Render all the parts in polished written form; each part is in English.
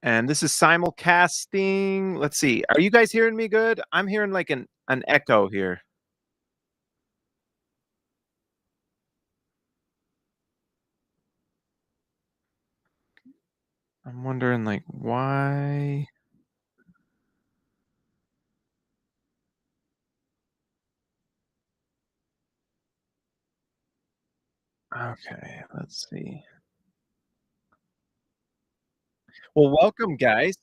And this is simulcasting. Let's see. Are you guys hearing me good? I'm hearing like an echo here. I'm wondering like why. Okay, let's see. Well, welcome guys.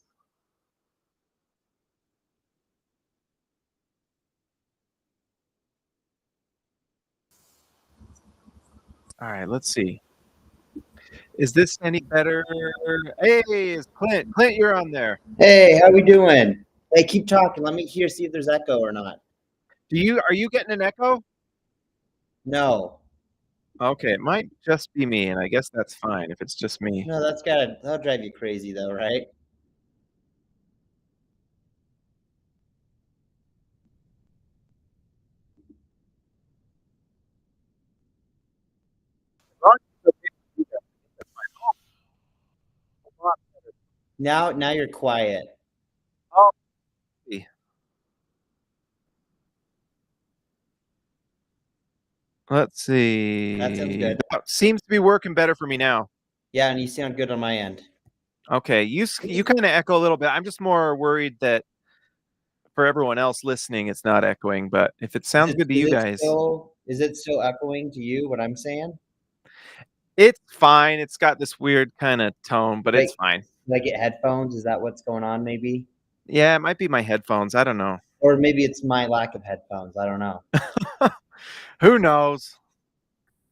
All right, let's see. Is this any better? Hey, it's Clint. Clint, you're on there. Hey, how we doing? Hey, keep talking. Let me hear, see if there's echo or not. Are you getting an echo? No, Okay, it might just be me, and I guess that's fine if it's just me. no, that'll drive you crazy though, right? Now you're quiet. Oh, let's That sounds see. good. That seems to be working better for me now. Yeah, and you sound good on my end. Okay, you kind of echo a little bit. I'm just more worried that for everyone else listening, it's not echoing. But if it Is sounds it good to is you it guys, still is it still echoing to you what I'm saying? it's fine. It's got this weird kind of tone, but it's Like fine. like get headphones? Is that what's going on maybe? Yeah, it might be my headphones. I don't know. Or maybe it's my lack of headphones. I don't know. Who knows?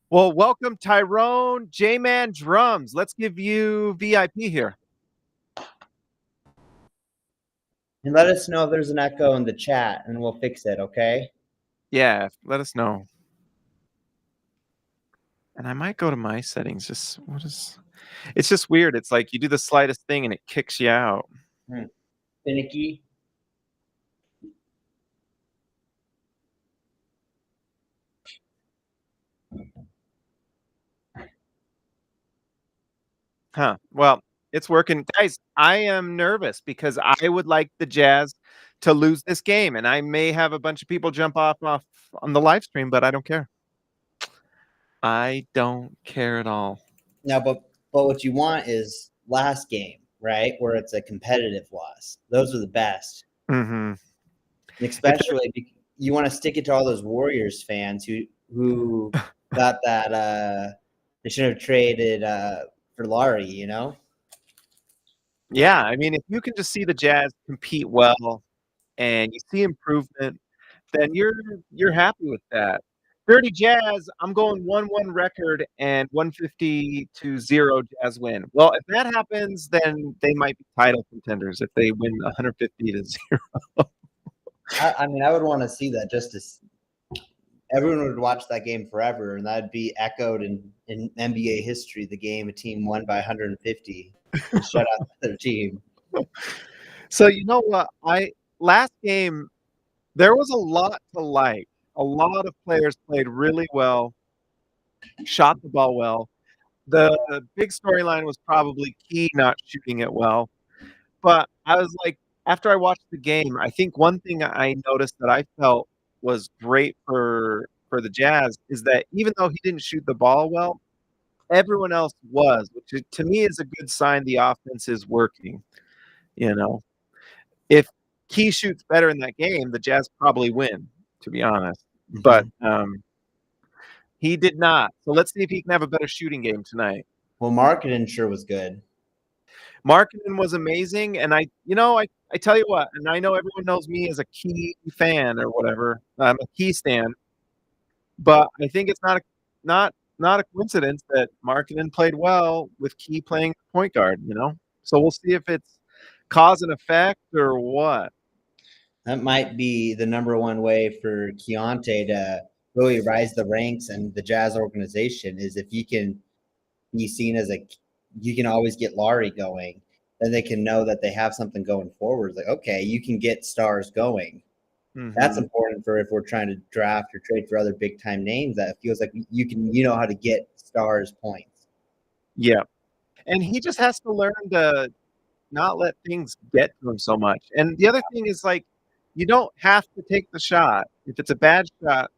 Well, welcome Tyrone J-Man Drums. Let's give you VIP here. And let us know if there's an echo in the chat and we'll fix it, okay? Yeah, let us know. And I might go to my settings. It's just weird. It's like you do the slightest thing and it kicks you out. Finicky. Huh. Well, it's working. Guys, I am nervous because I would like the Jazz to lose this game. And I may have a bunch of people jump off on the live stream, but I don't care. I don't care at all. No, but what you want is last game, right? Where it's a competitive loss. Those are the best. Mm-hmm. And especially you want to stick it to all those Warriors fans who thought that they should have traded for Lauri, you know? Yeah, I mean, if you can just see the Jazz compete well and you see improvement, then you're happy with that. Dirty Jazz, I'm going 1-1 record and 150-0 Jazz win. Well, if that happens, then they might be title contenders if they win 150-0. I mean, I would want to see that just to everyone would watch that game forever, and that'd be echoed in NBA history. The game a team won by 150 and shut out the other team. So you know what? Last game there was a lot to like. A lot of players played really well, shot the ball well. The big storyline was probably Key not shooting it well. But I was like, after I watched the game, I think one thing I noticed that I felt was great for the Jazz is that even though he didn't shoot the ball well, everyone else was, which to me is a good sign the offense is working. You know, if Key shoots better in that game, the Jazz probably win, to be honest. But he did not. So let's see if he can have a better shooting game tonight. Well, Markkanen sure was good. Markkanen was amazing, and I tell you what, and I know everyone knows me as a Key fan or whatever. I'm a Key stan, but I think it's not a coincidence that Markkanen played well with Key playing point guard. So we'll see if it's cause and effect or what. That might be the number one way for Keontae to really rise the ranks and the Jazz organization is if you can be seen as you can always get Lauri going, then they can know that they have something going forward. Like, okay, you can get stars going. That's important for if we're trying to draft or trade for other big time names. That it feels like you know how to get stars points. Yeah, and he just has to learn to not let things get to him so much. And the other thing is, like, you don't have to take the shot. If it's a bad shot,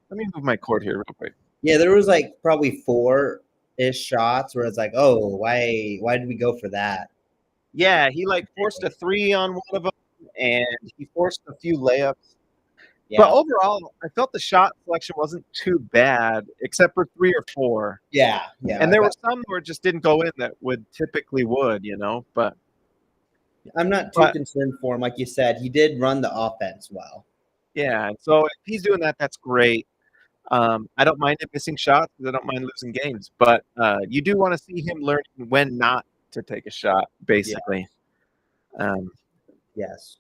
let me move my cord here real quick. Yeah, there was like probably 4-ish shots where it's like, oh, why did we go for that? Yeah, he like forced a 3 on one of them, and he forced a few layups. Yeah, But overall, I felt the shot selection wasn't too bad, except for 3 or 4. yeah. And there were some where it just didn't go in that typically would, But I'm not too concerned for him. Like you said, he did run the offense well. yeah, so if he's doing that, that's great. I don't mind him missing shots because I don't mind losing games. But you do want to see him learning when not to take a shot, basically. Yeah. Yes.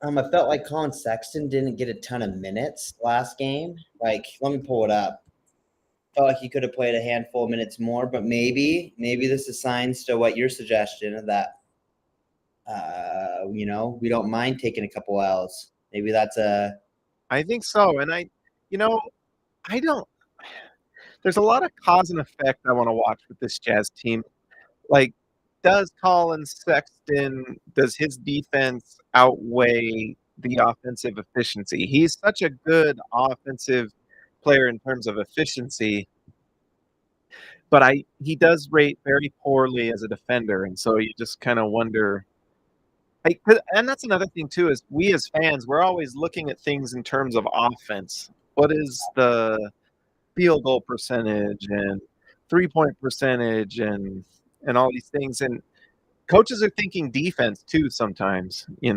I felt like Colin Sexton didn't get a ton of minutes last game. Like, let me pull it up. Felt like he could have played a handful of minutes more, but maybe this is signs to what your suggestion of that. We don't mind taking a couple L's. Maybe that's a. I think so, and I don't. There's a lot of cause and effect I want to watch with this Jazz team. Like, does Colin Sexton, does his defense outweigh the offensive efficiency? He's such a good offensive player in terms of efficiency, but he does rate very poorly as a defender, and so you just kind of wonder. And that's another thing too, is we as fans, we're always looking at things in terms of offense. What is the field goal percentage and 3-point percentage and all these things, and coaches are thinking defense too sometimes, And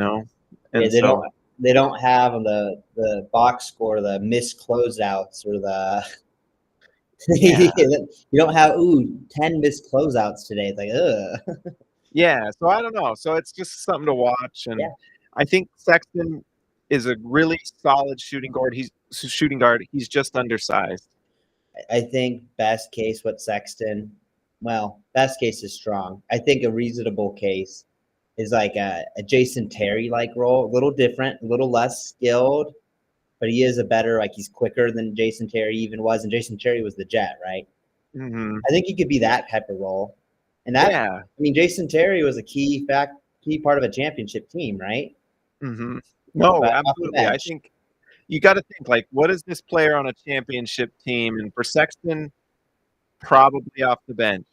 Yeah, they don't have the box score, the missed closeouts or the. Yeah. You don't have 10 missed closeouts today. It's like ugh. Yeah, so I don't know. So it's just something to watch, and I think Sexton is a really solid shooting guard. He's just undersized. I think best case what Sexton. Well, best case is strong. I think a reasonable case is like a Jason Terry like role, a little different, a little less skilled, but he is a better, like he's quicker than Jason Terry even was, and Jason Terry was the Jet, right? Mm-hmm. I think he could be that type of role, and that. Yeah. I mean, Jason Terry was a key part of a championship team, right? Mm-hmm. No, absolutely. I think you got to think, like, what is this player on a championship team? And for Sexton, probably off the bench,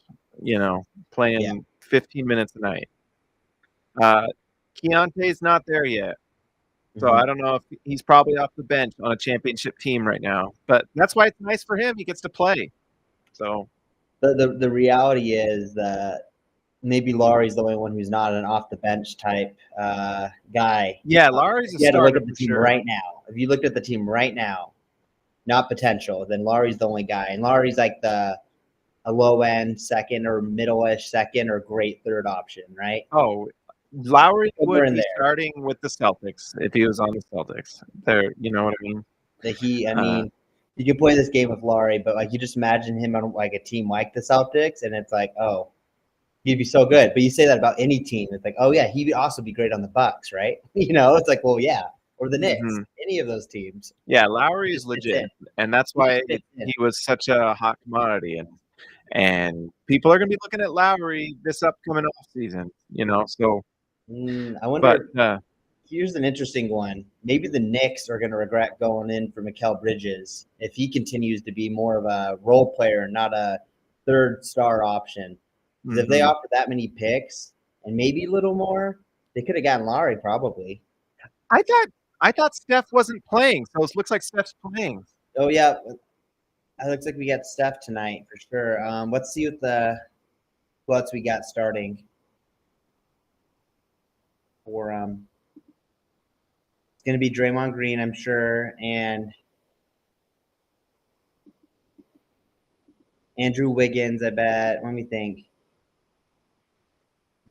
playing 15 minutes a night. Keontae's not there yet. So I don't know if he's probably off the bench on a championship team right now. But that's why it's nice for him. He gets to play. So the reality is that maybe Lauri's the only one who's not an off the bench type guy. Yeah, Lauri's a starter. Look at the team right now. If you looked at the team right now, not potential, then Lauri's the only guy. And Lauri's like a low end second or middle-ish second or great third option, right? Oh, Lauri would be starting with the Celtics if he was on the Celtics. There, you know what I mean? You can play this game with Lauri, but like you just imagine him on like a team like the Celtics, and it's like, oh, he'd be so good. But you say that about any team, it's like, oh yeah, he'd also be great on the Bucks, right? It's like, well, yeah, or the Knicks, any of those teams. Yeah, Lauri is legit, and that's why he was such a hot commodity, and people are going to be looking at Lauri this upcoming off season, So I wonder. Here's an interesting one. Maybe the Knicks are going to regret going in for Mikal Bridges if he continues to be more of a role player, not a third star option. If they offer that many picks and maybe a little more, they could have gotten Lauri probably. I thought Steph wasn't playing, so it looks like Steph's playing. Oh yeah, it looks like we got Steph tonight for sure. Let's see who else we got starting for it's going to be Draymond Green, I'm sure, and Andrew Wiggins, I bet. Let me think.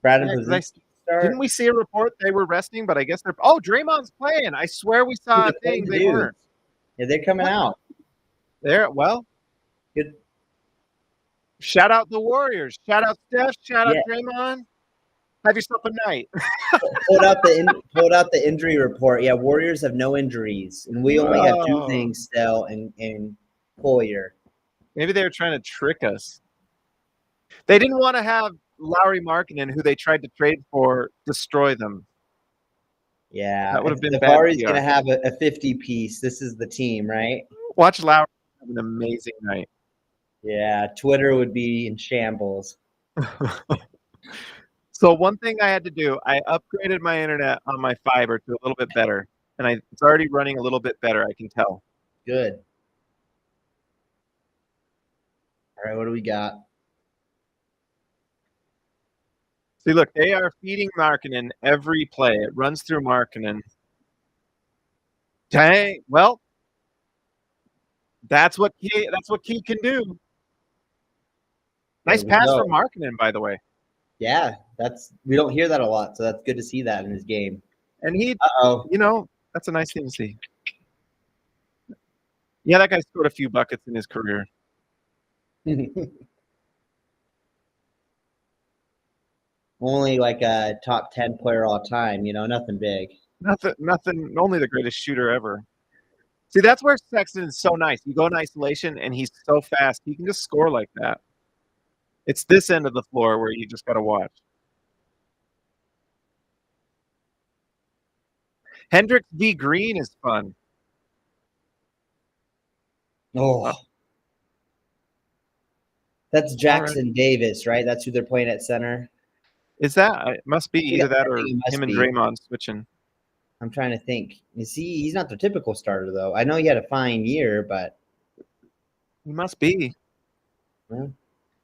Didn't we see a report they were resting? But I guess they're. Oh, Draymond's playing. I swear we saw a thing. They weren't. Yeah, they're coming out. Good. Shout out the Warriors. Shout out Steph. Shout out Draymond. Have yourself a night. Pulled out the injury report. Yeah, Warriors have no injuries, and we only have 2 things still in Collier. Maybe they were trying to trick us. They didn't want to have Lauri Markkanen, who they tried to trade for, destroy them. Yeah, That would have been if bad Lauri's PR. gonna have a 50 piece, this is the team, right? Watch Lauri have an amazing night. Yeah, Twitter would be in shambles. So one thing I had to do, I upgraded my internet on my fiber to a little bit better, and it's already running a little bit better. I can tell. Good. All right, what do we got? See, look, they are feeding Markkanen every play. It runs through Markkanen. Dang. Well, that's what Key can do. Nice There we pass go. from Markkanen, by the way. Yeah, we don't hear that a lot, so that's good to see that in his game. And Uh-oh. that's a nice thing to see. Yeah, that guy scored a few buckets in his career. Only like a top 10 player all time, nothing big. Nothing. Only the greatest shooter ever. See, that's where Sexton is so nice. You go in isolation, and he's so fast. He can just score like that. It's this end of the floor where you just got to watch. Hendricks v. Green is fun. Oh, that's Jackson Davis, right? That's who they're playing at center. Is that? It must be either that or him and Draymond switching. I'm trying to think. He's not the typical starter, though. I know he had a fine year, but he must be. Well,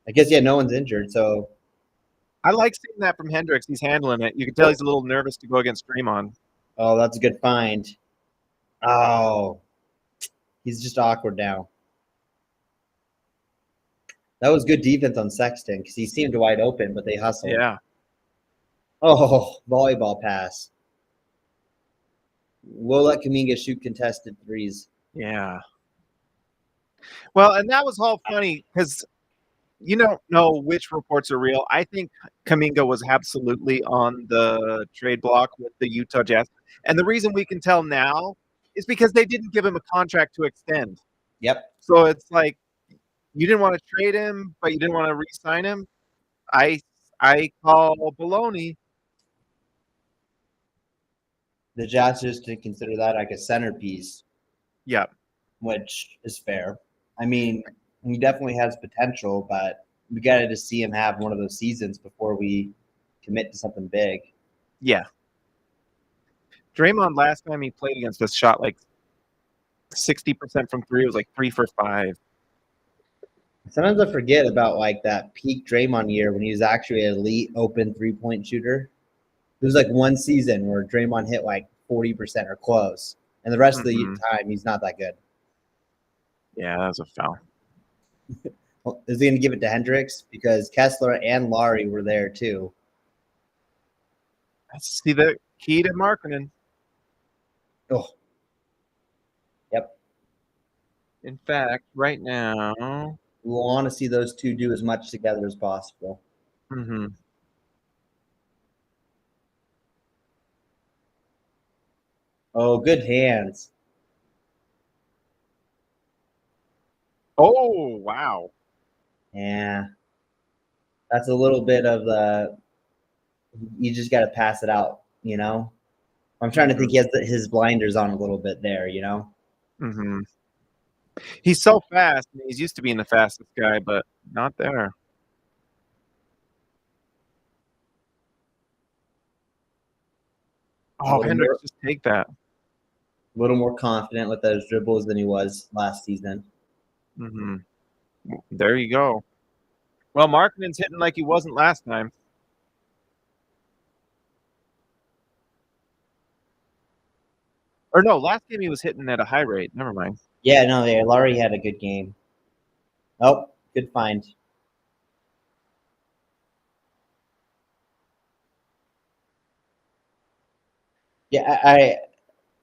I guess, yeah, no one's injured, so. I like seeing that from Hendricks. He's handling it. You can tell he's a little nervous to go against Draymond. Oh, that's a good find. Oh, he's just awkward now. That was good defense on Sexton because he seemed wide open, but they hustled. Yeah. Oh, volleyball pass. We'll let Kuminga shoot contested threes. Yeah. Well, and that was all funny because you don't know which reports are real. I think Kuminga was absolutely on the trade block with the Utah Jazz. And the reason we can tell now is because they didn't give him a contract to extend. Yep. So it's like you didn't want to trade him, but you didn't want to re-sign him. I call baloney. The Jazz just didn't consider that like a centerpiece. Yeah. Which is fair. I mean, he definitely has potential, but we got to just see him have one of those seasons before we commit to something big. Yeah. Draymond, last time he played against us, shot like 60% from three. It was like 3 for 5. Sometimes I forget about like that peak Draymond year when he was actually an elite open 3-point shooter. There was like one season where Draymond hit like 40% or close, and the rest of the time he's not that good. Yeah, that was a foul. Well, is he going to give it to Hendricks? Because Kessler and Lauri were there too. Let's see the key to Markkanen. Oh. Yep. In fact, right now, we want to see those two do as much together as possible. Mm-hmm. Oh, good hands. Oh, wow. Yeah. That's a little bit of the you just got to pass it out, I'm trying to think he has his blinders on a little bit there, Mm-hmm. He's so fast. He's used to being the fastest guy, but not there. Oh, Hendricks, just take that. A little more confident with those dribbles than he was last season. Mm-hmm. There you go. Well, Markkanen's hitting like he wasn't last time. Or no, last game he was hitting at a high rate. Never mind. Yeah, no, Lauri had a good game. Oh, good find. Yeah,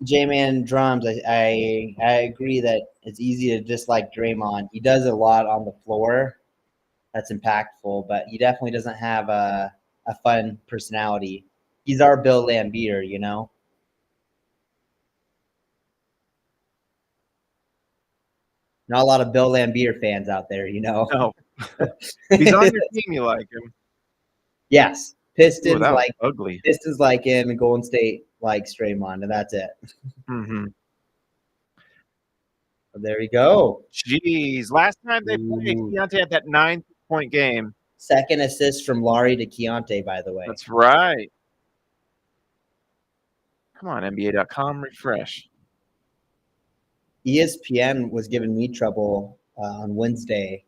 J-Man Drums, I agree that it's easy to dislike Draymond. He does a lot on the floor that's impactful, but he definitely doesn't have a fun personality. He's our Bill Laimbeer, Not a lot of Bill Laimbeer fans out there, No. If he's on your team, you like him. Yes, Ooh, that was ugly. Pistons like him, and Golden State likes Draymond, and that's it. Mm-hmm. There we go. Jeez, last time they played, Ooh. Keontae had that 9-point game. Second assist from Lauri to Keontae, by the way. That's right. Come on, NBA.com, refresh. ESPN was giving me trouble on Wednesday.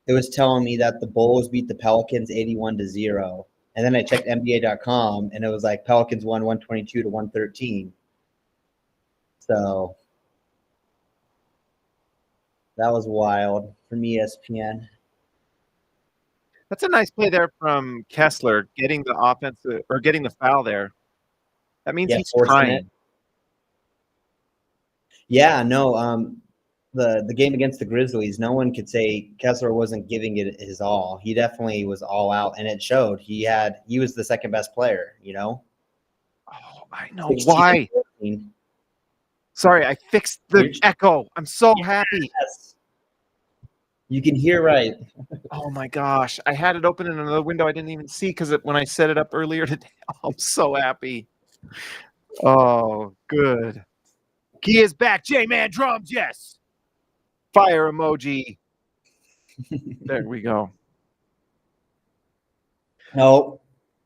It was telling me that the Bulls beat the Pelicans 81-0. And then I checked NBA.com, and it was like Pelicans won 122 to 113. So that was wild from ESPN. That's a nice play there from Kessler, getting the offensive or getting the foul there. That means he's trying. It. Yeah, no. The game against the Grizzlies, no one could say Kessler wasn't giving it his all. He definitely was all out, and it showed. He was the second best player. Oh, I know why. Sorry, I fixed the echo. I'm so happy. Yes. You can hear right. Oh my gosh. I had it open in another window I didn't even see because when I set it up earlier today. Oh, I'm so happy. Oh, good. He is back. J-Man drums, yes. Fire emoji. There we go. No.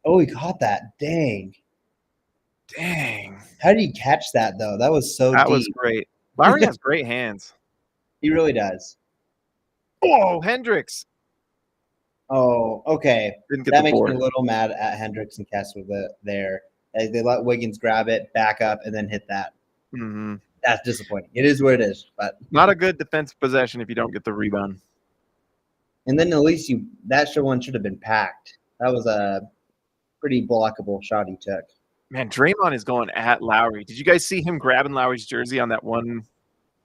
Oh, he caught that. Dang. How did he catch that, though? That was so deep. That was great. Lauri has great hands. He really does. Oh, Hendricks. Oh, okay. Didn't get that the makes board. me a little mad at Hendricks and Kessler there. They let Wiggins grab it, back up, and then hit that. Mm-hmm. That's disappointing. It is what it is. But not a good defensive possession if you don't get the rebound. And then at least that one should have been packed. That was a pretty blockable shot he took. Man, Draymond is going at Lauri. Did you guys see him grabbing Lauri's jersey on that one?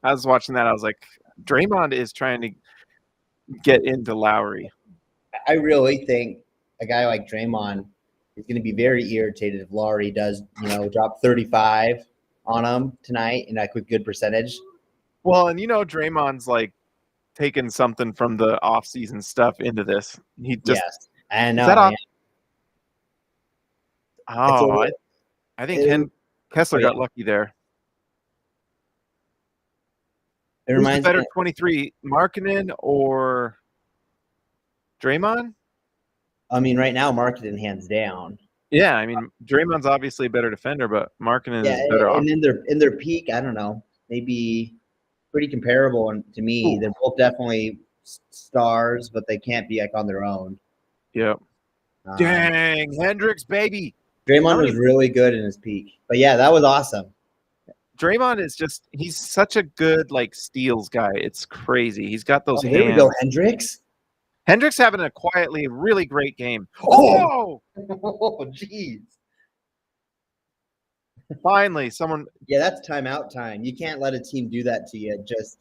I was watching that. I was like, Draymond is trying to get into Lauri. I really think a guy like Draymond is going to be very irritated if Lauri does, drop 35 on him tonight and a good percentage. Well, and Draymond's like taking something from the off-season stuff into this. He just I know. I think Kessler got lucky there. It reminds me better 23, Markkanen or Draymond? I mean, right now, Markkanen hands down. Yeah, I mean, Draymond's obviously a better defender, but Markkanen is better off. And in their peak, I don't know, maybe pretty comparable. And to me, They're both definitely stars, but they can't be like on their own. Yep. Dang, Hendricks, baby. Draymond was really good in his peak. But yeah, that was awesome. Draymond is he's such a good steals guy. It's crazy. He's got those hands. Here we go, Hendricks. Hendricks having a quietly really great game. Oh, jeez. Finally, someone. Yeah, that's timeout time. You can't let a team do that to you. Just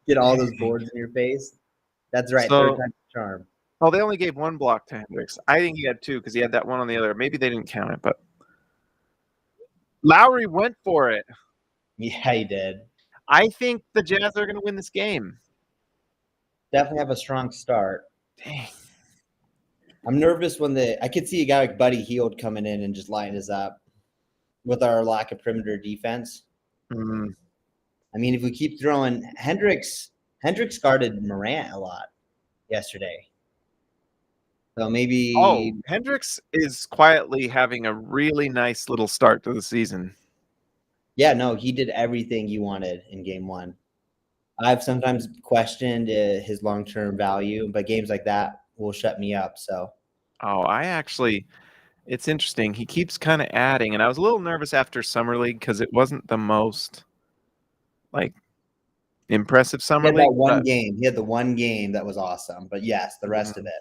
get all those boards in your face. That's right. Third time's the charm. Oh, they only gave one block to Hendricks. I think he had two because he had that one on the other. Maybe they didn't count it, but Lauri went for it. Yeah, he did. I think the Jazz are going to win this game. Definitely have a strong start. Dang. I'm nervous I could see a guy like Buddy Hield coming in and just lighting us up with our lack of perimeter defense. Mm-hmm. I mean, if we keep throwing Hendricks guarded Morant a lot yesterday. So maybe Hendricks is quietly having a really nice little start to the season. Yeah, no, he did everything you wanted in game one. I've sometimes questioned his long-term value, but games like that will shut me up. So, it's interesting. He keeps kind of adding, and I was a little nervous after Summer League because it wasn't the most impressive Summer League. He had the one game that was awesome, but yes, the rest of it.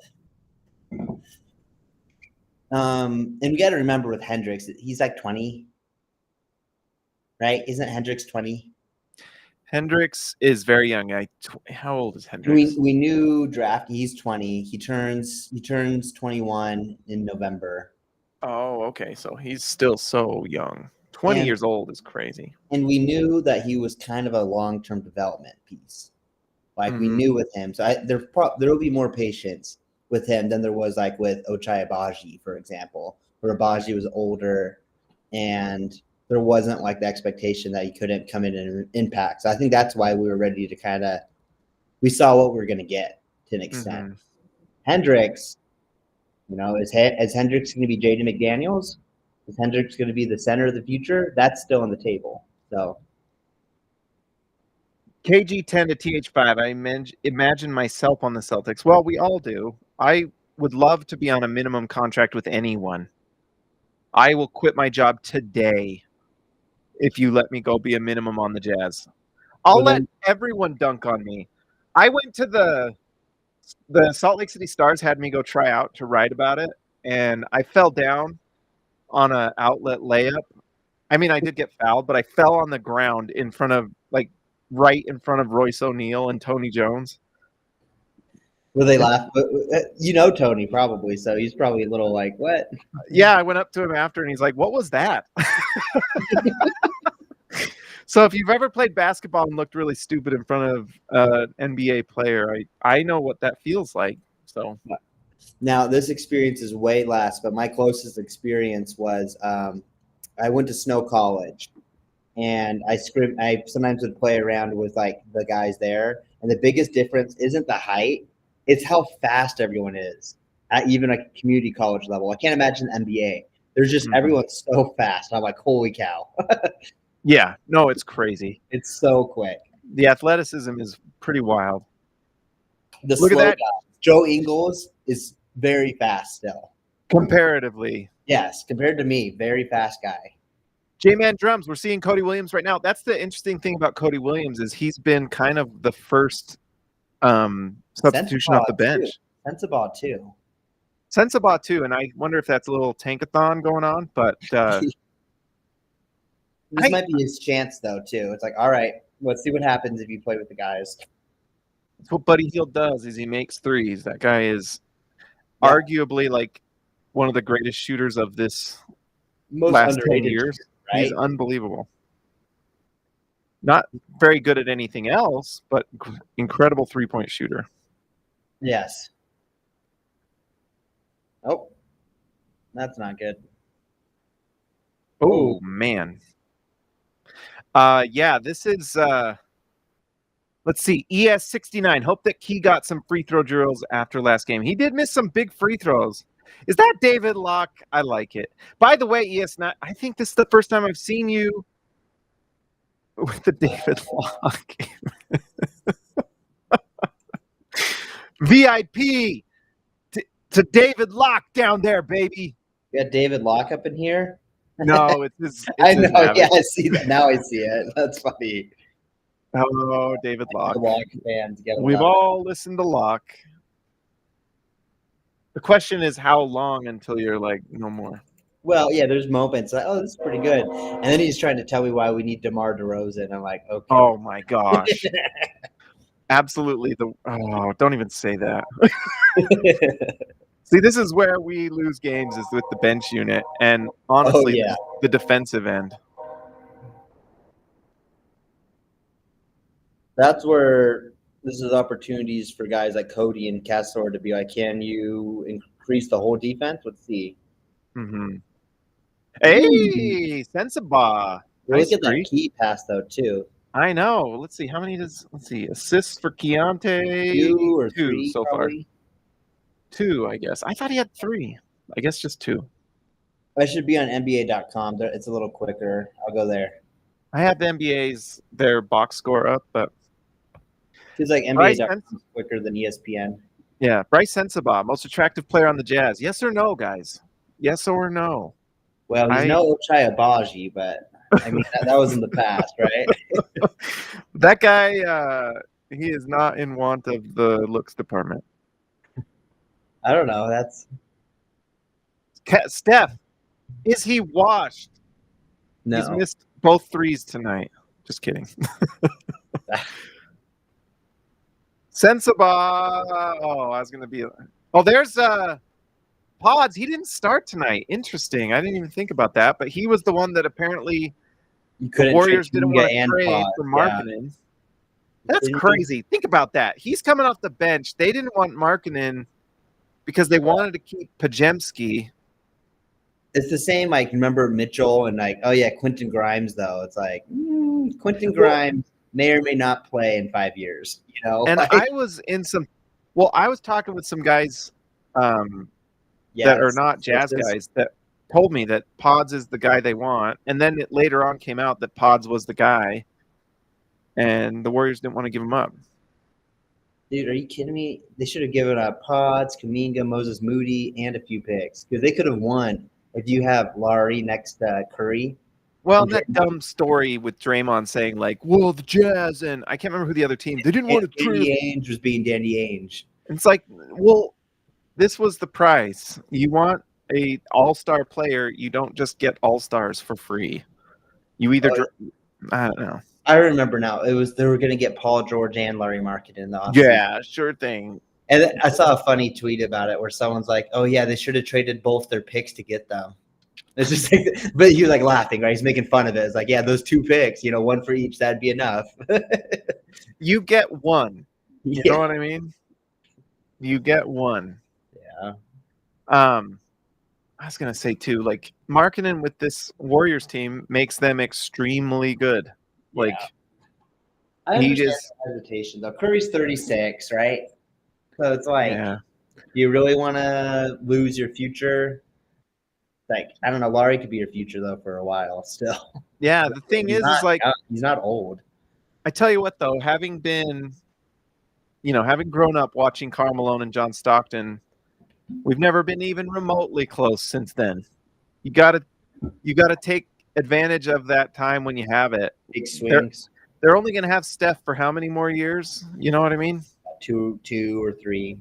And we got to remember with Hendricks, he's like 20, right? Isn't Hendricks 20? Hendricks is very young. How old is Hendricks? We knew draft. He's 20. He turns 21 in November. Oh, okay. So he's still so young. 20 years old is crazy. And we knew that he was kind of a long-term development piece. We knew with him. So there will be more patience with him than there was like with Ochai Agbaji, for example, where Agbaji was older and there wasn't like the expectation that he couldn't come in and impact. So I think that's why we were ready to we saw what we were going to get to an extent. Mm-hmm. Hendricks, is Hendricks going to be Jaden McDaniels? Is Hendricks going to be the center of the future? That's still on the table. So KG10 to TH5. I imagine myself on the Celtics. Well, we all do. I would love to be on a minimum contract with anyone. I will quit my job today if you let me go be a minimum on the Jazz. I'll let everyone dunk on me. I went to the Salt Lake City Stars had me go try out to write about it, and I fell down on an outlet layup. I mean, I did get fouled, but I fell on the ground right in front of Royce O'Neal and Tony Jones. Will they laugh? Tony probably, so he's probably a little like, what? Yeah, I went up to him after, and he's like, what was that? So if you've ever played basketball and looked really stupid in front of an NBA player, I know what that feels like. So now this experience is way less, but my closest experience was I went to Snow College, and I sometimes would play around with like the guys there, and the biggest difference isn't the height, it's how fast everyone is at even a community college level. I can't imagine NBA. There's just everyone's so fast. I'm like, holy cow. Yeah, no, it's crazy. It's so quick. The athleticism is pretty wild. Look at that. Joe Ingles is very fast still. Comparatively. Yes, compared to me, very fast guy. J-Man Drums, we're seeing Cody Williams right now. That's the interesting thing about Cody Williams is he's been kind of the first substitution off the bench. Sensabaugh too, and I wonder if that's a little tankathon going on, but this might be his chance, though, too. It's like, all right, let's see what happens if you play with the guys. That's what Buddy Hield does is he makes threes. That guy is arguably like one of the greatest shooters of this last 10 years. Right? He's unbelievable. Not very good at anything else, but incredible three-point shooter. Yes. Oh, that's not good. Oh, man. Yeah, this is let's see, ES69. Hope that Key got some free throw drills after last game. He did miss some big free throws. Is that David Locke? I like it. By the way, ES9, I think this is the first time I've seen you with the David Locke. VIP to David Locke down there, baby. You got David Locke up in here? No, it's I know. Yeah, I see that. Now I see it. That's funny. Hello, David Locke. Locke fans get We've all listened to Locke. The question is how long until you're like, no more? Well, yeah, there's moments like, oh, this is pretty good. And then he's trying to tell me why we need DeMar DeRozan. I'm like, okay. Oh, my gosh. Absolutely. Don't even say that. See, this is where we lose games is with the bench unit and honestly the defensive end. That's where this is opportunities for guys like Cody and Kessler to be like, can you increase the whole defense? Let's see. Mm-hmm. Hey, Sensabaugh. Look at that key pass, though, too. I know. Let's see. How many assists for Keontae? 2 or 2 3 so probably. Far. 2, I guess. I thought he had 3. I guess just 2. I should be on NBA.com. It's a little quicker. I'll go there. I have the NBA's their box score up, but feels like NBA.com is quicker than ESPN. Yeah, Bryce Sensabaugh, most attractive player on the Jazz. Yes or no, guys? Yes or no? Well, he's no Ochai Agbaji, but I mean that was in the past, right? That guy, he is not in want of the looks department. I don't know. That's Steph. Is he washed? No. He's missed both threes tonight. Just kidding. Sensabaugh. Oh, I was going to be. Oh, there's Pods. He didn't start tonight. Interesting. I didn't even think about that, but he was the one that apparently the Warriors didn't want to trade for Markkanen. Yeah. That's crazy. Think about that. He's coming off the bench. They didn't want Markkanen because they wanted to keep Pajemski. It's the same. Like, remember Mitchell and like, oh yeah, Quentin Grimes though. It's like Quentin Grimes may or may not play in 5 years. You know, And like, I was in some. Well, I was talking with some guys that are not Jazz guys that told me that Pods is the guy they want, and then it later on came out that Pods was the guy, and the Warriors didn't want to give him up. Dude, are you kidding me? They should have given up Pods, Kuminga, Moses Moody, and a few picks because they could have won if you have Lauri next to Curry. Well, that dumb story with Draymond saying like, "Well, the Jazz," and I can't remember who the other team. They didn't want to trade. Danny Ainge was being Danny Ainge. It's like, well, this was the price. You want a all-star player, you don't just get all-stars for free. You either I don't know. I remember now. It was they were going to get Paul George and Lauri Markkanen in the offseason. Yeah, sure thing. And I saw a funny tweet about it where someone's like, "Oh yeah, they should have traded both their picks to get them." It's just like, but he was like laughing, right? He's making fun of it. It's like, yeah, those 2 picks, one for each, that'd be enough. You get one. You know what I mean? You get one. Yeah. I was gonna say too, like Markkanen with this Warriors team makes them extremely good. Like, I understand the hesitation though. Curry's 36, right? So it's like, do you really want to lose your future? Like, I don't know. Lauri could be your future though for a while still. Yeah, the thing is like he's not old. I tell you what though, having been, having grown up watching Karl Malone and John Stockton, we've never been even remotely close since then. You gotta take advantage of that time when you have it. Big swings. They're only gonna have Steph for how many more years? You know what I mean? 2 or 3.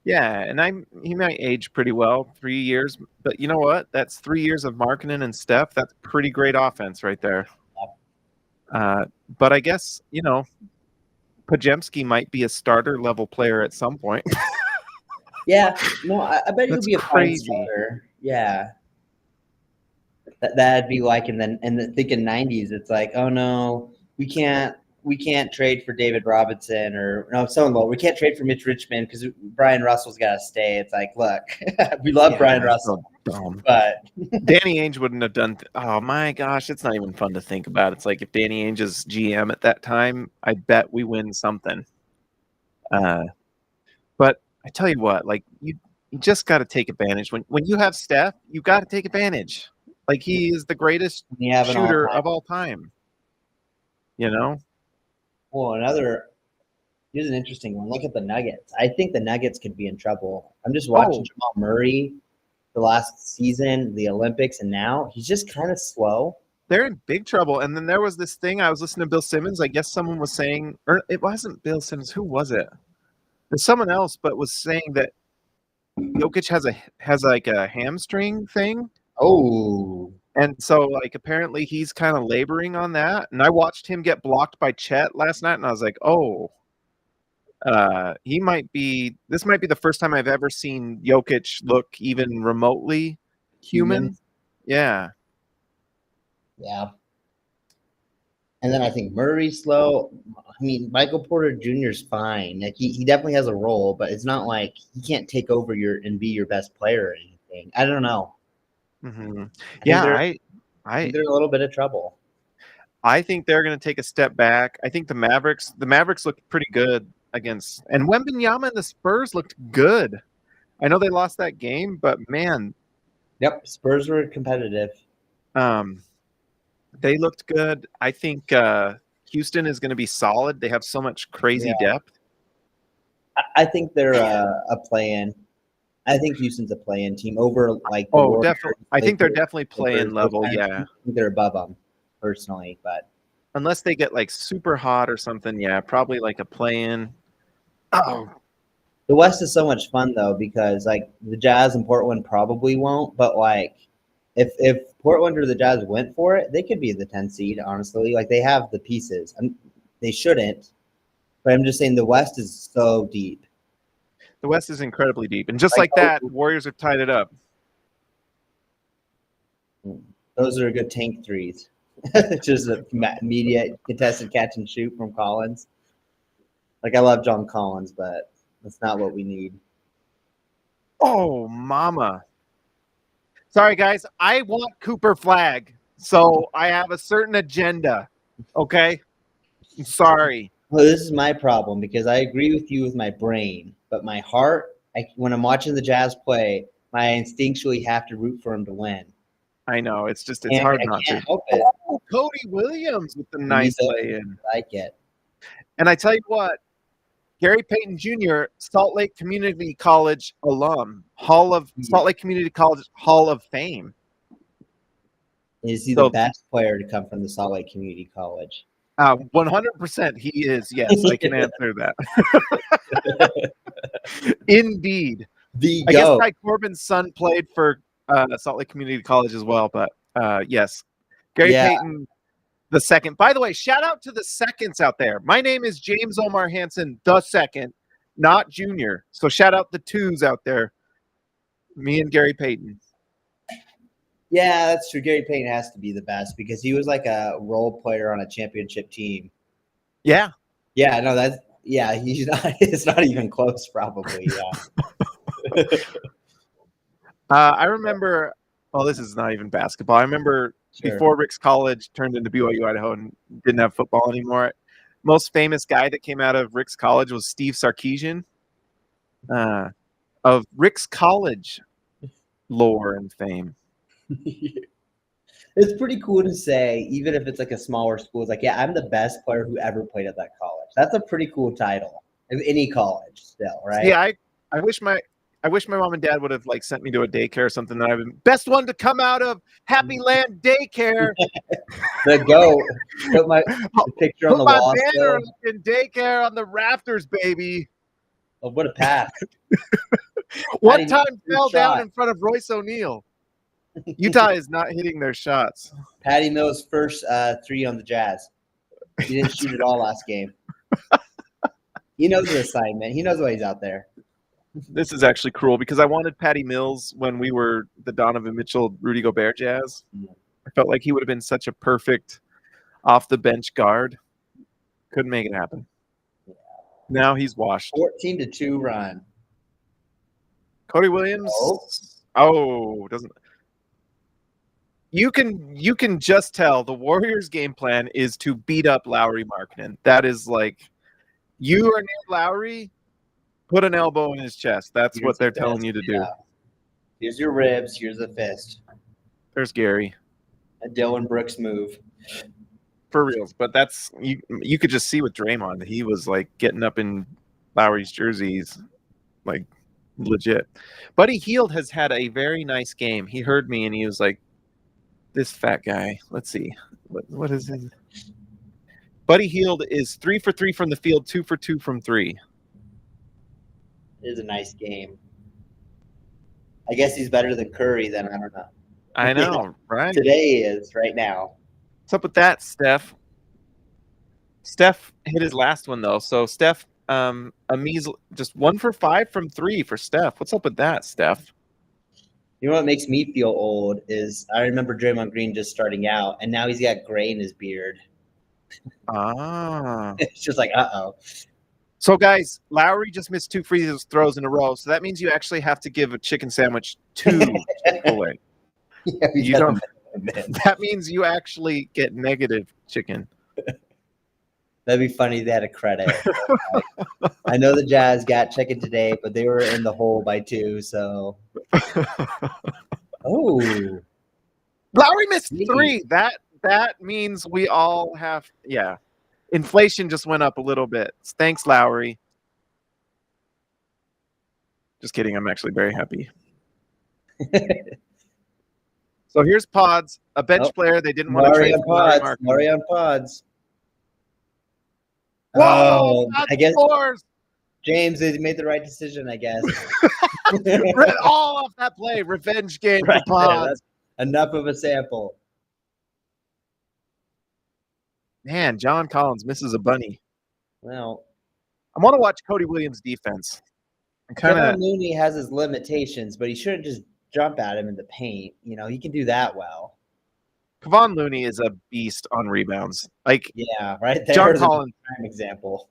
Yeah, and he might age pretty well, 3 years. But you know what? That's 3 years of Markkanen and Steph. That's pretty great offense right there. But I guess, Pajemski might be a starter level player at some point. Yeah, no, I bet he'll be a fine starter. Yeah, that'd be like, and then thinking 90s, it's like, oh no, we can't trade for David Robinson we can't trade for Mitch Richmond because Brian Russell's got to stay. It's like, look, we love Brian Russell, but Danny Ainge wouldn't have done. Oh my gosh, it's not even fun to think about. It's like if Danny Ainge is GM at that time, I bet we win something. But I tell you what, like you just got to take advantage when you have Steph. You got to take advantage. Like he is the greatest shooter of all time. Well, here's an interesting one. Look at the Nuggets. I think the Nuggets could be in trouble. I'm just watching Jamal Murray the last season, the Olympics, and now he's just kind of slow. They're in big trouble. And then there was this thing. I was listening to Bill Simmons. I guess someone was saying, or it wasn't Bill Simmons. Who was it? There's someone else, but was saying that Jokic has like a hamstring thing. Oh. And so, like, apparently he's kind of laboring on that. And I watched him get blocked by Chet last night, and I was like, this might be the first time I've ever seen Jokic look even remotely human. Yeah. Yeah. And then I think Murray's slow. I mean, Michael Porter Jr. is fine. Like he definitely has a role, but it's not like he can't take over and be your best player or anything. I don't know. Mm-hmm. I think they're in a little bit of trouble. I think they're going to take a step back. I think the Mavericks looked pretty good against, and Wembanyama and the Spurs looked good. I know they lost that game, but man, yep, Spurs were competitive. They looked good. I think Houston is going to be solid. They have so much crazy depth. I think they're a play-in. I think Houston's a play-in team over like. Definitely. I think they're definitely play-in level. Yeah, I think they're above them personally, but unless they get like super hot or something, yeah, probably like a play-in. Oh, the West is so much fun though because like the Jazz and Portland probably won't, but like if Portland or the Jazz went for it, they could be the 10th seed. Honestly, like they have the pieces. They shouldn't, but I'm just saying the West is so deep. The West is incredibly deep. And just like that, Warriors have tied it up. Those are good tank threes. Just a media contested catch and shoot from Collins. Like, I love John Collins, but that's not what we need. Oh, mama. Sorry, guys. I want Cooper Flag, so I have a certain agenda. Okay? I'm sorry. Well, this is my problem because I agree with you with my brain, but my heart, when I'm watching the Jazz play, I instinctually have to root for him to win. I know. It's And hard I not can't to. help it. Oh, Cody Williams with the He's nice a- lay-in. I like it. And I tell you what, Gary Payton Jr., Salt Lake Community College alum, Salt Lake Community College Hall of Fame. Is he the best player to come from the Salt Lake Community College? 100% he is. Yes, I can answer that. Indeed. I guess Ty Corbin's son played for Salt Lake Community College as well, but yes. Gary Payton the second. By the way, shout out to the seconds out there. My name is James Omar Hanson, the second, not Junior. So shout out the twos out there. Me and Gary Payton. Yeah, that's true. Gary Payton has to be the best because he was like a role player on a championship team. Yeah. Yeah, no, he's not it's not even close, probably. Yeah. I remember this is not even basketball. I remember before Rick's College turned into BYU Idaho and didn't have football anymore. Most famous guy that came out of Rick's College was Steve Sarkisian of Rick's College lore and fame. It's pretty cool to say, even if it's like a smaller school, it's like, yeah, I'm the best player who ever played at that college. That's a pretty cool title of any college still, right? Yeah, I wish my mom and dad would have like sent me to a daycare or something that I've been best one to come out of Happy Land Daycare. The goat. Put my picture on the wall. Put my banner in daycare on the rafters, baby. Oh, what a pass. One time fell down in front of Royce O'Neal. Utah is not hitting their shots. Patty Mills' first 3 on the Jazz. He didn't shoot it all last game. He knows the assignment. He knows why he's out there. This is actually cruel because I wanted Patty Mills when we were the Donovan Mitchell, Rudy Gobert Jazz. I felt like he would have been such a perfect off-the-bench guard. Couldn't make it happen. Yeah. Now he's washed. 14-2 run. Cody Williams. Doesn't. You can just tell the Warriors' game plan is to beat up Lauri Markkanen. That is like, you are near Lauri, put an elbow in his chest. That's what they're telling you to do. Here's your ribs. Here's the fist. There's Gary. A Dylan Brooks move. For reals. But that's you could just see with Draymond. He was like getting up in Lauri's jerseys, like legit. Buddy Hield has had a very nice game. He heard me and he was like, this fat guy. Let's see. What is it? Buddy Hield is 3 for 3 from the field, 2 for 2 from 3. It is a nice game. I guess he's better than Curry, then I don't know. I know, right? Today he is, right now. What's up with that, Steph? Steph hit his last one, though. So, Steph, a measly, just 1 for 5 from 3 for Steph. What's up with that, Steph? You know what makes me feel old is I remember Draymond Green just starting out, and now he's got gray in his beard. It's just like, uh-oh. So, guys, Lauri just missed 2 free throws in a row, so that means you actually have to give a chicken sandwich 2 away. Yeah, you don't. That means you actually get negative chicken. That'd be funny if they had a credit. I know the Jazz got chicken today, but they were in the hole by 2, so. Oh. Lauri missed 3. That means we all have, inflation just went up a little bit. Thanks, Lauri. Just kidding. I'm actually very happy. So here's Pods, a bench player they didn't want to trade for. Lauri on Pods. Whoa, I guess scores. James, they made the right decision, I guess. All off that play. Revenge game for Pods. Enough of a sample. Man, John Collins misses a bunny. Well, I want to watch Cody Williams' defense. Kevin Looney has his limitations, but he shouldn't just jump at him in the paint. You know, he can do that well. Kevon Looney is a beast on rebounds. Like, yeah, right there. John Collins, prime example.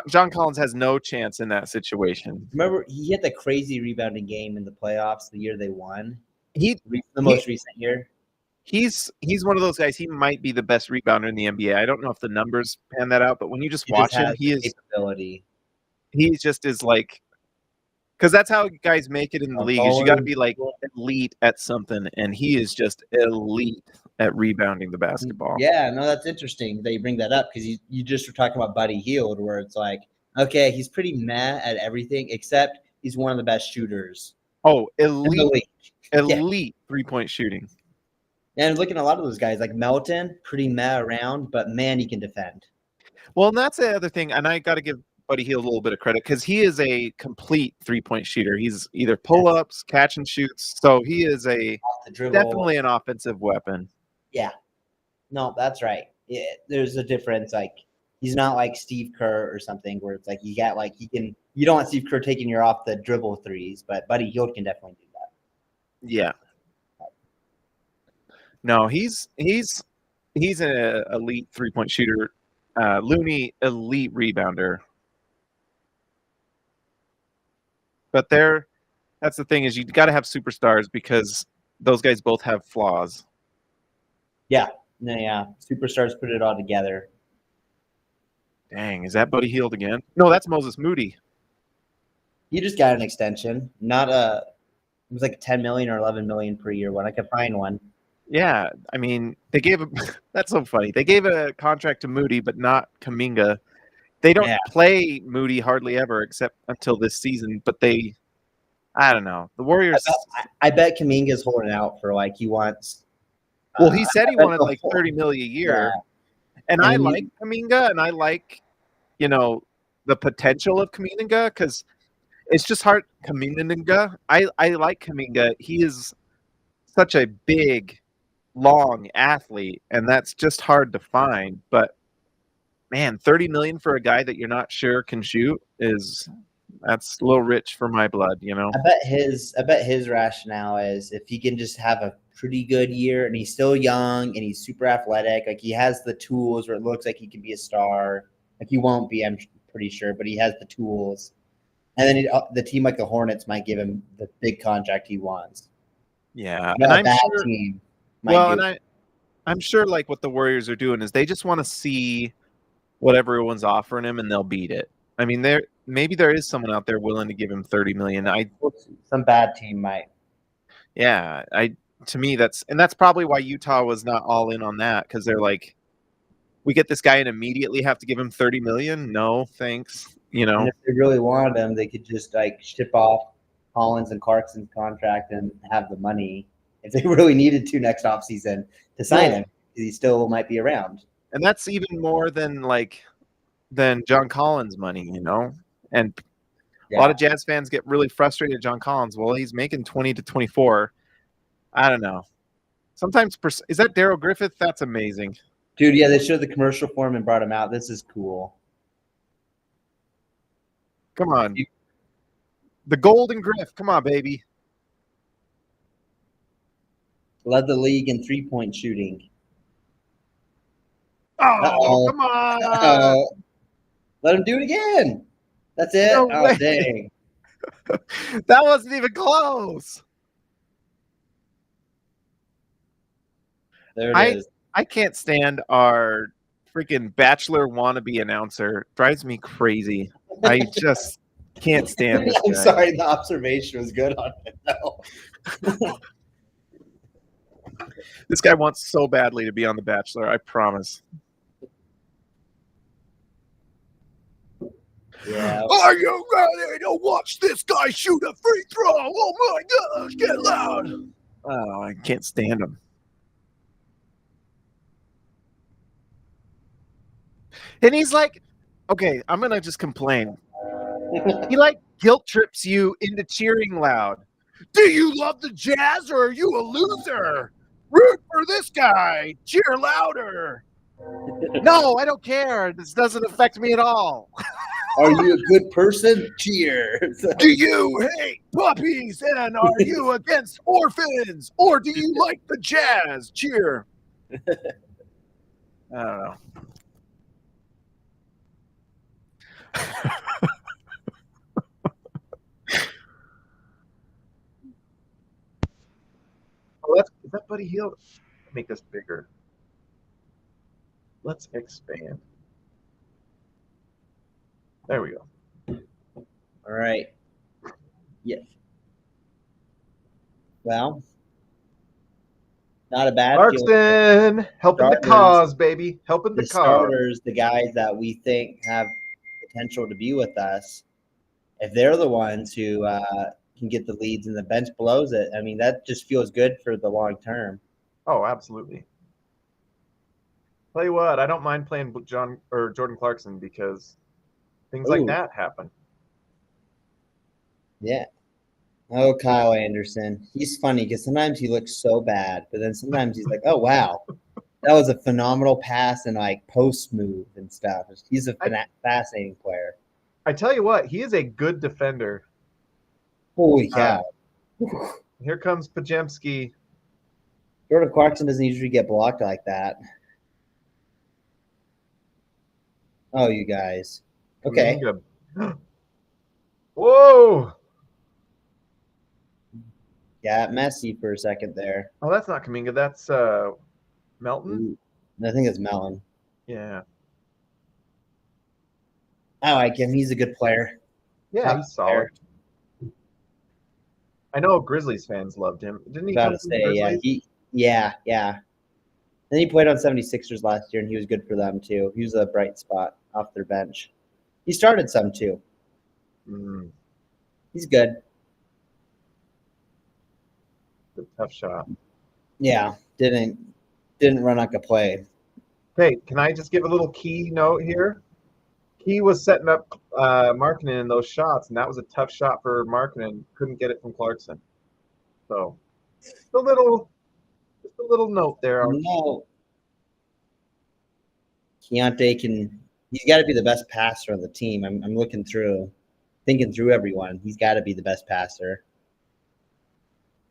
John Collins has no chance in that situation. Remember, he had the crazy rebounding game in the playoffs the year they won. The most recent year. He's one of those guys. He might be the best rebounder in the NBA. I don't know if the numbers pan that out, but when you just watch him, he just is like, because that's how guys make it in the league. Is you got to be like elite at something, and he is just elite at rebounding the basketball. Yeah, no, that's interesting that you bring that up because you just were talking about Buddy Hield, where it's like, okay, he's pretty meh at everything except he's one of the best shooters. Oh, elite 3-point shooting. And looking at a lot of those guys, like Melton, pretty meh around, but man, he can defend. Well, and that's the other thing, and I got to give Buddy Hield a little bit of credit because he is a complete 3-point shooter. He's either pull-ups, catch and shoots, so he is definitely an offensive weapon. Yeah, no, that's right. Yeah, there's a difference. Like he's not like Steve Kerr or something where it's like you got like he can. You don't want Steve Kerr taking you off the dribble threes, but Buddy Hield can definitely do that. Yeah. No, he's an elite 3-point shooter. Looney, elite rebounder. But that's the thing is you got to have superstars because those guys both have flaws. Yeah. Superstars put it all together. Dang, is that Buddy Hield again? No, that's Moses Moody. He just got an extension. It was like 10 million or 11 million per year when I could find one. Yeah, I mean, they gave that's so funny. They gave a contract to Moody, but not Kuminga. They don't play Moody hardly ever except until this season, but I don't know. The Warriors. I bet Kuminga's holding out for like he wants. Well, he said he wanted like $30 million a year, and I like Kuminga, and I like, the potential of Kuminga because it's just hard. Kuminga, I like Kuminga. He is such a big, long athlete, and that's just hard to find. But man, $30 million for a guy that you're not sure can shoot that's a little rich for my blood, I bet his rationale is if he can just have a pretty good year and he's still young and he's super athletic, like he has the tools where it looks like he can be a star. Like he won't be, I'm pretty sure, but he has the tools. And then the team like the Hornets might give him the big contract he wants. Yeah, and I'm sure. Team I'm sure like what the Warriors are doing is they just want to see what everyone's offering him, and they'll beat it. I mean, maybe there is someone out there willing to give him $30 million. Some bad team might. Yeah, to me that's probably why Utah was not all in on that because they're like, we get this guy and immediately have to give him $30 million. No, thanks. And if they really wanted him, they could just like ship off Collins and Clarkson's contract and have the money if they really needed to next offseason to sign him. He still might be around. And that's even more than John Collins' money, And a lot of Jazz fans get really frustrated at John Collins. Well, he's making 20 to 24. I don't know. Sometimes is that Daryl Griffith? That's amazing. Dude, yeah, they showed the commercial for him and brought him out. This is cool. Come on. The Golden Griff. Come on, baby. Led the league in 3-point shooting. Oh, come on. Let him do it again. That's it? No way. Dang. That wasn't even close. There it is. I can't stand our freaking Bachelor wannabe announcer. Drives me crazy. I just can't stand this guy. I'm sorry, the observation was good on it, though. This guy wants so badly to be on The Bachelor, I promise. Yeah. Are you ready to watch this guy shoot a free throw? Oh my gosh, get loud. Oh, I can't stand him. And he's like, okay, I'm going to just complain. He guilt trips you into cheering loud. Do you love the Jazz or are you a loser? Root for this guy. Cheer louder. No, I don't care. This doesn't affect me at all. Are you a good person? Cheer. Do you hate puppies and are you against orphans? Or do you like the Jazz? Cheer. I don't know. Oh, is that Buddy Hield? Make this bigger. Let's expand. There we go. All right. Yes. Well, not a bad field. Clarkson, helping the cause, baby. Helping the The cause. starters, the guys that we think have potential to be with us, if they're the ones who can get the leads and the bench blows it, I mean, that just feels good for the long term. Oh, absolutely. Tell you what, I don't mind playing Jordan Clarkson because things like that happen. Yeah. Oh, Kyle Anderson. He's funny because sometimes he looks so bad, but then sometimes he's like, oh, wow. That was a phenomenal pass and like post move and stuff. He's a fascinating player. I tell you what, he is a good defender. Holy cow. Here comes Pajemski. Jordan Clarkson doesn't usually get blocked like that. Oh, you guys. Okay. Whoa. Got messy for a second there. Oh, that's not Kuminga. That's Melton? Ooh. I think it's Melton. Yeah. I like him. He's a good player. Yeah, he's solid. I know Grizzlies fans loved him. Didn't he? About to say, yeah. Then he played on 76ers last year, and he was good for them, too. He was a bright spot off their bench. He started some, too. He's good. A tough shot. Yeah, didn't run like a play. Hey, can I just give a little key note here? He was setting up Markkanen in those shots, and that was a tough shot for Markkanen. Couldn't get it from Clarkson. So, just a little note there. No. Keontae he's got to be the best passer on the team. I'm looking through, thinking through everyone. He's got to be the best passer.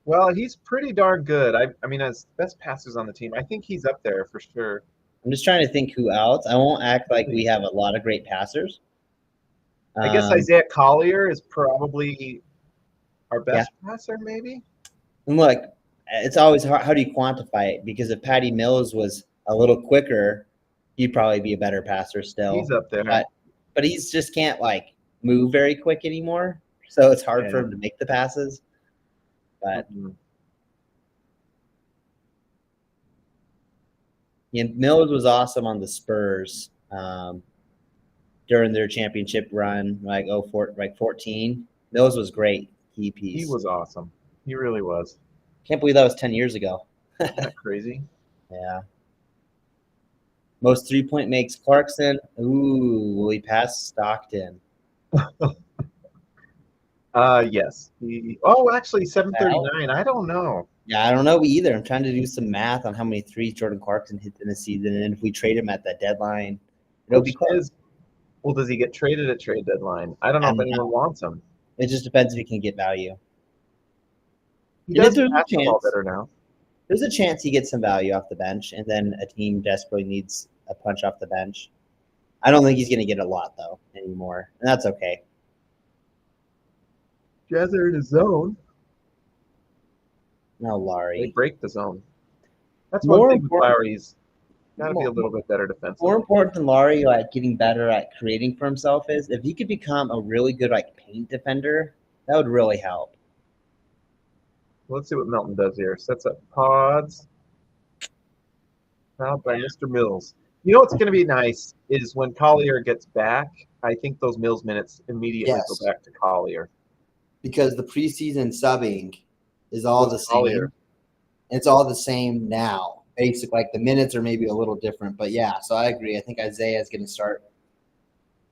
Well, he's pretty darn good. I mean, as best passers on the team, I think he's up there for sure. I'm just trying to think who else. I won't act like we have a lot of great passers. I guess Isaiah Collier is probably our best passer, maybe. And look, it's always hard. How do you quantify it? Because if Patty Mills was a little quicker, he'd probably be a better passer still. He's up there. But he just can't like move very quick anymore. So it's hard for him to make the passes. But Mills was awesome on the Spurs during their championship run, like 14. Mills was great. Key piece. He was awesome. He really was. Can't believe that was 10 years ago. Isn't that crazy? Yeah. Most 3-point makes Clarkson. Ooh, will he pass Stockton? Yes. Actually, 739. I don't know. Yeah, I don't know either. I'm trying to do some math on how many threes Jordan Clarkson hit in a season, and if we trade him at that deadline, it'll be close. Well, does he get traded at trade deadline? I don't know if anyone wants him. It just depends if he can get value. He does pass the ball better now. There's a chance he gets some value off the bench, and then a team desperately needs a punch off the bench. I don't think he's going to get a lot, though, anymore, and that's okay. Jazz are in a zone. No, Lauri. They break the zone. That's one thing with Lauri's got to be a little bit better defensively. More important than Lauri, like getting better at creating for himself, is if he could become a really good like paint defender, that would really help. Let's see what Melton does here. Sets up pods. Fouled by Mr. Mills. You know what's going to be nice is when Collier gets back, I think those Mills minutes immediately go back to Collier. Because the preseason subbing is all the same. Collier. It's all the same now. Basic, like the minutes are maybe a little different. But yeah, so I agree. I think Isaiah is going to start,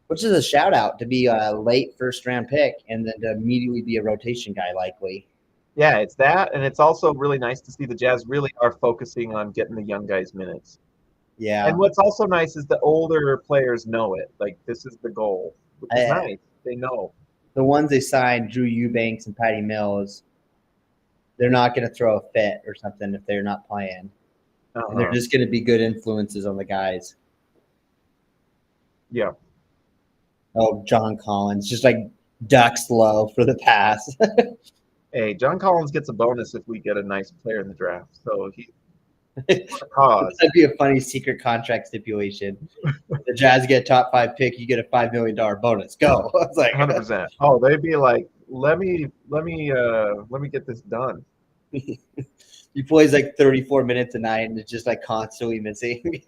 which is a shout out to be a late first round pick and then to immediately be a rotation guy likely. Yeah, it's that, and it's also really nice to see the Jazz really are focusing on getting the young guys minutes. Yeah. And what's also nice is the older players know it. Like, this is the goal, which is nice. They know. The ones they signed, Drew Eubanks and Patty Mills, they're not going to throw a fit or something if they're not playing. And they're just going to be good influences on the guys. Yeah. Oh, John Collins, just like ducks low for the pass. Hey, John Collins gets a bonus if we get a nice player in the draft. So he cause. That'd be a funny secret contract stipulation. The Jazz get a top 5 pick, you get a $5 million bonus. Go. I was like, 100%. Oh, they'd be like, let me get this done. he plays like 34 minutes a night and it's just like constantly missing.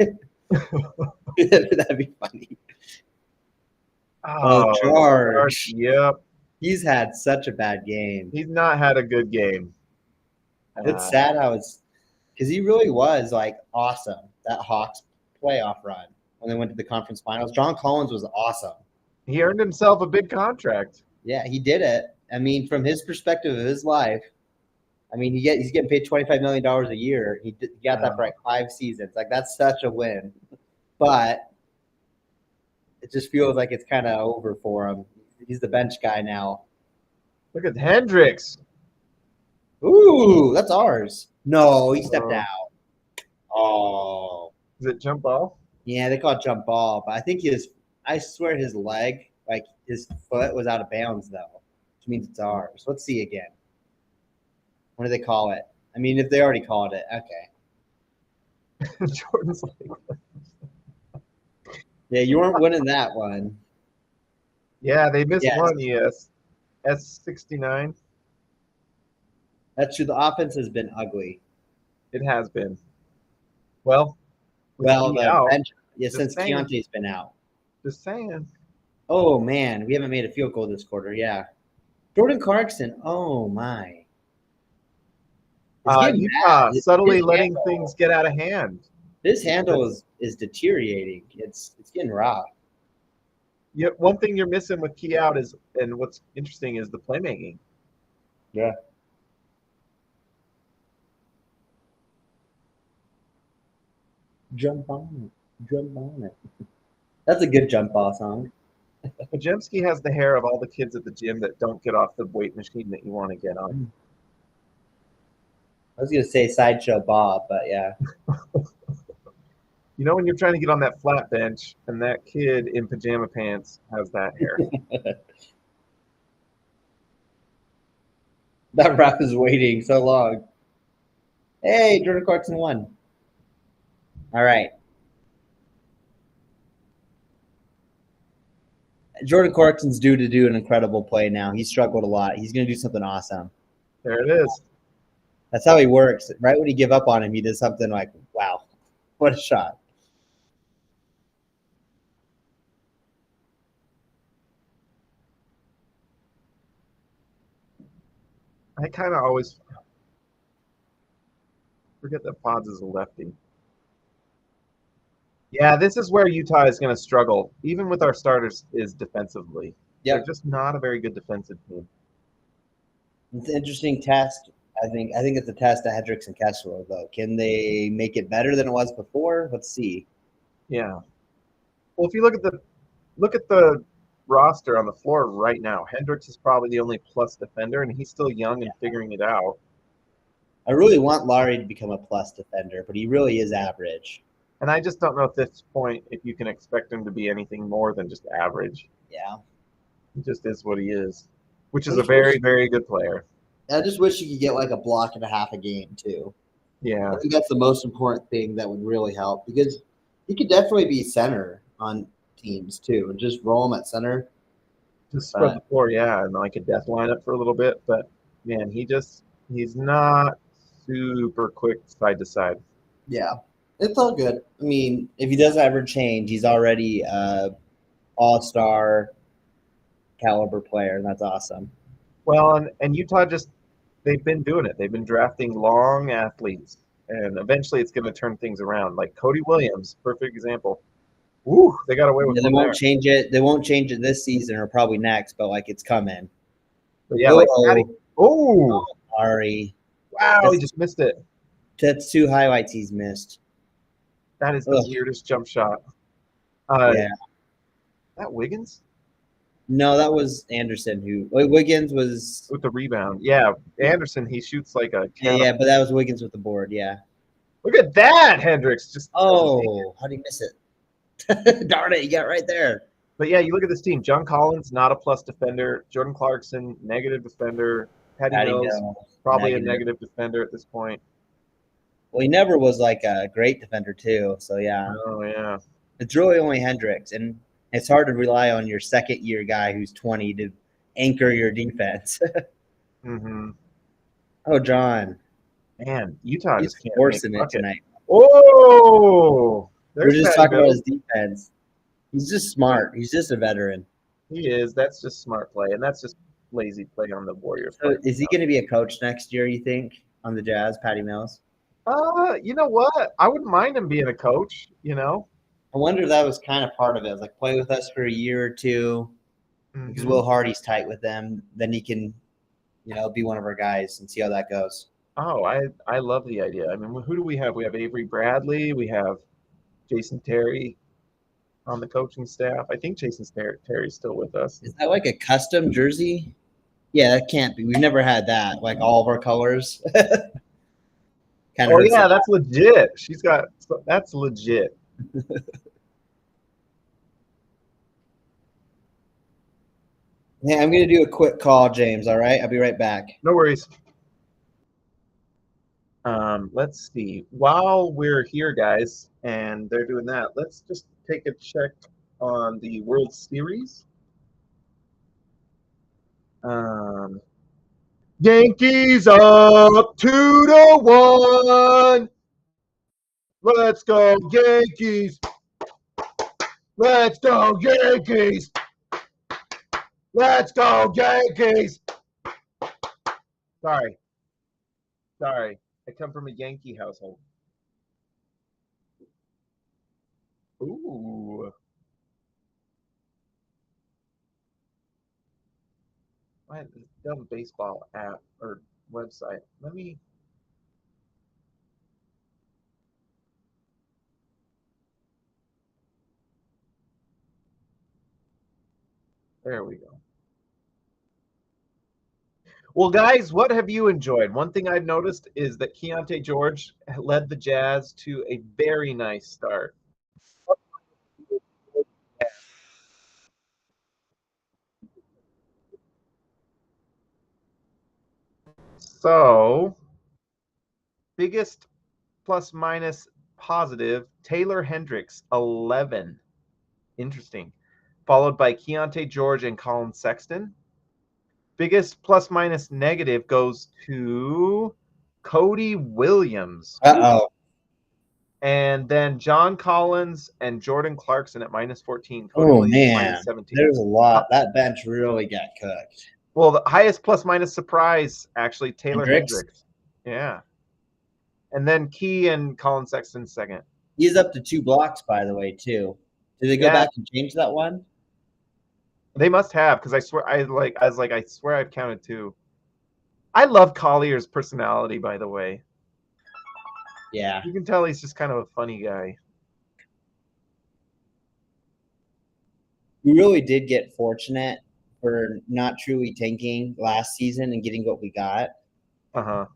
That'd be funny. Oh, George. Yep. He's had such a bad game. He's not had a good game. It's sad how it's because he really was like awesome that Hawks playoff run when they went to the conference finals. John Collins was awesome. He earned himself a big contract. Yeah, he did it. I mean, from his perspective of his life, I mean, he's getting paid $25 million a year. He got that for like 5 seasons. Like, that's such a win. But it just feels like it's kind of over for him. He's the bench guy now. Look at Hendricks. Ooh, that's ours. No, he stepped out. Oh. Is it jump ball? Yeah, they call it jump ball. But I think I swear his leg, like his foot was out of bounds, though, which means it's ours. Let's see again. What do they call it? I mean, if they already called it, okay. Jordan's like, yeah, you weren't winning that one. Yeah, they missed one, yes. S69. That's true. The offense has been ugly. It has been. Well, the bench, since Keontae's been out. Just saying. Oh, man, we haven't made a field goal this quarter, yeah. Jordan Clarkson, oh, my. Utah subtly letting things get out of hand. This handle is deteriorating. It's getting rough. Yeah, one thing you're missing with key out is, and what's interesting is the playmaking. Yeah. Jump on it. That's a good jump ball song. Pajemski has the hair of all the kids at the gym that don't get off the weight machine that you want to get on. I was going to say Sideshow Bob, but yeah. You know when you're trying to get on that flat bench and that kid in pajama pants has that hair. That ref is waiting so long. Hey, Jordan Clarkson won. All right. Jordan Clarkson's due to do an incredible play now. He struggled a lot. He's going to do something awesome. There it is. That's how he works. Right when you give up on him, he does something like, wow, what a shot. I kind of always forget that Pods is a lefty. Yeah, this is where Utah is going to struggle, even with our starters, is defensively. Yep. They're just not a very good defensive team. It's an interesting test. I think it's a test to Hendricks and Kessler, though. Can they make it better than it was before? Let's see. Yeah. Well, if you look at the roster on the floor right now, Hendricks is probably the only plus defender, and he's still young and figuring it out. I really want Lauri to become a plus defender, but he really is average. And I just don't know at this point if you can expect him to be anything more than just average. Yeah. He just is what he is, which is a very, very good player. I just wish you could get like a block and a half a game, too. Yeah. I think that's the most important thing that would really help because he could definitely be center on teams, too, and just roll him at center. Just spread the floor, yeah, and like a death lineup for a little bit. But, man, he's not super quick side to side. Yeah. It's all good. I mean, if he doesn't ever change, he's already all-star caliber player, and that's awesome. Well, and Utah they've been doing it. They've been drafting long athletes, and eventually it's going to turn things around. Like Cody Williams, perfect example. Woo, they got away with it. They won't change it. They won't change it this season or probably next, but like it's coming. But yeah, Lauri. Wow, he just missed it. That's 2 highlights he's missed. That is the weirdest jump shot. Yeah. That Wiggins? No, that was Anderson. Wiggins was with the rebound. Yeah, Anderson. He shoots like a. Yeah, but that was Wiggins with the board. Yeah. Look at that, Hendricks. Just how did he miss it? Darn it! You got right there. But yeah, you look at this team. John Collins, not a plus defender. Jordan Clarkson, negative defender. Patty Patty Mills, Mills, probably a negative. negative defender at this point. Well, he never was like a great defender too. So yeah, Oh yeah. it's really only Hendricks, and it's hard to rely on your second year guy who's 20 to anchor your defense. Mm-hmm. Oh, John, Man, Utah he's just can't make a forcing it bucket. tonight. Oh, We're there's just Patty talking about Mills. his defense. He's just smart. He's just a veteran. He is. That's just smart play, and that's just lazy play on the Warriors' So part. is he going to be a coach next year, you think, on the Jazz, Patty Mills? You know what? I wouldn't mind him being a coach. I wonder if that was kind of part of it. It was like, play with us for a year or two because Mhm. Will Hardy's tight with them. Then he can, be one of our guys and see how that goes. Oh, I love the idea. I mean, who do we have? We have Avery Bradley. We have Jason Terry on the coaching staff. I think Jason Terry's still with us. Is that like a custom jersey? Yeah, that can't be. We've never had that, like all of our colors. Kind of Oh hurts. yeah, that's legit. That's legit. Hey, I'm going to do a quick call, James. All right. I'll be right back. No worries. Let's see. While we're here, guys, and they're doing that, let's just take a check on the World Series. Yankees up 2-1. Let's go Yankees. Let's go Yankees. Let's go Yankees. Sorry. I come from a Yankee household. Ooh. Why this dumb baseball app or website? There we go. Well, guys, what have you enjoyed? One thing I've noticed is that Keontae George led the Jazz to a very nice start. So, biggest plus minus positive, Taylor Hendricks, 11. Interesting. Followed by Keontae George and Colin Sexton. Biggest plus minus negative goes to Cody Williams. Uh-oh. And then John Collins and Jordan Clarkson at minus 14. Cody Oh, Williams man. minus 17. There's a lot. That bench really got cooked. Well, the highest plus minus surprise, actually, Taylor Hendricks? Hendricks. Yeah. And then Key and Colin Sexton second. He's up to 2 blocks, by the way, too. Did they go back and change that one? They must have, because I swear I swear I've counted 2. I love Collier's personality, by the way. Yeah. You can tell he's just kind of a funny guy. We really did get fortunate for not truly tanking last season and getting what we got. Uh-huh.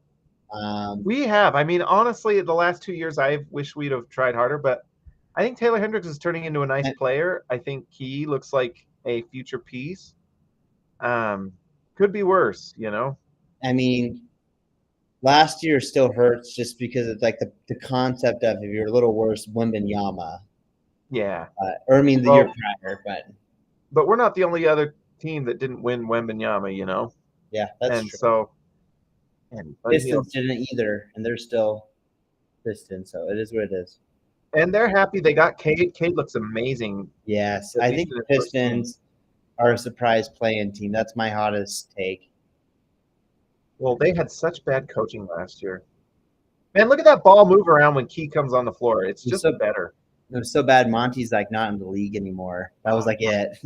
Um, We have. I mean, honestly, the last 2 years, I wish we'd have tried harder, but I think Taylor Hendricks is turning into a nice player. I think he looks like a future piece. Could be worse, I mean, last year still hurts just because it's like the concept of if you're a little worse, Wembanyama. Yeah. Or I mean the year prior, But we're not the only other team that didn't win Wembanyama, Yeah, that's and true. so Pistons didn't either, and they're still Pistons, so it is what it is. And they're happy they got Cade. Cade looks amazing. Yes, I think the Pistons are a surprise play-in team. That's my hottest take. Well, they had such bad coaching last year. Man, look at that ball move around when Key comes on the floor. It's just better. It was so bad. Monty's like not in the league anymore. That was like it.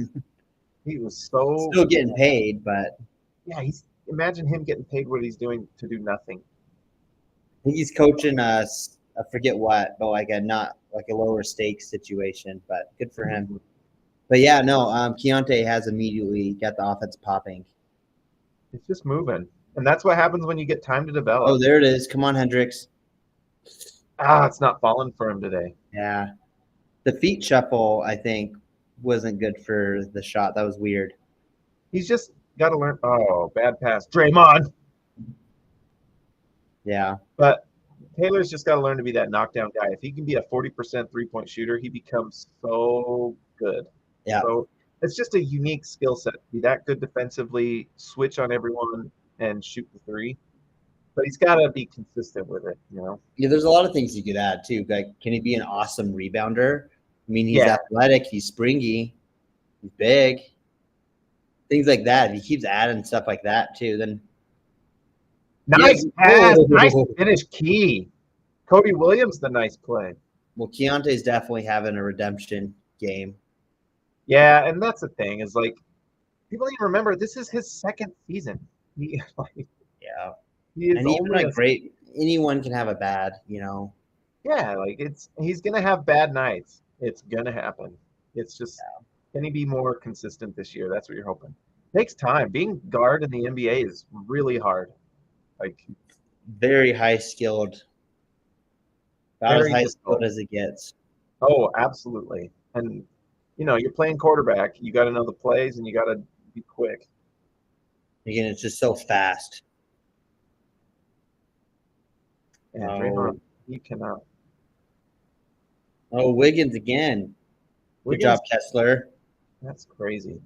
He was so still getting paid, but yeah, imagine him getting paid what he's doing to do nothing. I think he's coaching us. I forget what, but like a lower stakes situation. But good for him. Mm-hmm. But yeah, no. Keontae has immediately got the offense popping. It's just moving, and that's what happens when you get time to develop. Oh, there it is. Come on, Hendricks. It's not falling for him today. Yeah. The feet shuffle, I think, wasn't good for the shot. That was weird. He's just got to learn. Oh, bad pass. Draymond. Yeah. But Taylor's just got to learn to be that knockdown guy. If he can be a 40% three-point shooter, he becomes so good. Yeah. So it's just a unique skill set. Be that good defensively, switch on everyone, and shoot the three. But he's got to be consistent with it, you know? Yeah, there's a lot of things you could add too. Like, can he be an awesome rebounder? I mean, he's Yeah. athletic, he's springy, he's big, things like that. If he keeps adding stuff like that too, then Nice yeah. pass. Oh. Nice finish, Key. Cody Williams, the nice play. Well, Keontae's definitely having a redemption game. Yeah, and that's the thing is like people need to remember this is his second season. He, Yeah. he is And even only like great, anyone can have a bad, you know. yeah, like he's gonna have bad nights. It's gonna happen. It's just can he be more consistent this year? That's what you're hoping. Takes time. Being guard in the NBA is really hard. Like Very high skilled. About as very high difficult. skilled as it gets. Oh, absolutely. And you know, you're playing quarterback. You got to know the plays, and you got to be quick. Again, it's just so fast. And Oh. Draymond, he cannot. Oh, Wiggins again. Good job, Kessler. That's crazy.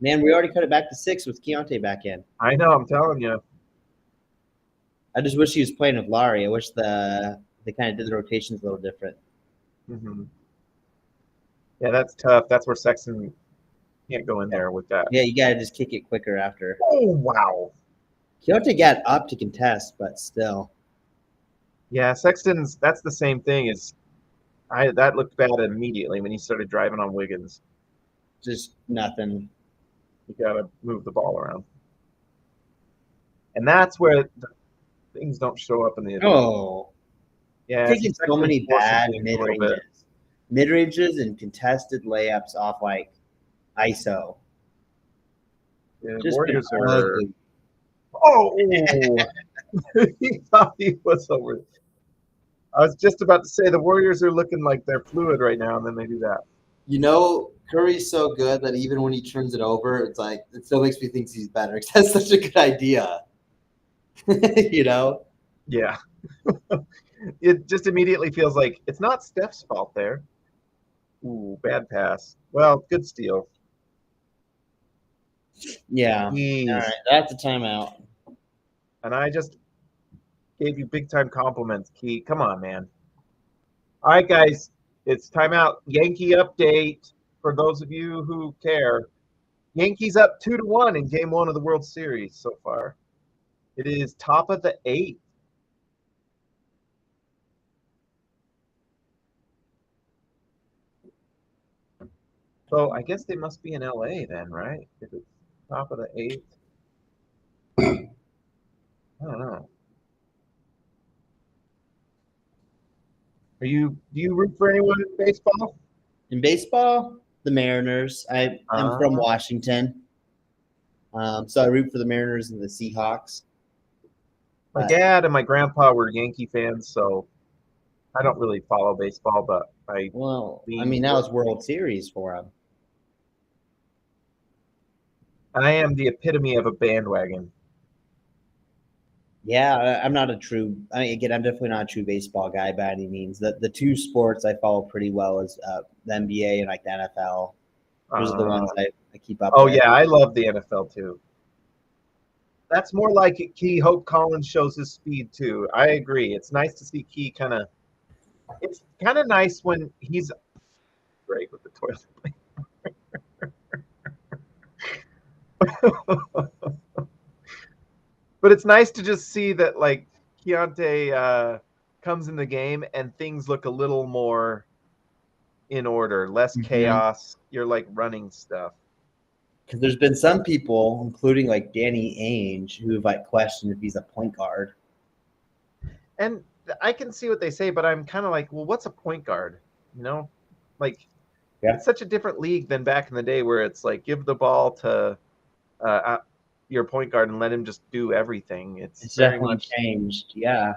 Man, we already cut it back to 6 with Keontae back in. I know. I'm telling you. I just wish he was playing with Lauri. I wish they kind of did the rotations a little different. Mm-hmm. Yeah, that's tough. That's where Sexton can't go in there with that. Yeah, you got to just kick it quicker after. Oh, wow. Keontae got up to contest, but still. Yeah, Sexton's, that's the same thing. That looked bad immediately when he started driving on Wiggins. Just nothing. You got to move the ball around. And that's where things don't show up in the Oh. Yeah, Taking so many bad mid-ranges. Mid-ranges and contested layups off like ISO. Yeah, Just Warriors are ugly. Oh, he thought he was over. I was just about to say the Warriors are looking like they're fluid right now, and then they do that. You know, Curry's so good that even when he turns it over, it's like it still makes me think he's better. That's such a good idea. You know? Yeah. It just immediately feels like it's not Steph's fault there. Ooh, bad pass. Well, good steal. Yeah. Jeez. All right, that's a timeout. And I just gave you big time compliments, Key. Come on, man. All right, guys, it's timeout. Yankee update for those of you who care. Yankees up 2-1 in Game 1 of the World Series so far. It is top of the 8th. So I guess they must be in LA then, right? If it's top of the 8th. I don't know. Do you root for anyone in baseball? In baseball, the Mariners. I'm from Washington. So I root for the Mariners and the Seahawks. My dad and my grandpa were Yankee fans, so I don't really follow baseball, but now it's World Series for them. I am the epitome of a bandwagon. Yeah, I'm not a true. I mean, again, I'm definitely not a true baseball guy by any means. The two sports I follow pretty well is the NBA and like the NFL. Those are the ones I keep up. Oh with. yeah, I love the NFL too. That's more like it. Key Hope Collins shows his speed too. I agree. It's nice to see Key kind of. It's kind of nice when he's great with the toilet But it's nice to just see that like Keontae comes in the game and things look a little more in order, less chaos. You're like running stuff. Because there's been some people, including like Danny Ainge, who've like questioned if he's a point guard. And I can see what they say, but I'm kind of like, well, what's a point guard? You know, like it's such a different league than back in the day where it's like give the ball to your point guard and let him just do everything. It's very definitely much changed. Yeah.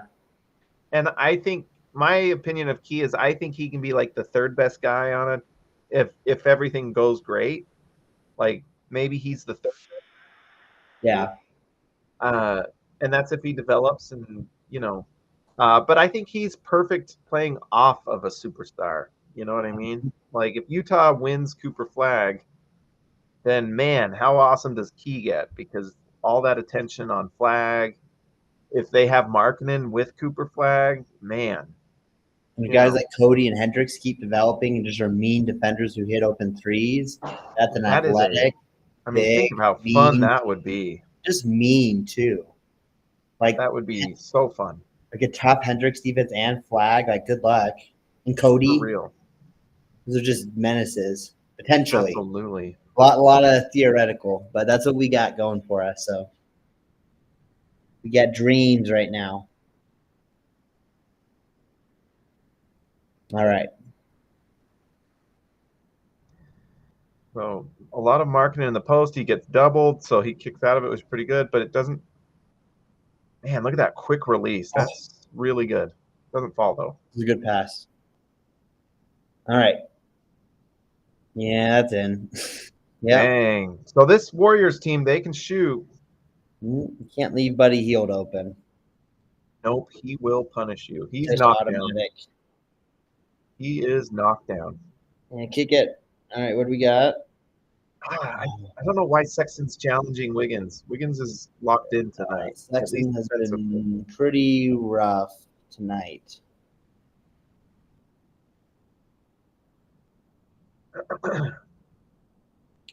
And I think my opinion of Key is I think he can be like the third best guy on if everything goes great. Like maybe he's the third. Yeah. And that's if he develops and but I think he's perfect playing off of a superstar. You know what I mean? Like if Utah wins Cooper Flag, then man, how awesome does Key get? Because all that attention on Flag. If they have Markkanen with Cooper Flag, man. And guys like Cody and Hendricks keep developing and just are mean defenders who hit open threes. That's an That is athletic, think big, of how fun mean, that would be. just mean too. Like that would be so fun. Like a top Hendricks defense and Flag. Like good luck. And For Cody, real. those are just menaces potentially. Absolutely. A lot of theoretical, but that's what we got going for us. So we got dreams right now. All right. So a lot of marketing in the post. He gets doubled, so he kicks out of it, which is pretty good, but it doesn't. Man, look at that quick release. That's really good. Doesn't fall though. It's a good pass. All right. Yeah, that's in. Yeah. Dang. So this Warriors team, they can shoot. You can't leave Buddy Hield open. Nope, he will punish you. He's Just knocked automatic. down. He is knocked down. Yeah, kick it. All right, what do we got? I don't know why Sexton's challenging Wiggins. Wiggins is locked in tonight. Sexton has been pretty rough tonight.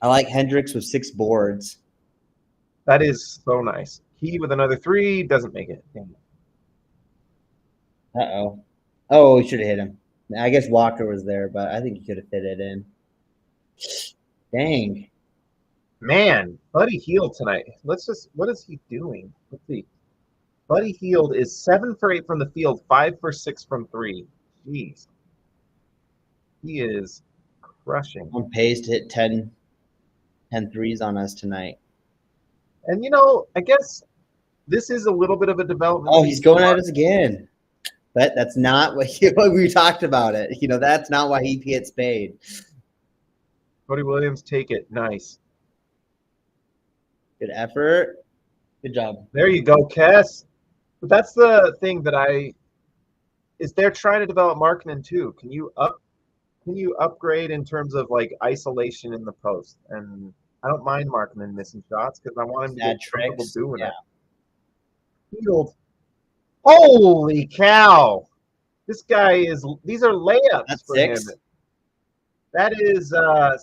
I like Hendricks with 6 boards. That is so nice. He with another 3 doesn't make it. Uh-oh. Oh, we should have hit him. I guess Walker was there, but I think he could have fit it in. Dang. Man, Buddy Hield tonight. What is he doing? Let's see. Buddy Hield is 7 for 8 from the field, 5 for 6 from 3. Jeez. He is crushing. On pace to hit 10 threes on us tonight. And I guess this is a little bit of a development. Oh, he's going at us again. But that's not what we talked about it. That's not why he gets paid. Cody Williams, take it. Nice. Good effort. Good job. There you go, Kess. But that's the thing that is they're trying to develop Markkanen too. Can you upgrade in terms of like isolation in the post? And I don't mind Markkanen missing shots because I want him to get comfortable doing it. Field. Holy cow! This guy these are layups. That's for 6. him. That is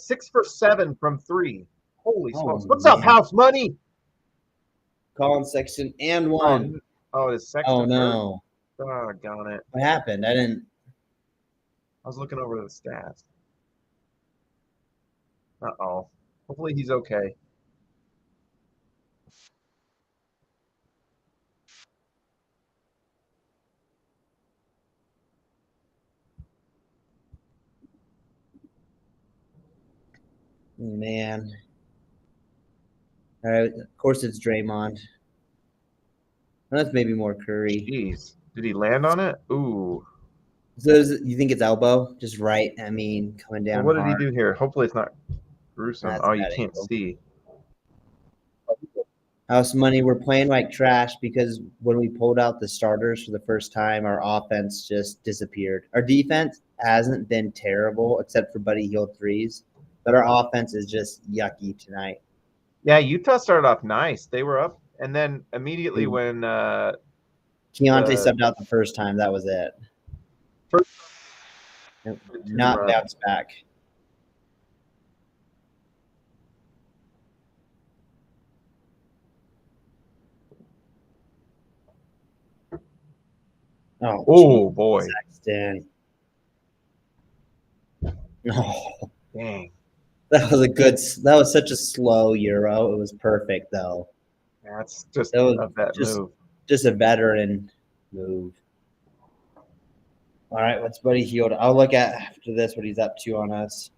6 for 7 from 3. Holy smokes! What's up, House Money? Colin Sexton and 1. Oh, it's Sexton. Oh no! Doggone it! What happened? I was looking over the stats. Uh-oh. Hopefully he's okay. Man. All right. Of course, it's Draymond. That's maybe more Curry. Jeez. Did he land on it? Ooh. So you think it's elbow? Just right. I mean, coming down. Well, what did he do here? Hopefully it's not gruesome. You can't see. House Money, we're playing like trash because when we pulled out the starters for the first time, our offense just disappeared. Our defense hasn't been terrible except for Buddy Hield threes, but our offense is just yucky tonight. Yeah, Utah started off nice. They were up, and then immediately when Keontae subbed out the first time, that was it. Not bounced back. Oh boy. Sexton. Oh, dang. That was such a slow Euro. It was perfect though. That's just move. Just a veteran move. All right, what's Buddy Hield? I'll look at after this what he's up to on us.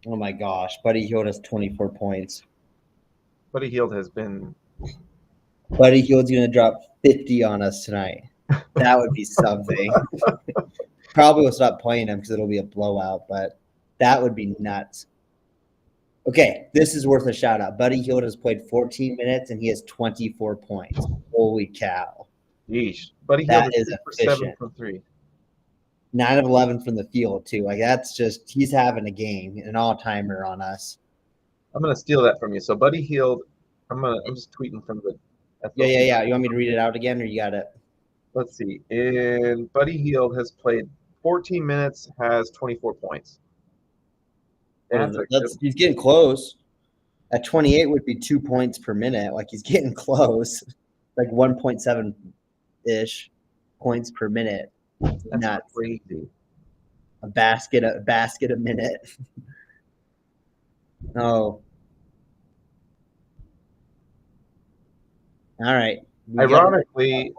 Oh my gosh, Buddy Hield has 24 points. Buddy Hield's going to drop 50 on us tonight. That would be something. Probably will stop playing him because it'll be a blowout, but that would be nuts. Okay, this is worth a shout out. Buddy Hield has played 14 minutes and he has 24 points. Holy cow. Yeesh. Buddy Hield That is is 3 for 7 efficient. from 3. 9 of 11 from the field, too. Like, that's just, he's having a game, an all timer on us. I'm gonna steal that from you. So Buddy Hield, I'm just tweeting from the Yeah. You want me to read it out again or you got it? Let's see. And Buddy Hield has played 14 minutes, has 24 points. He's getting close. At 28 would be 2 points per minute. Like, he's getting close. Like 1.7 ish points per minute. That's nuts. Crazy. A basket a minute. Oh. All right. Ironically,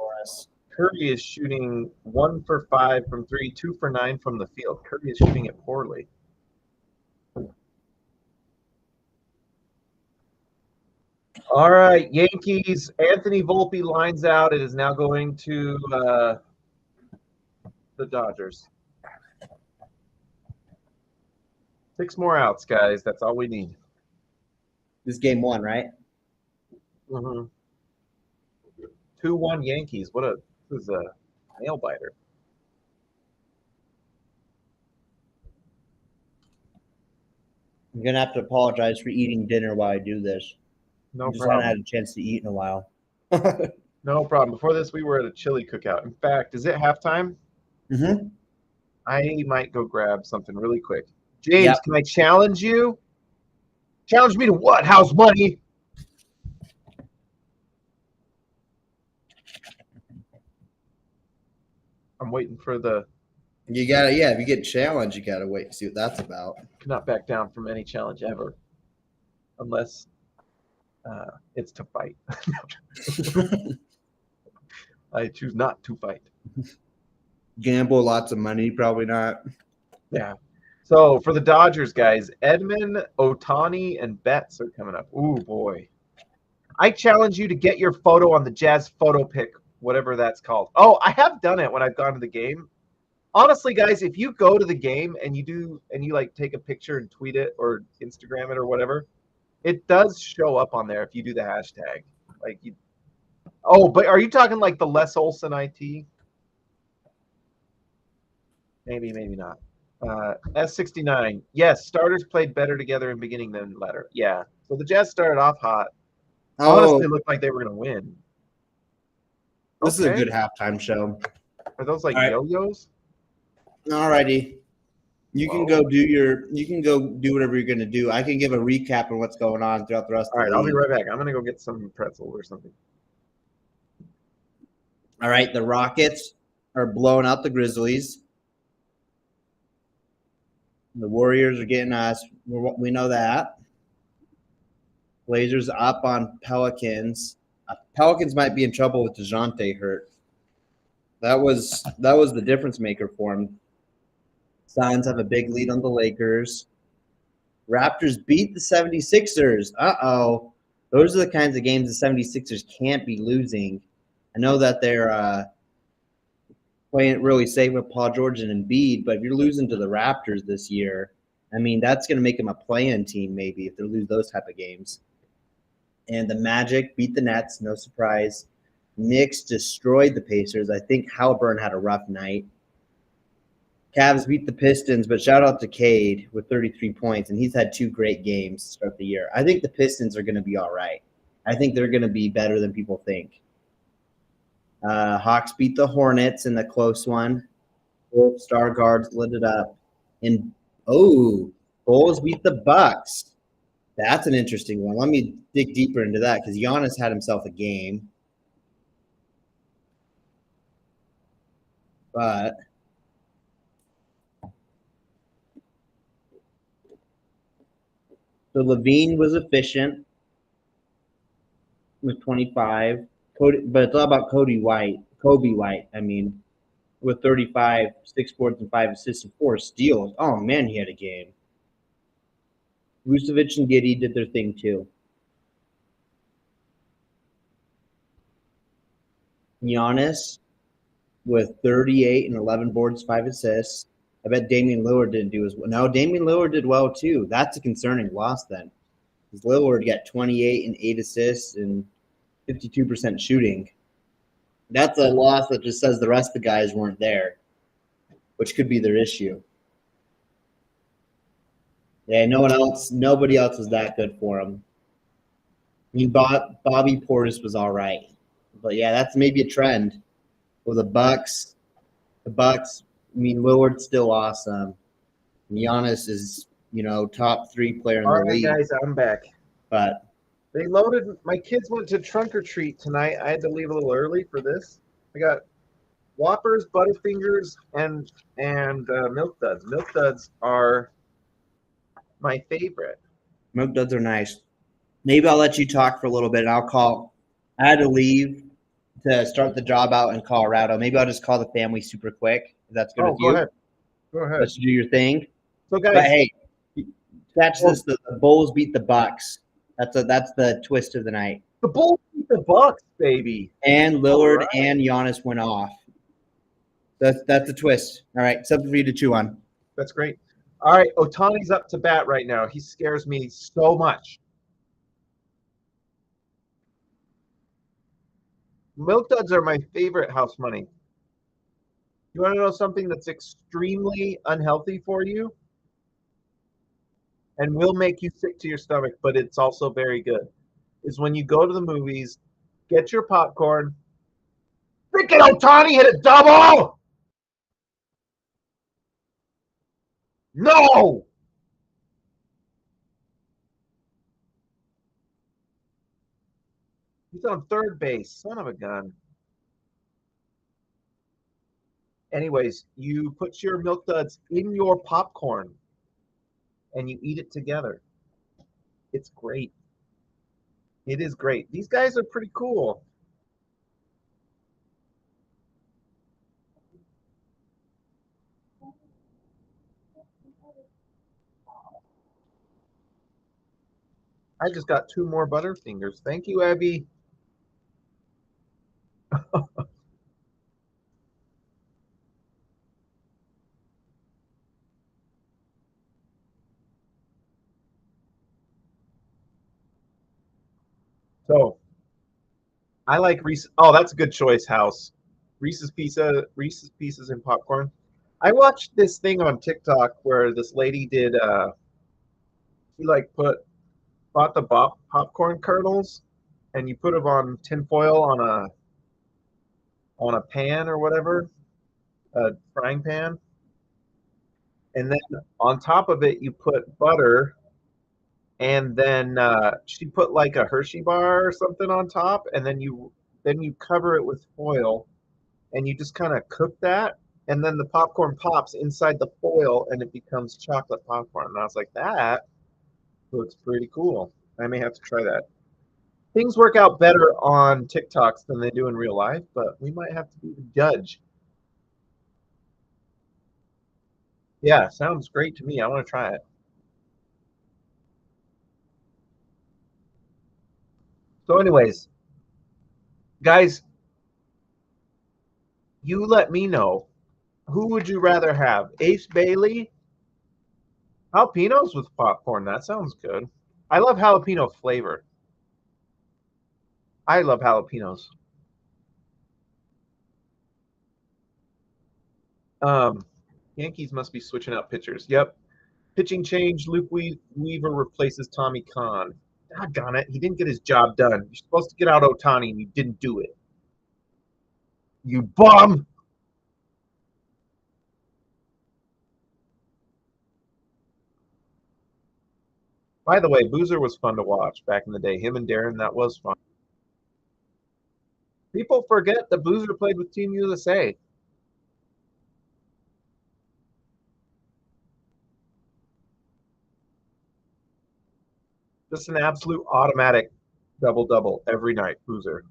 Curry is shooting 1 for 5 from 3, 2 for 9 from the field. Curry is shooting it poorly. All right, Yankees. Anthony Volpe lines out. It is now going to the Dodgers. 6 more outs, guys. That's all we need. This is game 1, right? Mm-hmm. 2-1 Yankees. This is a nail biter. I'm gonna have to apologize for eating dinner while I do this. No I just problem. haven't had a chance to eat in a while. No problem. Before this, we were at a chili cookout. In fact, is it halftime? Mm-hmm. I might go grab something really quick. James, Can I challenge you? Challenge me to what? House money? I'm waiting for the. You gotta, if you get challenged, you gotta wait and see what that's about. Cannot back down from any challenge ever, unless it's to fight. I choose not to fight. Gamble lots of money, probably not. Yeah. So for the Dodgers, guys, Edman, Ohtani, and Betts are coming up. Ooh, boy. I challenge you to get your photo on the Jazz photo pick, whatever that's called. Oh, I have done it when I've gone to the game. Honestly, guys, if you go to the game and you like take a picture and tweet it or Instagram it or whatever, it does show up on there if you do the hashtag. But are you talking like the Les Olson IT? Maybe not. S69. Yes, starters played better together in beginning than latter. Yeah. So the Jazz started off hot. Honestly, it looked like they were going to win. This is a good halftime show. Are those like yo-yos? All righty. You can go do whatever you're going to do. I can give a recap of what's going on throughout the rest of the league. All right, I'll be right back. I'm going to go get some pretzel or something. All right, the Rockets are blowing out the Grizzlies. The Warriors are getting us. We know that. Blazers up on Pelicans. Pelicans might be in trouble with DeJounte hurt. That was the difference maker for them. Suns have a big lead on the Lakers. Raptors beat the 76ers. Uh-oh. Those are the kinds of games the 76ers can't be losing. I know that they're playing it really safe with Paul George and Embiid, but if you're losing to the Raptors this year, I mean, that's going to make them a play-in team maybe if they lose those type of games. And the Magic beat the Nets, no surprise. Knicks destroyed the Pacers. I think Halliburton had a rough night. Cavs beat the Pistons, but shout out to Cade with 33 points, and he's had 2 great games to start the year. I think the Pistons are going to be all right. I think they're going to be better than people think. Hawks beat the Hornets in the close one. Both star guards lit it up. And, Bulls beat the Bucks. That's an interesting one. Let me dig deeper into that because Giannis had himself a game. But so Levine was efficient with 25. But it's all about Kobe White, with 35, 6 boards and 5 assists and 4 steals. Oh, man, he had a game. Vucevic and Giddey did their thing, too. Giannis with 38 and 11 boards, 5 assists. I bet Damian Lillard didn't do as well. No, Damian Lillard did well too. That's a concerning loss then. Because Lillard got 28 and 8 assists and 52% shooting. That's a loss that just says the rest of the guys weren't there, which could be their issue. Yeah, nobody else was that good for him. I mean, Bobby Portis was all right, but yeah, that's maybe a trend with the Bucks. The Bucks. I mean, Lillard's still awesome. Giannis is, top 3 player in All the right, league. guys, I'm back. But They loaded. My kids went to trunk or treat tonight. I had to leave a little early for this. I got Whoppers, Butterfingers, and Milk Duds. Milk Duds are my favorite. Milk Duds are nice. Maybe I'll let you talk for a little bit, and I'll call. I had to leave to start the job out in Colorado. Maybe I'll just call the family super quick. If that's good with go you. ahead. Go ahead. Let's do your thing. So, guys, But hey, catch this: the Bulls beat the Bucks. That's the twist of the night. The Bulls beat the Bucks, baby. And Lillard and Giannis went off. That's a twist. All right, something for you to chew on. That's great. All right, Otani's up to bat right now. He scares me so much. Milk Duds are my favorite house money. You want to know something that's extremely unhealthy for you and will make you sick to your stomach, but it's also very good, is when you go to the movies, get your popcorn. Freaking Otani hit a double! No! He's on third base. Son of a gun. Anyways, you put your Milk Duds in your popcorn and you eat it together. It's great. It is great. These guys are pretty cool. I just got 2 more Butterfingers. Thank you, Abby. So, I like Reese. Oh, that's a good choice, House. Reese's Pieces and popcorn. I watched this thing on TikTok where this lady did. She like bought the popcorn kernels, and you put them on tinfoil on a pan or whatever, a frying pan, and then on top of it you put butter, and then she put like a Hershey bar or something on top, and then you cover it with foil, and you just kind of cook that, and then the popcorn pops inside the foil, and it becomes chocolate popcorn. And I was like, that looks pretty cool. I may have to try that. Things work out better on TikToks than they do in real life, but we might have to be the judge. Yeah, sounds great to me. I want to try it. So, anyways, guys, you let me know. Who would you rather have? Ace Bailey? Jalapenos with popcorn. That sounds good. I love jalapeno flavor. I love jalapenos. Yankees must be switching out pitchers. Yep. Pitching change. Luke Weaver replaces Tommy Kahn. Doggone it. He didn't get his job done. You're supposed to get out Otani, and you didn't do it. You bum! By the way, Boozer was fun to watch back in the day. Him and Darren, that was fun. People forget that Boozer played with Team USA. Just an absolute automatic double-double every night, Boozer.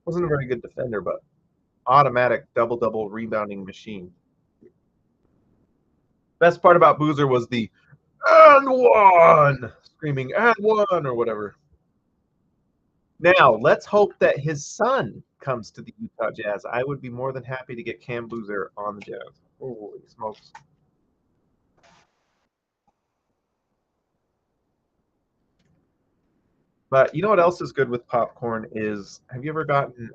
Wasn't a very good defender, but automatic double-double rebounding machine. Best part about Boozer was the and one, screaming and one or whatever. Now, let's hope that his son comes to the Utah Jazz. I would be more than happy to get Cam Boozer on the Jazz. Holy smokes. But you know what else is good with popcorn is, have you ever gotten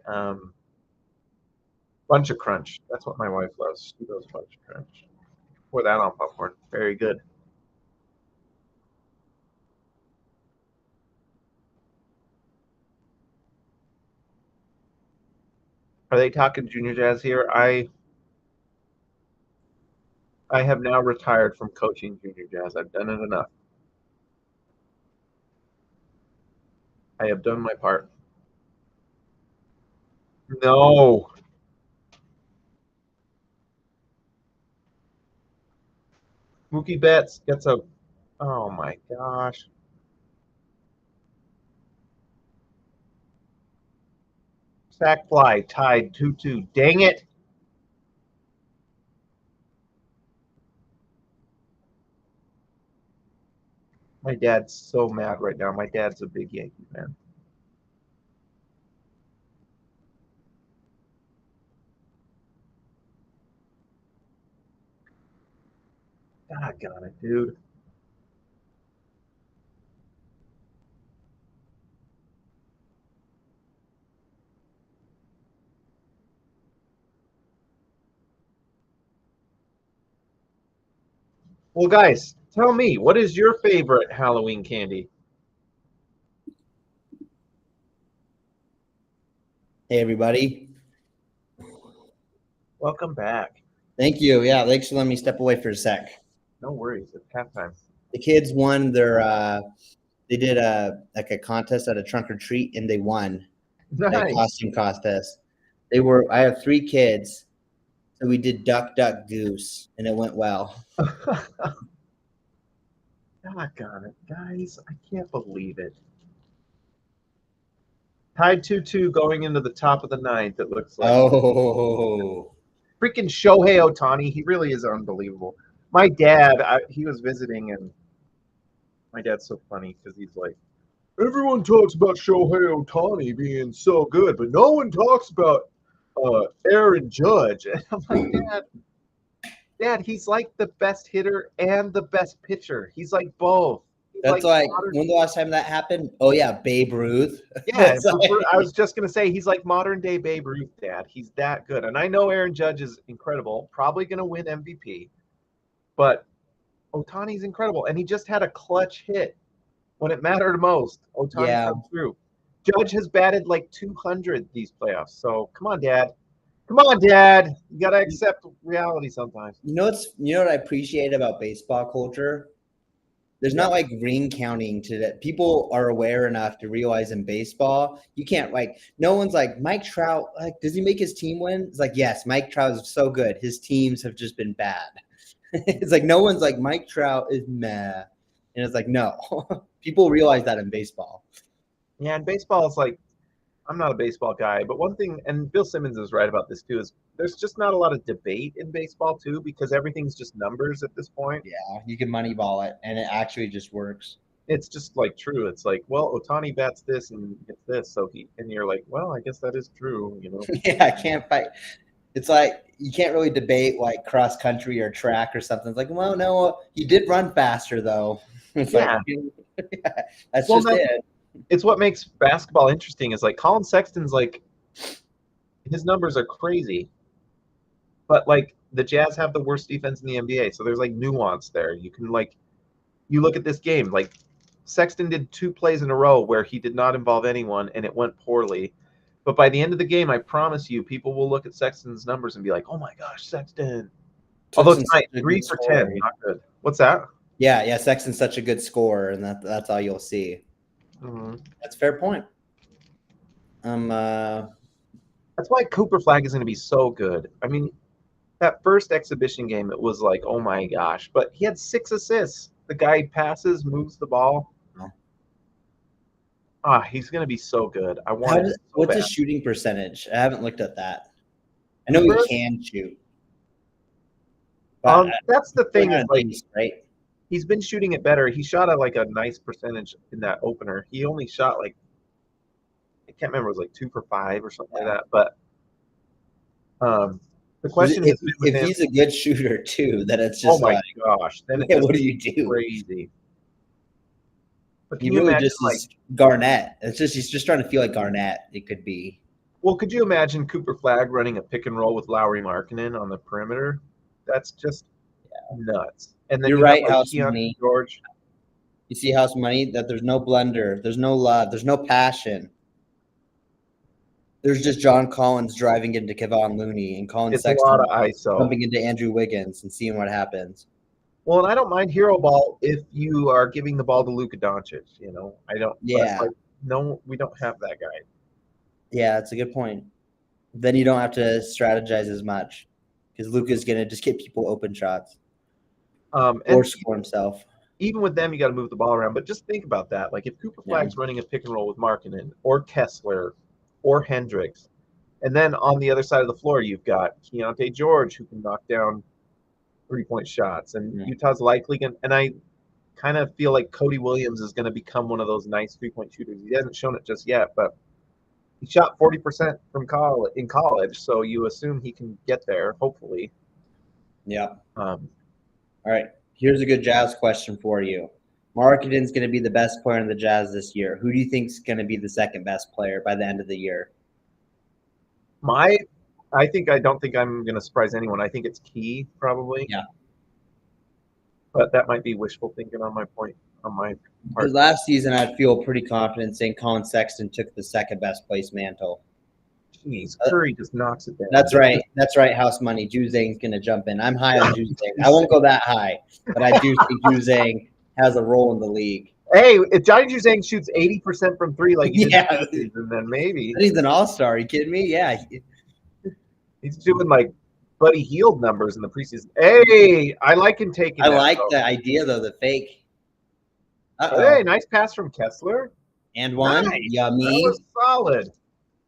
Bunch of Crunch? That's what my wife loves. She loves Bunch of Crunch. Pour that on popcorn. Very good. Are they talking junior jazz here? I have now retired from coaching junior jazz. I've done it enough. I have done my part. No. Mookie Betts gets a. Oh my gosh. Sack fly tied 2-2. Dang it. My dad's so mad right now. My dad's a big Yankee fan. Doggone it, dude. Well, guys, tell me, what is your favorite Halloween candy? Hey, everybody. Welcome back. Thank you. Yeah, thanks for letting me step away for a sec. No worries. It's halftime. The kids won their they did a contest at a trunk or treat, and they won a Nice. costume contest. I have 3 kids, so we did duck goose, and it went well. Doggone it, guys. I can't believe it. Tied 2-2 going into the top of the ninth, it looks like. Oh, Freaking Shohei Ohtani. He really is unbelievable. My dad, he was visiting, and my dad's so funny because he's like, everyone talks about Shohei Ohtani being so good, but no one talks about Aaron Judge. And I'm like, Dad, he's like the best hitter and the best pitcher. He's like both. He's that's like when the last time that happened? Oh yeah, Babe Ruth. Yeah, I was just gonna say he's like modern day Babe Ruth, Dad. He's that good, and I know Aaron Judge is incredible, probably gonna win MVP, but Ohtani's incredible, and he just had a clutch hit when it mattered most. Ohtani comes through. Judge has batted like 200 these playoffs, so come on, Dad. Come on, Dad. You gotta accept reality sometimes. You know what I appreciate about baseball culture? There's not like ring counting to that. People are aware enough to realize in baseball, you can't no one's like Mike Trout. Like, does he make his team win? It's like, yes, Mike Trout is so good. His teams have just been bad. It's like no one's like Mike Trout is meh, and it's like no. People realize that in baseball. Yeah, and baseball is like, I'm not a baseball guy, but one thing, and Bill Simmons is right about this too, is there's just not a lot of debate in baseball too, because everything's just numbers at this point. Yeah, you can moneyball it, and it actually just works. It's just like true. It's like, well, Ohtani bats this and gets this, so and you're like, well, I guess that is true, you know. Yeah, I can't fight. It's like you can't really debate like cross country or track or something. It's like, well, no, he did run faster though. It's yeah. Like, yeah, that's just it. It's what makes basketball interesting is like Colin Sexton's like his numbers are crazy, but like the Jazz have the worst defense in the NBA, so there's like nuance there. You can you look at this game, like Sexton did 2 plays in a row where he did not involve anyone and it went poorly. But by the end of the game, I promise you, people will look at Sexton's numbers and be like, "Oh my gosh, Sexton!" Although tonight, 3 for 10, not good. What's that? Yeah, Sexton's such a good scorer, and that's all you'll see. Mm-hmm. That's a fair point. That's why Cooper Flag is going to be so good. I mean, that first exhibition game, it was like, oh my gosh, but he had 6 assists. The guy passes, moves the ball. He's going to be so good. What's his shooting percentage? I haven't looked at that. I know he can shoot. That's the thing is like, right? He's been shooting it better. He shot a nice percentage in that opener. He only shot like can't remember, it was like 2 for 5 or something Yeah. like that. But the question has been with If him. he's a good shooter too, then it's Oh just my like, gosh! Then yeah, what do you do? crazy. But He can you really imagine, just like, is Garnett. He's just trying to feel like Garnett. It could be. well, could you imagine Cooper Flag running a pick and roll with Lauri Markkanen on the perimeter? That's just nuts. And then You're you have right, like House Keontae Money. George. You see House Money that there's no blunder, there's no love, there's no passion. There's just John Collins driving into Kevon Looney and Colin It's a lot Sexton of ISO. bumping into Andrew Wiggins and seeing what happens. Well, and I don't mind hero ball if you are giving the ball to Luka Doncic. You know, I don't. Yeah. But like, no, we don't have that guy. Yeah, that's a good point. Then you don't have to strategize as much because Luka's going to just get people open shots And or score himself. even with them, you got to move the ball around. But just think about that. Like if Cooper Flag's running a pick and roll with Markkanen or Kessler or Hendricks, and then on the other side of the floor, you've got Keontae George who can knock down 3-point shots, and Utah's likely going. And I kind of feel like Cody Williams is going to become one of those nice 3-point shooters. He hasn't shown it just yet, but he shot 40% from college, so you assume he can get there, hopefully. Yeah. All right. Here's a good Jazz question for you. Markkanen's going to be the best player in the Jazz this year. Who do you think is going to be the second best player by the end of the year? I don't think I'm going to surprise anyone. I think it's Key, probably. Yeah. But that might be wishful thinking on my part. Because last season, I'd feel pretty confident saying Colin Sexton took the second best place mantle. Jeez, Curry just knocks it down. That's right. That's right, House Money. Juzang's going to jump in. I'm high on Juzang. I won't go that high, but I do think Juzang has a role in the league. Hey, if Johnny Juzang shoots 80% from 3 like he did this season, then maybe. He's an all-star. Are you kidding me? Yeah. He's doing like Buddy Hield numbers in the preseason. Hey, I like him taking I like the idea, though, the fake. Hey, nice pass from Kessler. And one. Nice. Yummy. That was solid.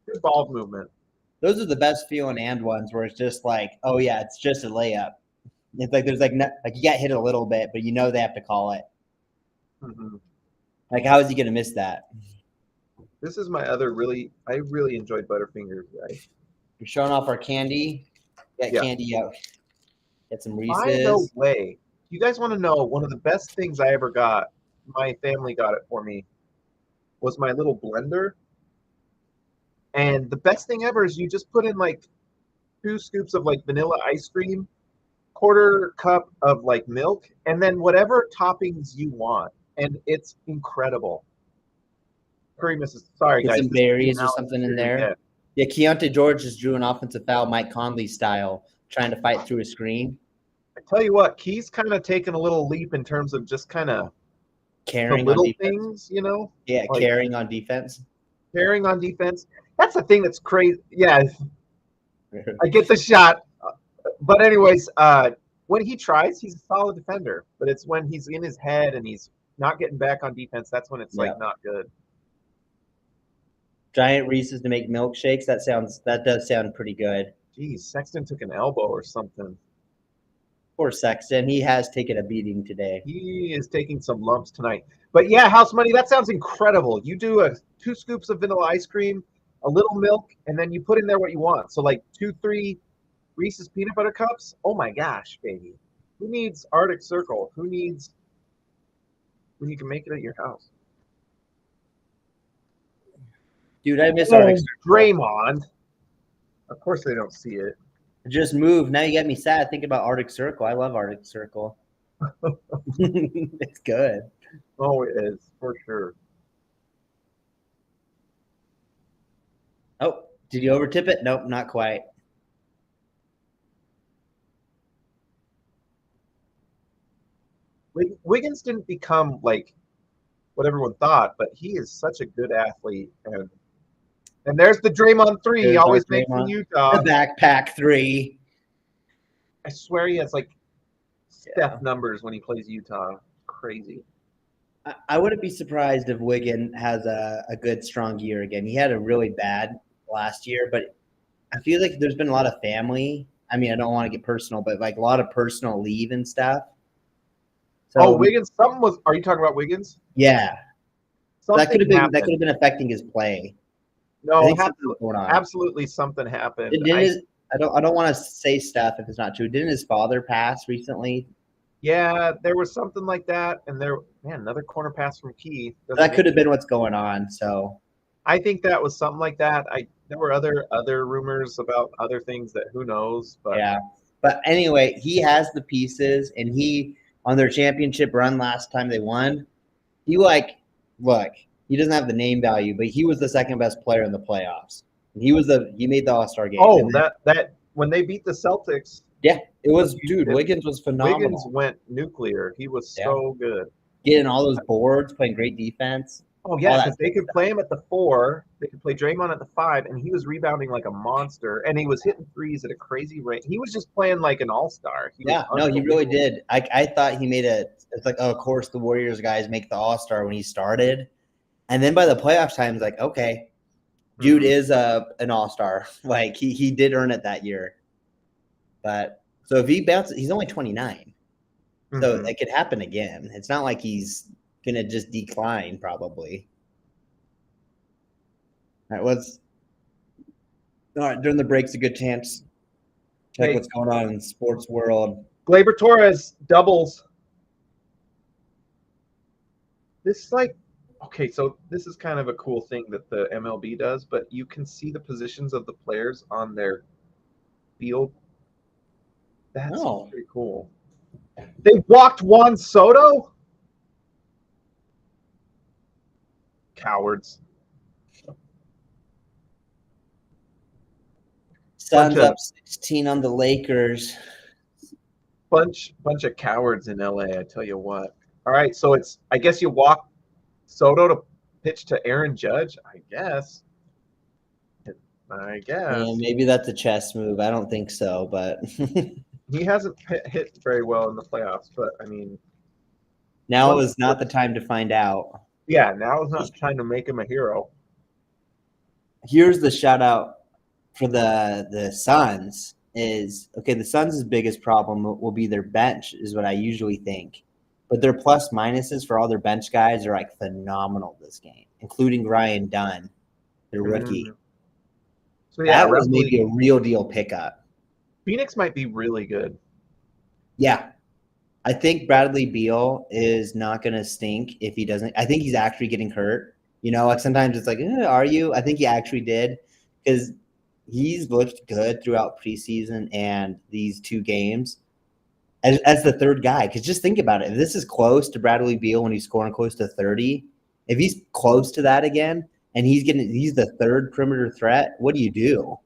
Good ball movement. Those are the best feeling and ones where it's just like, oh, yeah, it's just a layup. It's like there's like you got hit a little bit, but you know they have to call it. Mm-hmm. Like, how is he going to miss that? This is my other I really enjoyed Butterfingers, guys. We're showing off our candy. Got candy out. Get some Reese's. By the way, you guys want to know one of the best things I ever got? My family got it for me. Was my little blender. And the best thing ever is you just put in like 2 scoops of like vanilla ice cream, 1/4 cup of like milk, and then whatever toppings you want. And it's incredible. Sorry, guys. Some berries or something in there. Yeah, Keontae George just drew an offensive foul, Mike Conley style, trying to fight through a screen. I tell you what, Key's kind of taken a little leap in terms of just kind of carrying the little on defense. things, you know? Yeah, like, carrying on defense. Carrying on defense. That's the thing that's crazy. Yeah, I get the shot. But anyways, when he tries, he's a solid defender. But it's when he's in his head and he's not getting back on defense, that's when it's like not good. Giant Reese's to make milkshakes. That does sound pretty good. Geez, Sexton took an elbow or something. Poor Sexton. He has taken a beating today. He is taking some lumps tonight. But yeah, House Money, that sounds incredible. You do 2 scoops of vanilla ice cream, a little milk, and then you put in there what you want. So like 2-3 Reese's peanut butter cups. Oh my gosh, baby. Who needs Arctic Circle? Who needs when you can make it at your house? Dude, I miss Arctic Circle. Draymond. Of course they don't see it. Just move. Now you got me sad thinking about Arctic Circle. I love Arctic Circle. It's good. Oh, it is, for sure. Oh, did you overtip it? Nope, not quite. Wiggins didn't become like what everyone thought, but he is such a good athlete. And there's the Draymond 3 he always makes in Utah. The backpack 3. I swear he has like Steph numbers when he plays Utah. Crazy. I wouldn't be surprised if Wiggins has a good, strong year again. He had a really bad last year, but I feel like there's been a lot of family. I mean, I don't want to get personal, but like a lot of personal leave and stuff. So, Wiggins, are you talking about Wiggins? Yeah. That could have been affecting his play. I No, think something's going on. absolutely something happened. I don't want to say stuff if it's not true. Didn't his father pass recently? Yeah, there was something like that, and another corner pass from Key. That could have been what's going on. So I think that was something like that. There were other rumors about other things that who knows, but yeah. But anyway, he has the pieces, and he on their championship run last time they won, he look, he doesn't have the name value, but he was the second best player in the playoffs. He made the All-Star game. Oh, that when they beat the Celtics, yeah, it was Wiggins was phenomenal. Wiggins went nuclear. He was so good. Getting all those boards, playing great defense. Oh yeah, because they could play him at the 4, they could play Draymond at the 5, and he was rebounding like a monster, and he was hitting threes at a crazy rate. He was just playing like an all-star. He really did. I thought he made it's like, oh, of course the Warriors guys make the All-Star when he started, and then by the playoff time, it's like, okay, dude is an All-Star. Like he did earn it that year. But so if he bounces, he's only 29, so it could happen again. It's not like he's gonna just decline, probably. All right, during the break's a good chance. Check what's going on in the sports world. Gleyber Torres doubles. This is okay, so this is kind of a cool thing that the MLB does, but you can see the positions of the players on their field. That's pretty cool. They walked Juan Soto? Cowards. Suns up 16 on the Lakers. Bunch of cowards in LA, I tell you what. All right, so I guess you walk Soto to pitch to Aaron Judge, I guess. Yeah, maybe that's a chess move. I don't think so, but he hasn't hit very well in the playoffs, but I mean, now is not the time to find out. Yeah, now is not the time to make him a hero. Here's the shout out for the Suns is okay. The Suns' biggest problem will be their bench, is what I usually think. But their plus minuses for all their bench guys are like phenomenal this game, including Ryan Dunn, their rookie. So yeah, that was maybe a real deal pickup. Phoenix might be really good. Yeah. I think Bradley Beal is not going to stink if he doesn't. I think he's actually getting hurt. You know, like sometimes it's like, are you? I think he actually did because he's looked good throughout preseason and these 2 games as the third guy. Because just think about it. If this is close to Bradley Beal when he's scoring close to 30, if he's close to that again and he's the third perimeter threat, what do you do?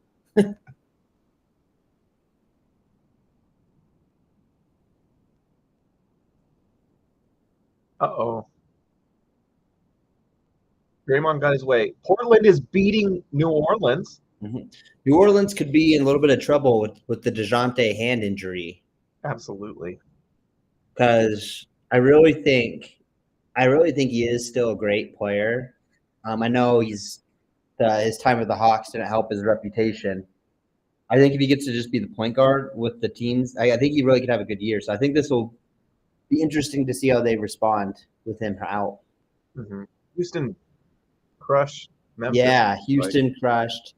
Uh-oh. Draymond got his way. Portland is beating New Orleans. Mm-hmm. New Orleans could be in a little bit of trouble with the DeJounte hand injury. Absolutely. Because I really think he is still a great player. I know his time with the Hawks didn't help his reputation. I think if he gets to just be the point guard with the teams, I think he really could have a good year. So I think this will be interesting to see how they respond with him out. Mm-hmm. Houston crushed Memphis. Yeah, Houston crushed.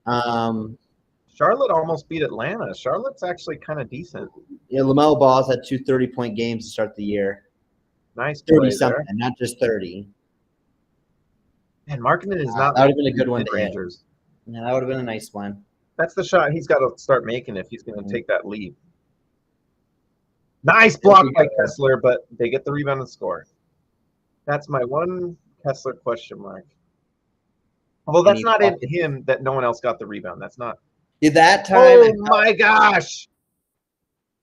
Charlotte almost beat Atlanta. Charlotte's actually kind of decent. Yeah, LaMelo Ball's had 2 30-point games to start the year. Nice 30-something, not just 30. And Markkanen is not. That would have been a good one to hit. Yeah, that would have been a nice one. That's the shot he's got to start making if he's going to take that lead. Nice block by Kessler, but they get the rebound and score. That's my one Kessler question mark. Although that's not in him that no one else got the rebound. That's not. That time. Oh my gosh.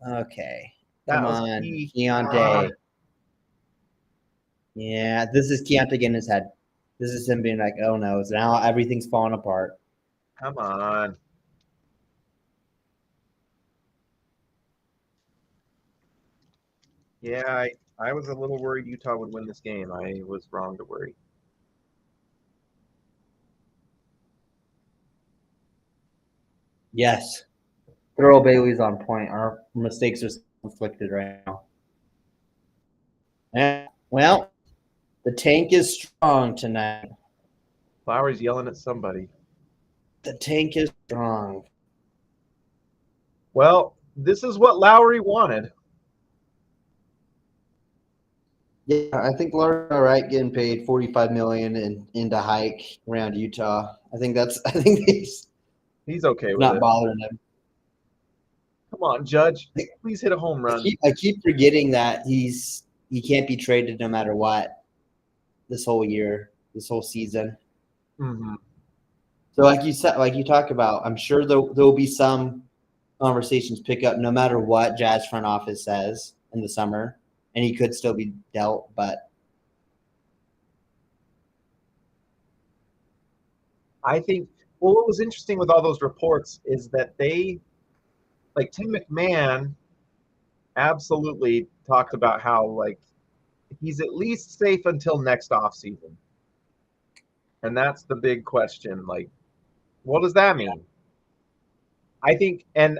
Okay. Come on, Keontae. Yeah, this is Keontae getting his head. This is him being like, oh no, now everything's falling apart. Come on. Yeah, I was a little worried Utah would win this game. I was wrong to worry. Yes. Thurl Bailey's on point. Our mistakes are conflicted right now. And, well, the tank is strong tonight. Lauri's yelling at somebody. The tank is strong. Well, this is what Lauri wanted. Yeah, I think Lauri's all right getting paid $45 million and into hike around Utah. I think he's okay with not it. bothering him. Come on, Judge. Please hit a home run. I keep forgetting that he can't be traded no matter what this whole year, this whole season. Mm-hmm. So like you said, like you talk about, I'm sure there'll be some conversations pick up no matter what Jazz front office says in the summer, and he could still be dealt, but I think, well, what was interesting with all those reports is that like Tim McMahon absolutely talked about how, like, he's at least safe until next offseason. And that's the big question. Like, what does that mean? I think, and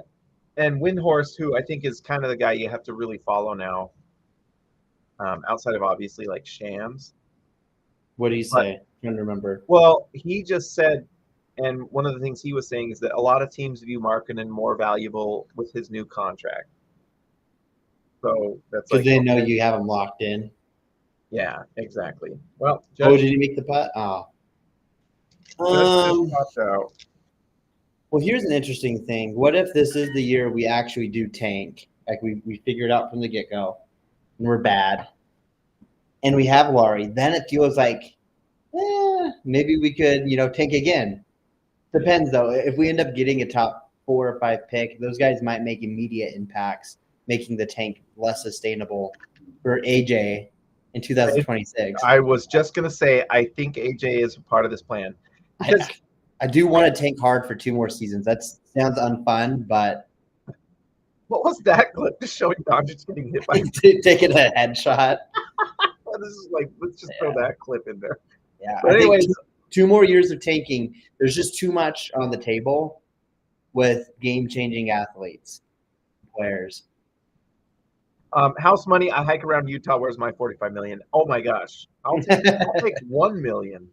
Windhorst, who I think is kind of the guy you have to really follow now, outside of obviously like Shams. what do you say? I'm trying to remember. Well, he just said, and one of the things he was saying is that a lot of teams view Markkanen more valuable with his new contract. So that's Because like, they know you have him locked in. yeah, exactly. Well, Judge, did he make the putt? Oh. Popped out. Well, here's an interesting thing. What if this is the year we actually do tank? Like we figured out from the get-go, and we're bad, and we have Lauri. Then it feels like, maybe we could, tank again. Depends, though. If we end up getting a top 4 or 5 pick, those guys might make immediate impacts, making the tank less sustainable for AJ in 2026. I was just going to say, I think AJ is a part of this plan. Because I do want to tank hard for 2 more seasons. That sounds unfun, but what was that clip just showing Doncic getting hit by taking a headshot? This is like, let's just throw that clip in there. Yeah. But anyways, 2 more years of tanking. There's just too much on the table with game-changing athletes, players. House money. I hike around Utah. Where's my $45 million? Oh my gosh, I'll take $1 million.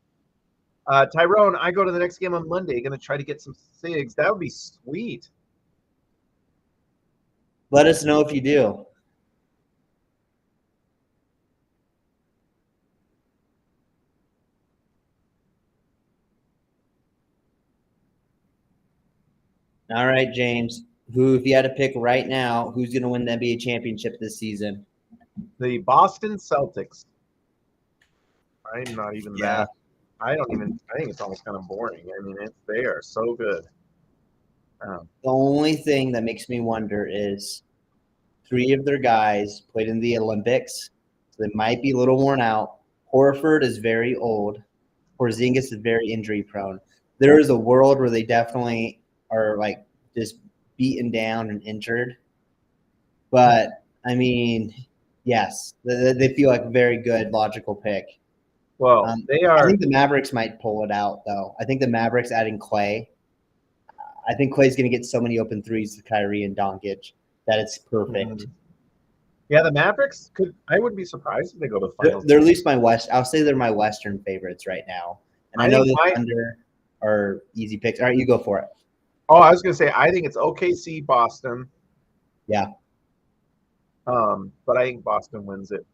Tyrone, I go to the next game on Monday. Going to try to get some SIGs. That would be sweet. Let us know if you do. All right, James. If you had to pick right now, who's going to win the NBA championship this season? The Boston Celtics. I'm not even that. I think it's almost kind of boring. I mean, they are so good. The only thing that makes me wonder is 3 of their guys played in the Olympics, so they might be a little worn out. Horford is very old. Porzingis is very injury prone. There is a world where they definitely are like just beaten down and injured. But I mean, yes, they feel like a very good logical pick. Well, they are. I think the Mavericks might pull it out, though. I think the Mavericks adding Clay. I think Clay's going to get so many open threes to Kyrie and Doncic that it's perfect. Mm-hmm. Yeah, the Mavericks could. I wouldn't be surprised if they go to the finals. They're at least I'll say they're my Western favorites right now. And I know the Thunder are easy picks. All right, you go for it. Oh, I was going to say, I think it's OKC, Boston. Yeah. But I think Boston wins it.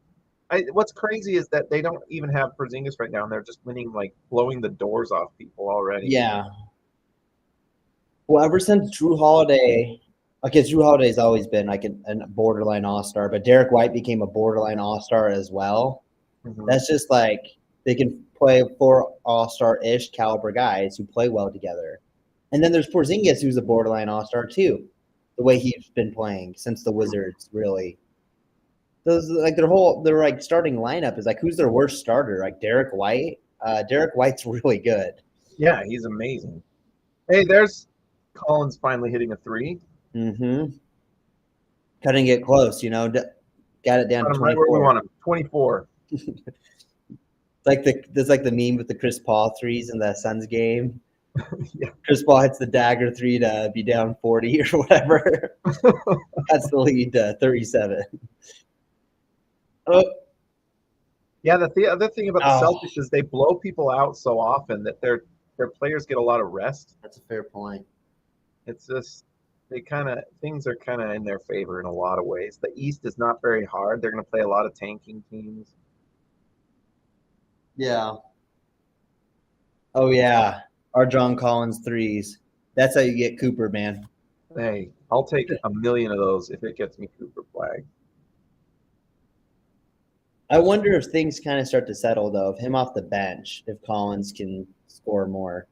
What's crazy is that they don't even have Porzingis right now, and they're just winning, like, blowing the doors off people already. Yeah. Well, ever since Drew Holiday's always been like a borderline all-star, but Derek White became a borderline all-star as well. Mm-hmm. That's just like they can play 4 all-star-ish caliber guys who play well together. And then there's Porzingis, who's a borderline all-star too, the way he's been playing since the Wizards, really. Those like their like starting lineup is like, who's their worst starter? Like Derek White. Derek White's really good. Yeah, he's amazing. Hey, there's Collins finally hitting a 3. Mm-hmm. Cutting it close, got it down to 24. Right where we want him, 24. There's like the meme with the Chris Paul threes in the Suns game. Yeah. Chris Paul hits the dagger 3 to be down 40 or whatever. That's the lead to 37. Oh, Yeah, the other thing about the Oh, Celtics is they blow people out so often that their players get a lot of rest. that's a fair point. It's just things are kind of in their favor in a lot of ways. The East is not very hard. They're going to play a lot of tanking teams. Yeah. Oh yeah. Our John Collins threes. That's how you get Cooper, man. Hey, I'll take a million of those if it gets me Cooper flag. I wonder if things kind of start to settle though, of him off the bench, if Collins can score more.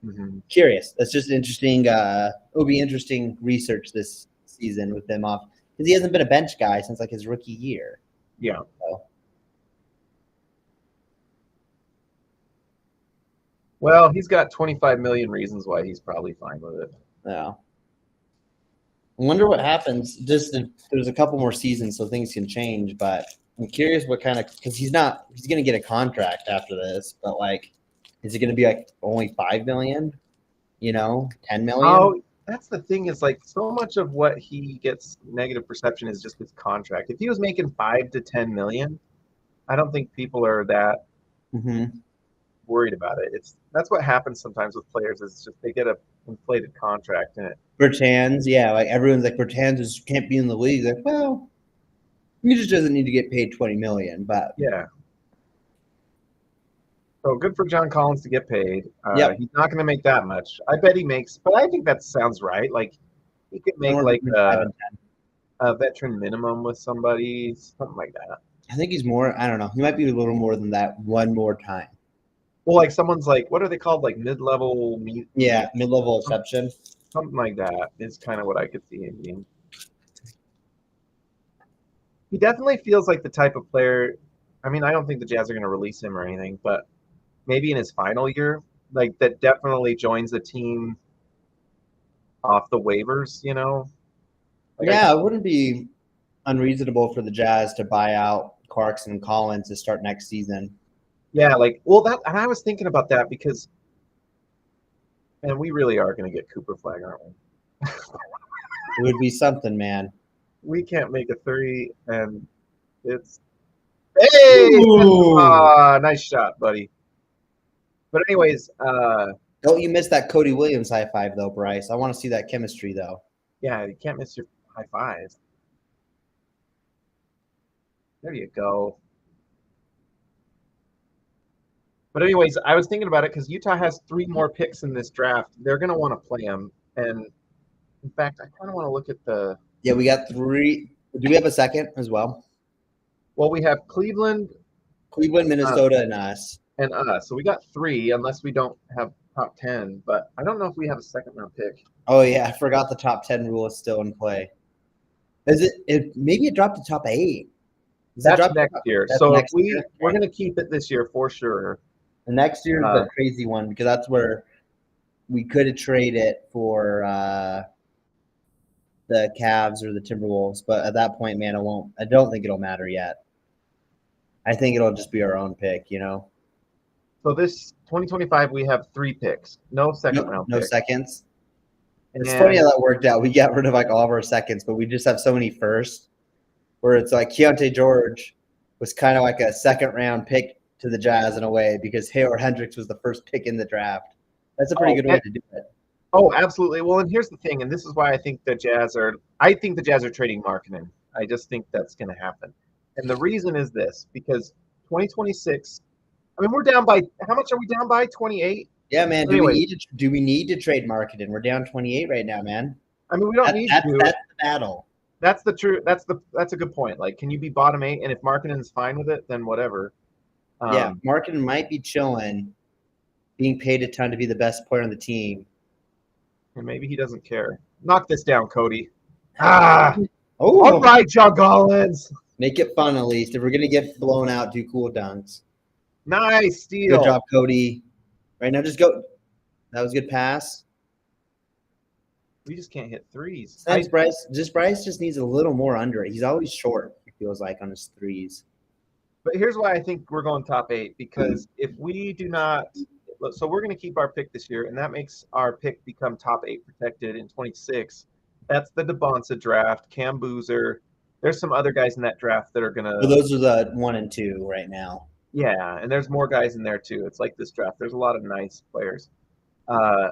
Mm-hmm. Curious. That's just interesting. It'll be interesting research this season with him off because he hasn't been a bench guy since like his rookie year. Yeah. So, Well, he's got 25 million reasons why he's probably fine with it. yeah. I wonder what happens. There's a couple more seasons, so things can change. But I'm curious what kind of because he's going to get a contract after this. But like, is it going to be like only 5 million? 10 million? Oh, that's the thing is like so much of what he gets negative perception is just his contract. If he was making 5 to 10 million, I don't think people are that Mm-hmm. worried about it. That's what happens sometimes with players is just they get a inflated contract and it. Bertans, yeah, like everyone's like Bertans can't be in the league. Like, well, he just doesn't need to get paid 20 million. But Yeah. So good for John Collins to get paid. yep, He's not going to make that much. I bet he makes, but I think that sounds right. Like he could make somewhere like between 5 and 10. a veteran minimum with somebody, something like that. I think he's more. I don't know. He might be a little more than that one more time. Well, like someone's like, what are they called? Like mid-level, Yeah, mid-level exception. something like that is kind of what I could see him being. He definitely feels like the type of player. I mean, I don't think the Jazz are going to release him or anything, but maybe in his final year, like that definitely joins the team off the waivers. Like Yeah, it wouldn't be unreasonable for the Jazz to buy out Clarkson and Collins to start next season. yeah, like well that, and I was thinking about that because, and we really are going to get Cooper flag, aren't we? It would be something, man. We can't make a three, and it's hey, nice shot, buddy. But anyways, Don't you miss that Cody Williams high five though, Bryce? I want to see that chemistry though. yeah, you can't miss your high fives. There you go. But anyways, I was thinking about it because Utah has 3 more picks in this draft. They're going to want to play them, and in fact, I kind of want to look at the. Yeah, we got 3. Do we have a second as well? Well, we have Cleveland, Minnesota, and us. and us. So we got 3, unless we don't have top 10. But I don't know if we have a second-round pick. Oh yeah, I forgot the top 10 rule is still in play. Is it? Maybe it dropped to top 8. That's next year. That's So next if year? we're going to keep it this year for sure. The next year is the crazy one because that's where we could have traded it for the Cavs or the Timberwolves, but at that point, man, it won't. I don't think it'll matter yet. I think it'll just be our own pick, So this 2025, we have 3 picks. No second-round No picks. seconds. It's And- funny how that worked out. We got rid of like all of our seconds, but we just have so many firsts. Where it's like Keontae George was kind of like a second-round pick to the Jazz in a way because Hayward Hendricks was the first pick in the draft. That's a pretty good way to do it. Oh, absolutely. Well, and here's the thing, and this is why I think the Jazz are trading Markkanen. I just think that's going to happen. And the reason is this, because 2026, I mean, we're down by, how much are we down by? 28? Yeah, man. Anyway. Do we need to trade Markkanen? We're down 28 right now, man. I mean, we don't need to. That's the battle. That's a good point. Like, can you be bottom 8? And if Markkanen's fine with it, then whatever. Yeah, Markkanen might be chilling, being paid a ton to be the best player on the team. And maybe he doesn't care. Knock this down, Cody. Ah! Oh, All right, John Collins. Make it fun at least. If we're gonna get blown out, do cool dunks. Nice steal. Good job, Cody. Right now, just go. That was a good pass. We just can't hit threes. Bryce just needs a little more under it. He's always short, it feels like, on his threes. But here's why I think we're going top 8, because if we do not, so we're going to keep our pick this year, and that makes our pick become top 8 protected in 26. That's the DeBonsa draft, Cam Boozer. There's some other guys in that draft that are going to. Well, those are the 1 and 2 right now. Yeah, and there's more guys in there too. It's like this draft. There's a lot of nice players. Uh,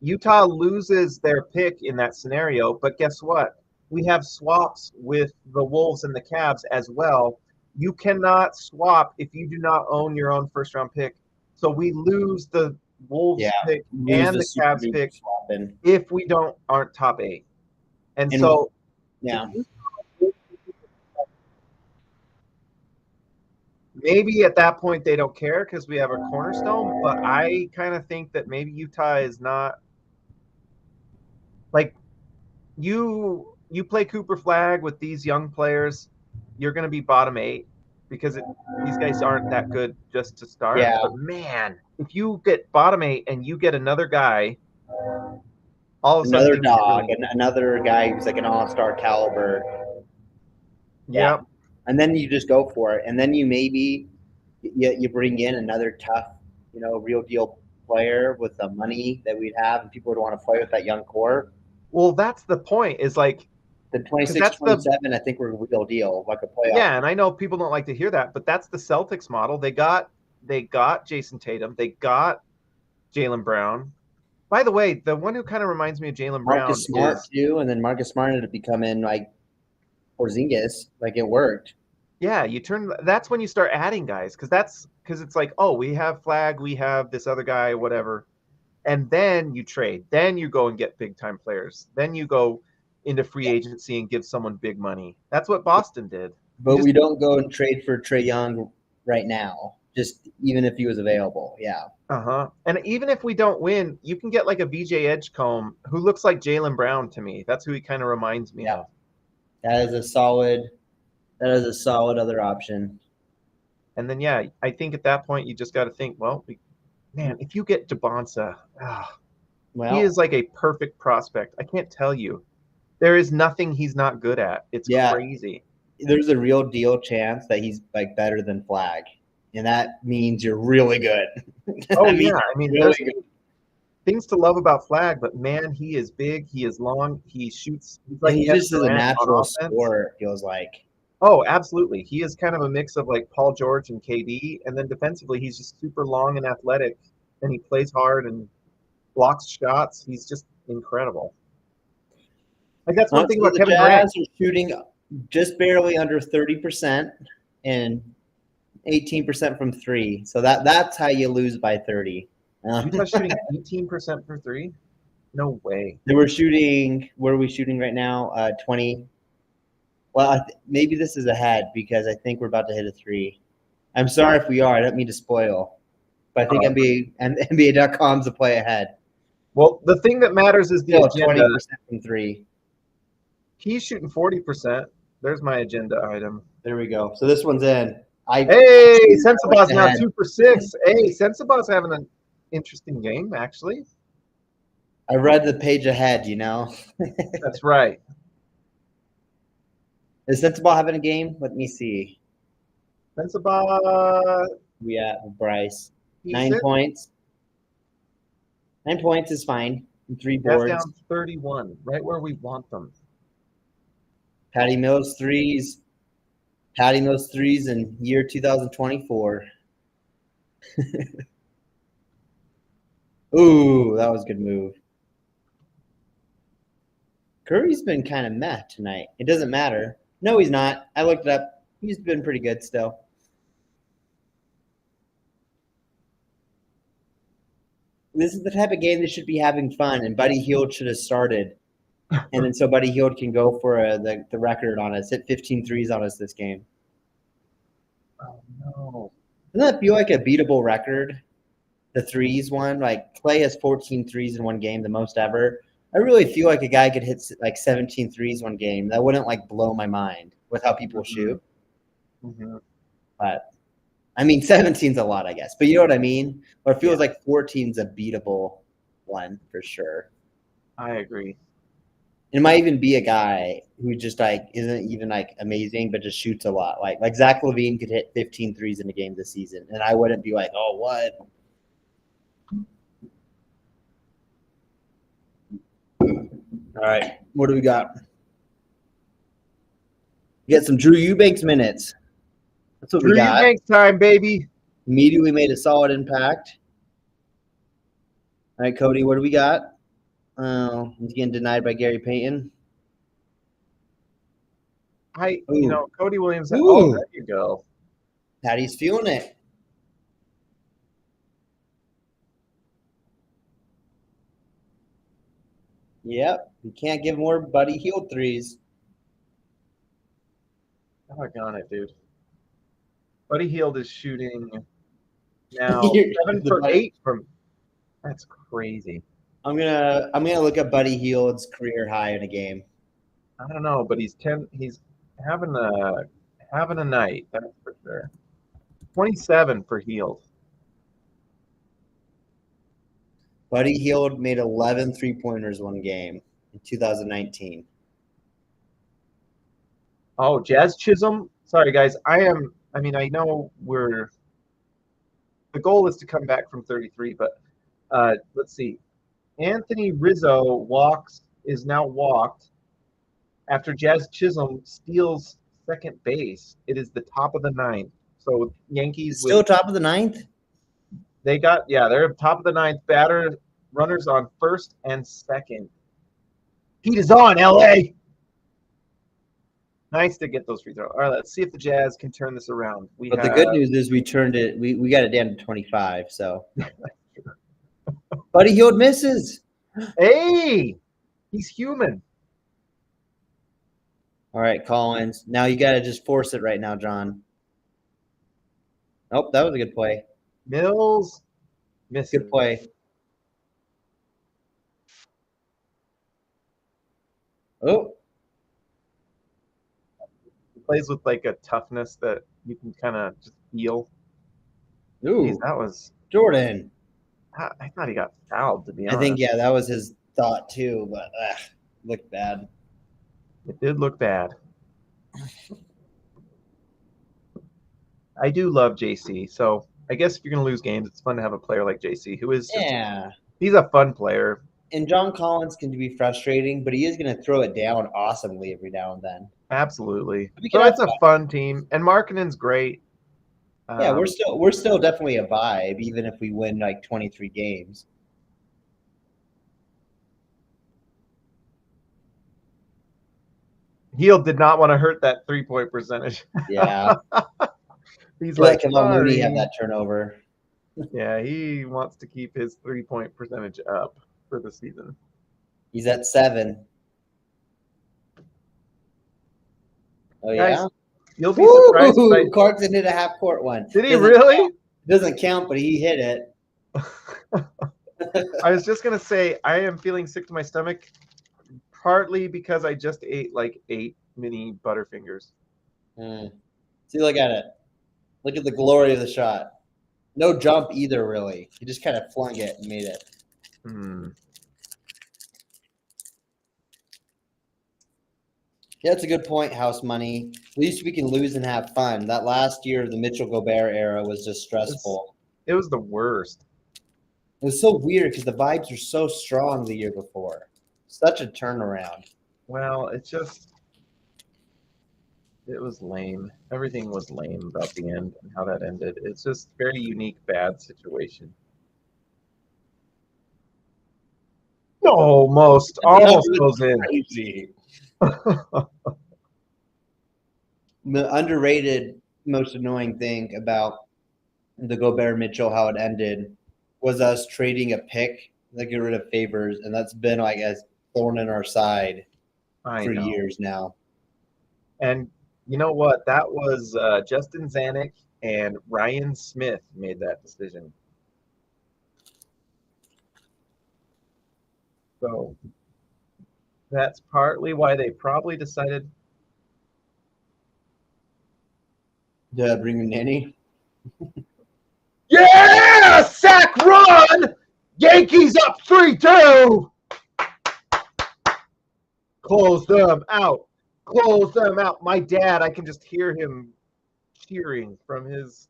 Utah loses their pick in that scenario, but guess what? We have swaps with the Wolves and the Cavs as well. You cannot swap if you do not own your own first round pick. So we lose the Yeah, Wolves pick lose and the the super Cavs duper pick swapping. if we aren't top 8. And And so yeah, maybe at that point they don't care because we have a cornerstone, but I kind of think that maybe Utah is not like you play Cooper Flag with these young players, you're going to be bottom 8 because these guys aren't that good just to start. yeah, But man, if you get bottom 8 and you get another guy, all of a sudden another things get dog really and another guy who's like an all-star caliber. Yeah, Yep. and then you just go for it, and then you maybe you bring in another tough, real deal player with the money that we'd have, and people would want to play with that young core. Well, that's the point. Is like The because 26, 27, I think we're real deal, like a playoff. yeah, and I know people don't like to hear that, but that's the Celtics model. They got Jason Tatum, they got Jaylen Brown. By the way, the one who kind of reminds me of Jaylen Brown Marcus Smart is too, and then Marcus Smart ended up becoming like Porzingis. Like it worked. yeah, that's when you start adding guys because it's like, oh, we have Flag, we have this other guy, whatever. And then you trade. Then you go and get big time players. Then you go into free agency and give someone big money. That's what Boston did. But we don't go and trade for Trae Young right now, just even if he was available. Yeah. Uh-huh. And even if we don't win, you can get like a VJ Edgecombe who looks like Jaylen Brown to me. That's who he kind of reminds me of. That is a solid other option. And then yeah, I think at that point you just got to think, well, man, if you get Jabonsa, he is like a perfect prospect. I can't tell you. There is nothing he's not good at. It's crazy. There's a real deal chance that he's like better than Flag, and that means you're really good. Oh yeah, I mean, really there's things to love about Flag, but man, he is big, he is long, he shoots. He's like he just is a natural scorer. It feels like. Oh, absolutely. He is kind of a mix of like Paul George and KD, and then defensively, he's just super long and athletic, and he plays hard and blocks shots. He's just incredible. Like that's one thing about Kevin Durant. Jazz are shooting just barely under 30% and 18% from 3. So that's how you lose by 30. Utah shooting 18% for 3? No way. They were shooting. Where are we shooting right now? 20. Well, maybe this is ahead because I think we're about to hit a 3. I'm sorry if we are. I don't mean to spoil, but I think NBA.com's a play ahead. Well, the thing that matters is the agenda. 20% from 3. He's shooting 40%. There's my agenda item. There we go. So this one's in. Hey, Sensabaug's now 2 for 6. Hey, Sensabaug's having an interesting game, actually. I read the page ahead, That's right. Is Sensabaugh having a game? Let me see. Sensabaugh. We at Bryce. 9 points. 9 points is fine. 3 boards. That's down 31, right where we want them. Patty Mills threes in year 2024. Ooh, that was a good move. Curry's been kind of meh tonight. It doesn't matter. No, he's not. I looked it up. He's been pretty good still. This is the type of game that should be having fun, and Buddy Hield should have started. And then so Buddy Hield can go for the record on us, hit 15 threes on us this game. Oh, no. Doesn't that feel like a beatable record? The threes one? Like, Clay has 14 threes in one game, the most ever. I really feel like a guy could hit like 17 threes one game. That wouldn't like blow my mind with how people shoot. Mm-hmm. But, I mean, 17's a lot, I guess. But you know what I mean? Or it feels like 14's a beatable one for sure. I agree. It might even be a guy who just like isn't even like amazing, but just shoots a lot. Like Zach LaVine could hit 15 threes in a game this season, and I wouldn't be like, oh, what? All right, what do we got? We got some Drew Eubanks minutes. That's what Screw we you, got. Yanks time, baby. Immediately made a solid impact. All right, Cody, what do we got? He's getting denied by Gary Payton. Cody Williams. Ooh. Oh, there you go. Patty's feeling it. Yep. You can't give more Buddy Hield threes. Doggone it, dude. Buddy Hield is shooting now 7 for 8 from. That's crazy. I'm gonna look up Buddy Hield's career high in a game. I don't know, but he's having a night, that's for sure. 27 for Hield. Buddy Hield made 11 3-pointers one game in 2019. Oh, Jazz Chisholm. Sorry, guys. I know the goal is to come back from 33, but let's see. Anthony Rizzo is now walked after Jazz Chisholm steals second base. It is the top of the ninth. So Yankees still top of the ninth? They're top of the ninth. Runners on first and second. Heat is on, LA. Nice to get those free throws. All right, let's see if the Jazz can turn this around. The good news is we turned it. We got it down to 25. So, Buddy Hield misses. Hey, he's human. All right, Collins. Now you got to just force it right now, John. Nope, that was a good play. Mills misses. Good play. Oh. He plays with like a toughness that you can kind of just feel. Ooh. Jeez, that was Jordan. I thought he got fouled, to be honest. I think, that was his thought too, but looked bad. It did look bad. I do love JC, so I guess if you're going to lose games, it's fun to have a player like JC who is he's a fun player. And John Collins can be frustrating, but he is going to throw it down awesomely every now and then. Absolutely. So it's a fun team, and Markkanen's great. Yeah, we're still definitely a vibe, even if we win like 23 games. Hield did not want to hurt that 3-point percentage. Yeah. He's like, Moody had that turnover. Yeah, he wants to keep his 3-point percentage up for the season. He's at 7. Oh, guys, yeah? You'll be surprised. Clarkson hit a half-court one. Did he really? Doesn't count, but he hit it. I was just going to say, I am feeling sick to my stomach, partly because I just ate like 8 mini Butterfingers. See, look at it. Look at the glory of the shot. No jump either, really. He just kind of flung it and made it. Yeah, that's a good point, House Money. At least we can lose and have fun. That last year of the Mitchell Gobert era was just stressful. It was the worst. It was so weird because the vibes were so strong the year before. Such a turnaround. Well, it was lame. Everything was lame about the end and how that ended. It's just very unique, bad situation. Almost goes in. Crazy. The underrated, most annoying thing about the Gobert Mitchell, how it ended, was us trading a pick to get rid of Favors, and that's been like a thorn in our side for years now. And you know what? That was Justin Zanuck and Ryan Smith made that decision. So that's partly why they probably decided to bring in Nanny. Yeah! Sack run! Yankees up 3-2! Close them out. Close them out. My dad, I can just hear him cheering from his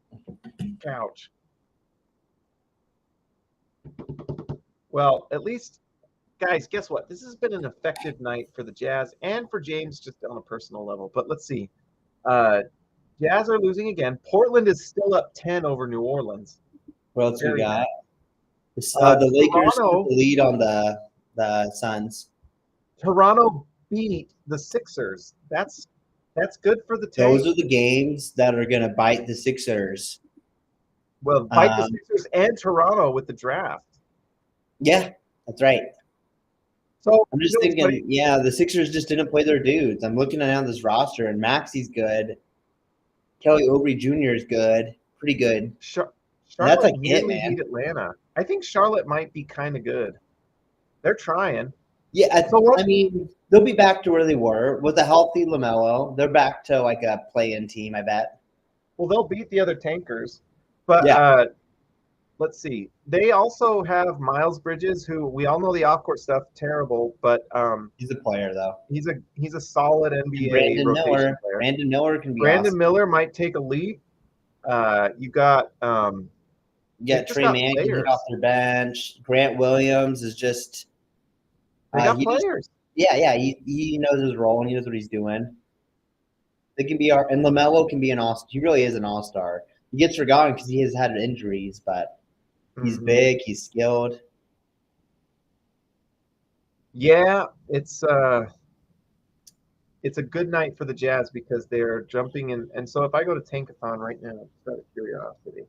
couch. Well, at least, guys, guess what? This has been an effective night for the Jazz and for James just on a personal level. But let's see. Jazz are losing again. Portland is still up 10 over New Orleans. What else we Very got? nice. The Lakers took Toronto the lead on the Suns. Toronto beat the Sixers. That's good for the Those tank. are the games that are going to bite the Sixers. Well, bite the Sixers and Toronto with the draft. Yeah, that's right. So I'm just thinking, yeah, the Sixers just didn't play their dudes. I'm looking around this roster, and Maxi's good. Kelly Oubre Jr. is good, pretty good. Charlotte like nearly man. beat Atlanta. I think Charlotte might be kind of good. They're trying. Yeah, I mean, they'll be back to where they were with a healthy LaMelo. They're back to like a play-in team, I bet. Well, they'll beat the other tankers. But let's see. They also have Miles Bridges, who we all know the off-court stuff terrible, but he's a player though. He's a solid NBA Brandon rotation Miller. player. Brandon Miller can be Brandon awesome. Miller might take a leap. You got Trey Mann can hit off their bench. Grant Williams is just they got players. He knows his role and he knows what he's doing. They can be and LaMelo can be an all. He really is an all-star. He gets forgotten because he has had injuries, but he's big. He's skilled. Yeah, it's a good night for the Jazz because they're jumping in. And so if I go to Tankathon right now, just out of curiosity,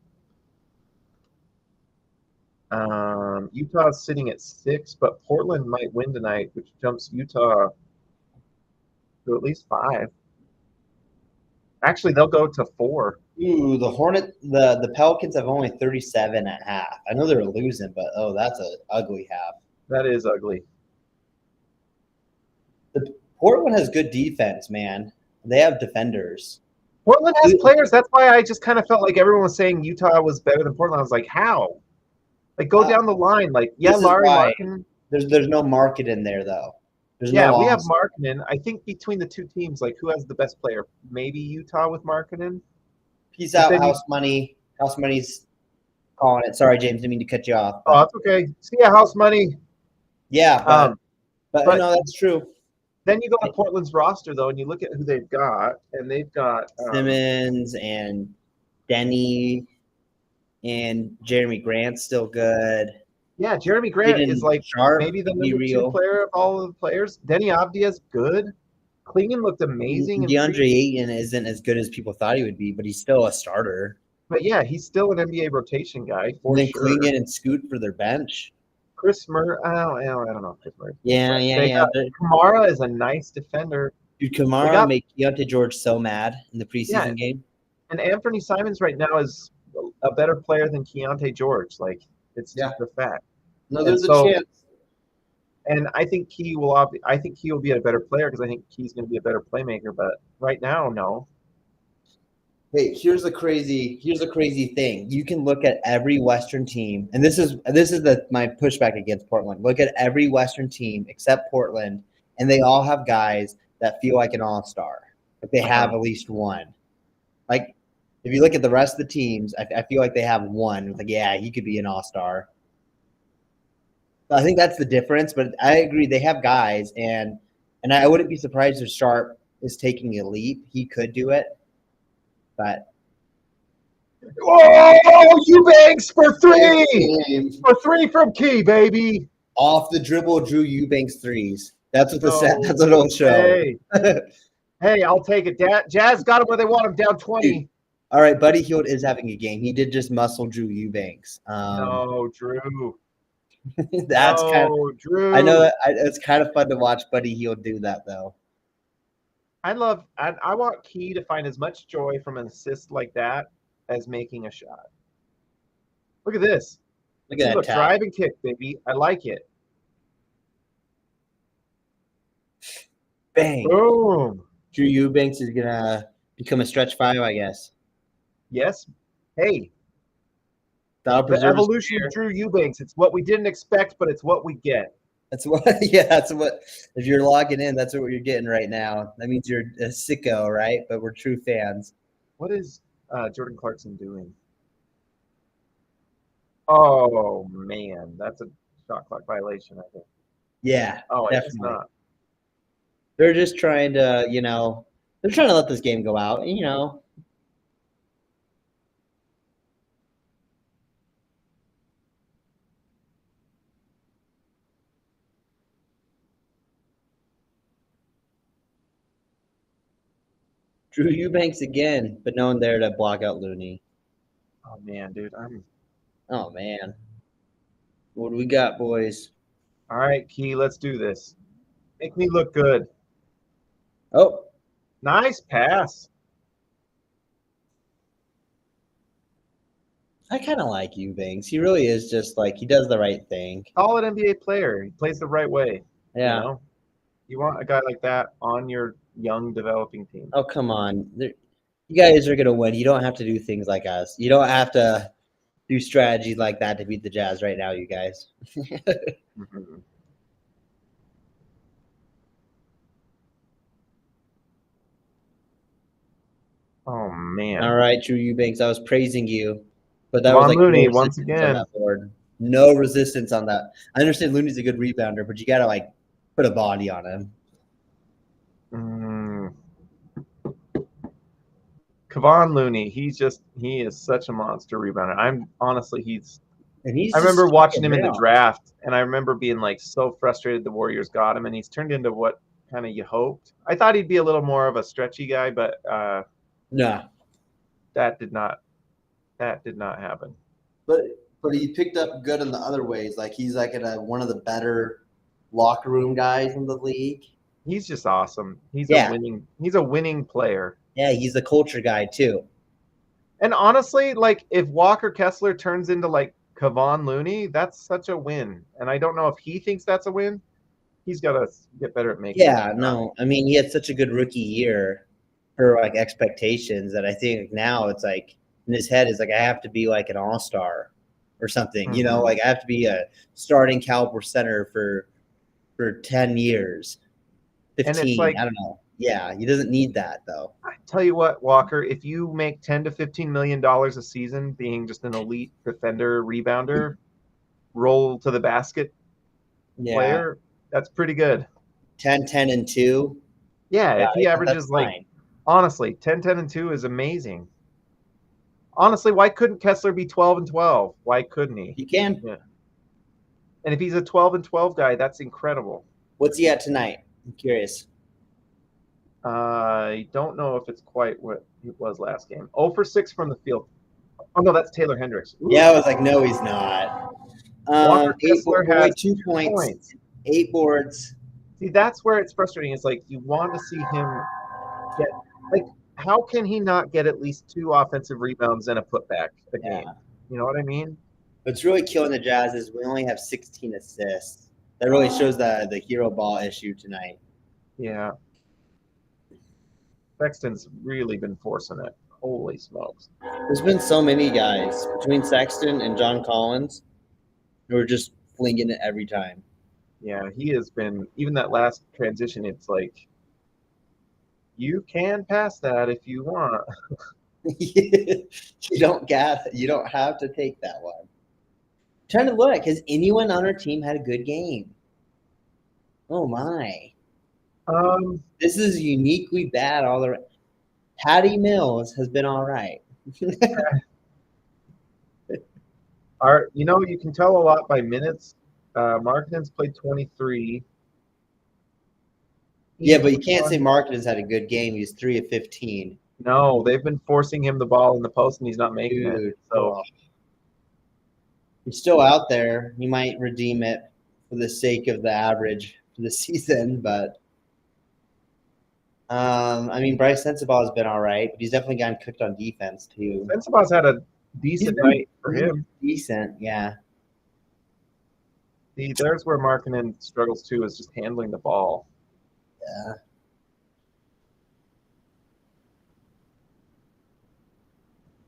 Utah's sitting at 6, but Portland might win tonight, which jumps Utah to at least 5. Actually, they'll go to 4. Ooh, the Pelicans have only 37 at half. I know they're losing, but that's an ugly half. That is ugly. Portland has good defense, man. They have defenders. Portland has players. That's why I just kind of felt like everyone was saying Utah was better than Portland. I was like, how? Like, go down the line. Like, yeah, Lauri Markkanen. There's no market in there, though. We have Markkanen. I think between the two teams, like, who has the best player? Maybe Utah with Markkanen. Peace out, House Money. House Money's calling it. Sorry, James, didn't mean to cut you off. Oh, that's okay. See ya, House Money. Yeah, but no, that's true. Then you go to Portland's roster, though, and you look at who they've got, and they've got Simmons and Denny and Jeremy Grant's still good. Yeah, Jeremy Grant is like maybe the number 2 player of all of the players. Denny Avdia's good. Clingan looked amazing. DeAndre Ayton isn't as good as people thought he would be, but he's still a starter. But yeah, he's still an NBA rotation guy. And then Clingan and Scoot for their bench. Chris Murray, I don't know Chris Murray. Yeah. Kamara is a nice defender. Dude, Kamara made Keontae George so mad in the preseason game. And Anthony Simons right now is a better player than Keontae George. Like, it's just a fact. No, there's a chance. And I think Key will be a better player because I think Key's going to be a better playmaker. But right now, no. Hey, here's a crazy thing. You can look at every Western team, and this is my pushback against Portland. Look at every Western team except Portland, and they all have guys that feel like an all-star. Like they have at least one. Like if you look at the rest of the teams, I feel like they have one. Like, yeah, he could be an all-star. I think that's the difference, but I agree they have guys, and I wouldn't be surprised if Sharp is taking a leap. He could do it. But Eubanks for 3! For 3 from Key, baby. Off the dribble, Drew Eubanks threes. That's what that's what it'll show. Hey, I'll take it. Jazz got him where they want him, down 20. Dude. All right, Buddy Hield is having a game. He did just muscle Drew Eubanks. No, Drew. Drew. I know it's kind of fun to watch Buddy Hield do that, though. I want Key to find as much joy from an assist like that as making a shot. Look at this. Look at that drive and kick, baby. I like it. Bang. Boom. Drew Eubanks is going to become a stretch 5, I guess. Yes. Hey. The evolution of Drew Eubanks. It's what we didn't expect, but it's what we get. That's what if you're logging in, that's what you're getting right now. That means you're a sicko, right? But we're true fans. What is Jordan Clarkson doing? Oh man, that's a shot clock violation, I think. Yeah. Oh, definitely. It's not. They're just trying to, they're trying to let this game go out. Drew Eubanks again, but no one there to block out Looney. Oh man, dude. Oh man. What do we got, boys? All right, Key. Let's do this. Make me look good. Oh, Nice pass. I kind of like Eubanks. He really is just like he does the right thing. Solid NBA player. He plays the right way. You Yeah. know, you want a guy like that on your young developing team. Oh, come on. You guys are gonna win. You don't have to do things like us. You don't have to do strategies like that to beat the Jazz right now, you guys. Mhm. Oh man. All right, Drew Eubanks. I was praising you, but that was Kevon like no Looney once resistance on again. that board. No resistance on that. I understand Looney's a good rebounder, but you gotta like put a body on him. Mm. Kevon Looney, he is such a monster rebounder. I'm honestly And he's I just remember watching him in the around. draft and I remember being like so frustrated the Warriors got him and he's turned into what kind of you hoped. I thought he'd be a little more of a stretchy guy, but No, that did not happen. but he picked up good in the other ways. Like he's like one of the better locker room guys in the league. He's just awesome. He's Yeah. a winning player. Yeah, he's a culture guy too. And honestly, like if Walker Kessler turns into like Kevon Looney, that's such a win. And I don't know if he thinks that's a win. He's got to get better at making it. Yeah, no, I mean he had such a good rookie year for like expectations that I think now it's like in his head is like I have to be like an all-star or something, you know, Mhm. like I have to be a starting caliber center for 10 years, And it's 15, like, I don't know. Yeah, he doesn't need that though. I tell you what, Walker, if you make $10 to $15 million a season being just an elite defender, rebounder, roll to the basket Yeah, player, that's pretty good. 10, 10, and 2. Yeah, Yeah, if he that's averages like fine. honestly, 10, 10, and 2 is amazing. Honestly, why couldn't Kessler be 12 and 12? Why couldn't he? You can. Yeah. And if he's a 12 and 12 guy, that's incredible. What's he at tonight? I'm curious. I don't know if it's quite what it was last game. 0 for 6 from the field. Oh no, that's Taylor Hendricks. Ooh. Yeah, I was like, no, he's not. Walker Kessler has 2 points, 8 boards. See, that's where it's frustrating. It's like you want to see him get like how can he not get at least 2 offensive rebounds and a putback a game? You know what I mean? What's really killing the Jazz is we only have 16 assists. That really shows the hero ball issue tonight. Yeah. Sexton's really been forcing it. Holy smokes. There's been so many guys between Sexton and John Collins who are just flinging it every time. Yeah, he has been even that last transition, it's like you can pass that if you want. You don't have to take that one. I'm trying to look, has anyone on our team had a good game? Oh my. This is uniquely bad all around. Patty Mills has been all right. You can tell a lot by minutes. Markkanen's played 23. Yeah, but you can't say Markkanen's had a good game. He's 3 of 15. No, they've been forcing him the ball in the post, and he's not making it. So he's still out there. He might redeem it for the sake of the average for the season, but I mean, Bryce Sensabaugh has been all right, but he's definitely gotten cooked on defense too. Sensabaugh's had a decent night for him. Decent, yeah. See, there's where Markkanen struggles too, is just handling the ball. Yeah.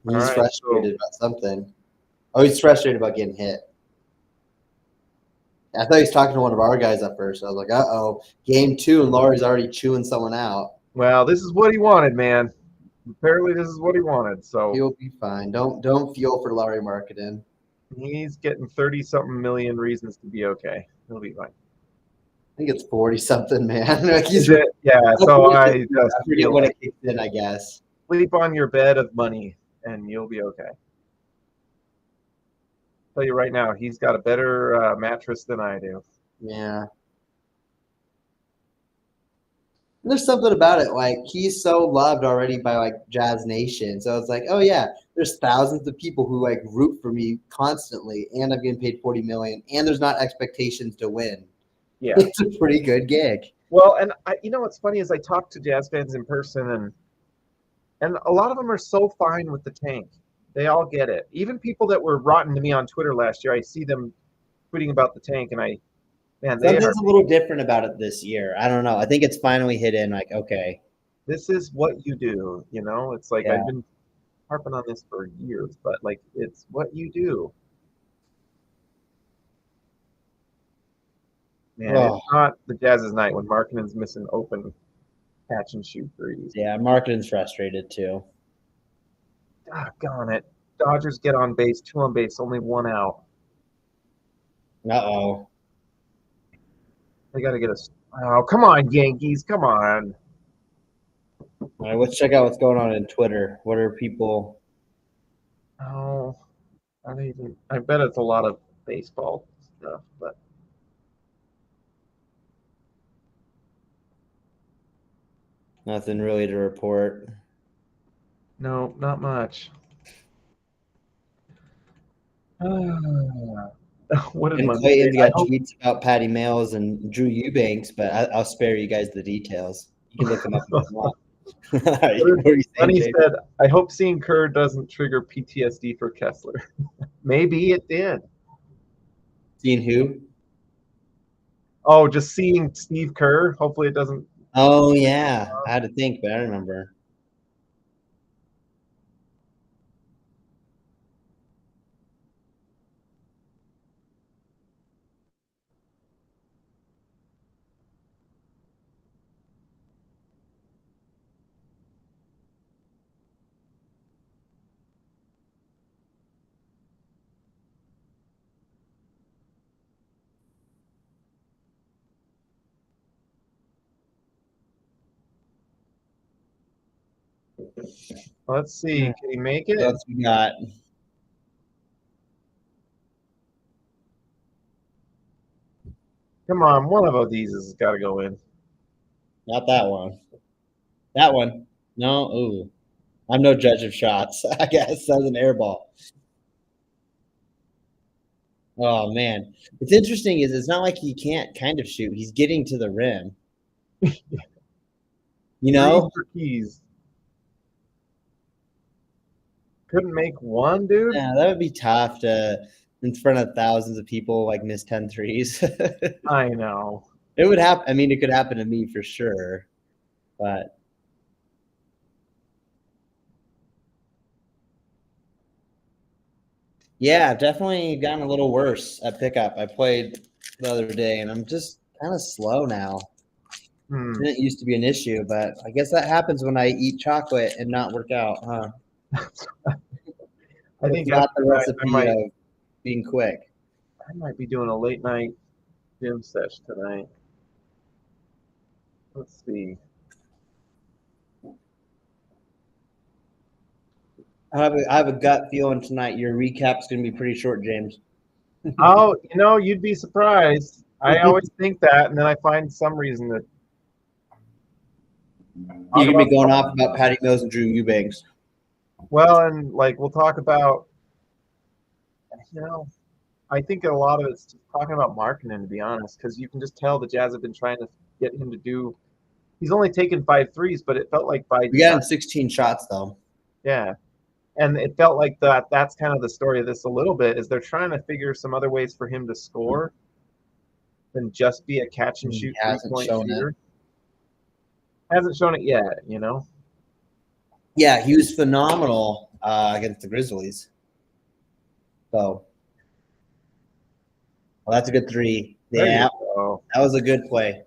He's frustrated about something. Oh, he's frustrated about getting hit. I thought he was talking to one of our guys at first. I was like, uh-oh, game 2, and Lauri's already chewing someone out. Well, this is what he wanted, man. Apparently, this is what he wanted. So he'll be fine. Don't feel for Lauri Markkanen. He's getting 30-something million reasons to be okay. He'll be fine. I think it's 40-something, man. Yeah, so I forget when it kicks in, I guess. Sleep on your bed of money, and you'll be okay. I'll tell you right now, he's got a better mattress than I do. Yeah. There's something about it. Like, he's so loved already by like Jazz Nation. So it's like, oh yeah, there's thousands of people who like root for me constantly, and I'm getting paid $40 million, and there's not expectations to win. Yeah. It's a pretty good gig. Well, and what's funny is I talk to Jazz fans in person, and a lot of them are so fine with the tank. They all get it. Even people that were rotten to me on Twitter last year, I see them tweeting about the tank, and they are. Something's a little different about it this year. I don't know. I think it's finally hit in. Like, okay, This is what you do. It's like Yeah. I've been harping on this for years, but like it's what you do. Man, Oh. it's not the Jazz's night when Markkanen's missing open catch and shoot threes. Yeah, Markkanen's frustrated too. Doggone it. Dodgers get on base, 2 on base, only 1 out. Uh-oh. They got to get us. Oh, come on, Yankees. Come on. All right, let's check out what's going on in Twitter. What are people? Oh, I bet it's a lot of baseball stuff, but Nothing really to report. no, not much. What did And my Clayton's got tweets about Patty Mills and Drew Eubanks, but I'll spare you guys the details. You can look them up if you want. What are you saying, Bunny Jay? said, I hope seeing Kerr doesn't trigger PTSD for Kessler. Maybe it did. Seeing who? Oh, just seeing Steve Kerr. Hopefully it doesn't. Oh, yeah. I had to think, but I remember. Let's see. Can he make it? What else we got? Come on. One of these has got to go in. Not that one. That one. No. Ooh. I'm no judge of shots. I guess that was an air ball. Oh, man. What's interesting is it's not like he can't kind of shoot. He's getting to the rim. You know? Keys. Couldn't make one, dude? Yeah, that would be tough to, in front of thousands of people, like miss 10 threes. I know. It would happen. I mean, it could happen to me for sure. But yeah, definitely gotten a little worse at pickup. I played the other day, and I'm just kind of slow now. It didn't used to be an issue, but I guess that happens when I eat chocolate and not work out, huh? I think not the recipe might, of being quick. I might be doing a late night gym sesh tonight. Let's see. I have a gut feeling tonight your recap's going to be pretty short, James. Oh, you'd be surprised. I always think that, and then I find some reason that you're going to be going off about Patty Mills and Drew Eubanks. Well, and like we'll talk about, I think a lot of it's just talking about Markkanen, to be honest, because you can just tell the Jazz have been trying to get him to do. He's only taken 5 threes, but it felt like we got him 16 shots though. Yeah, and it felt like that's kind of the story of this a little bit, is they're trying to figure some other ways for him to score than just be a catch and shoot 3-point shooter. Hasn't shown it yet, Yeah, he was phenomenal against the Grizzlies. So, well, that's a good 3. Yeah, that was a good play.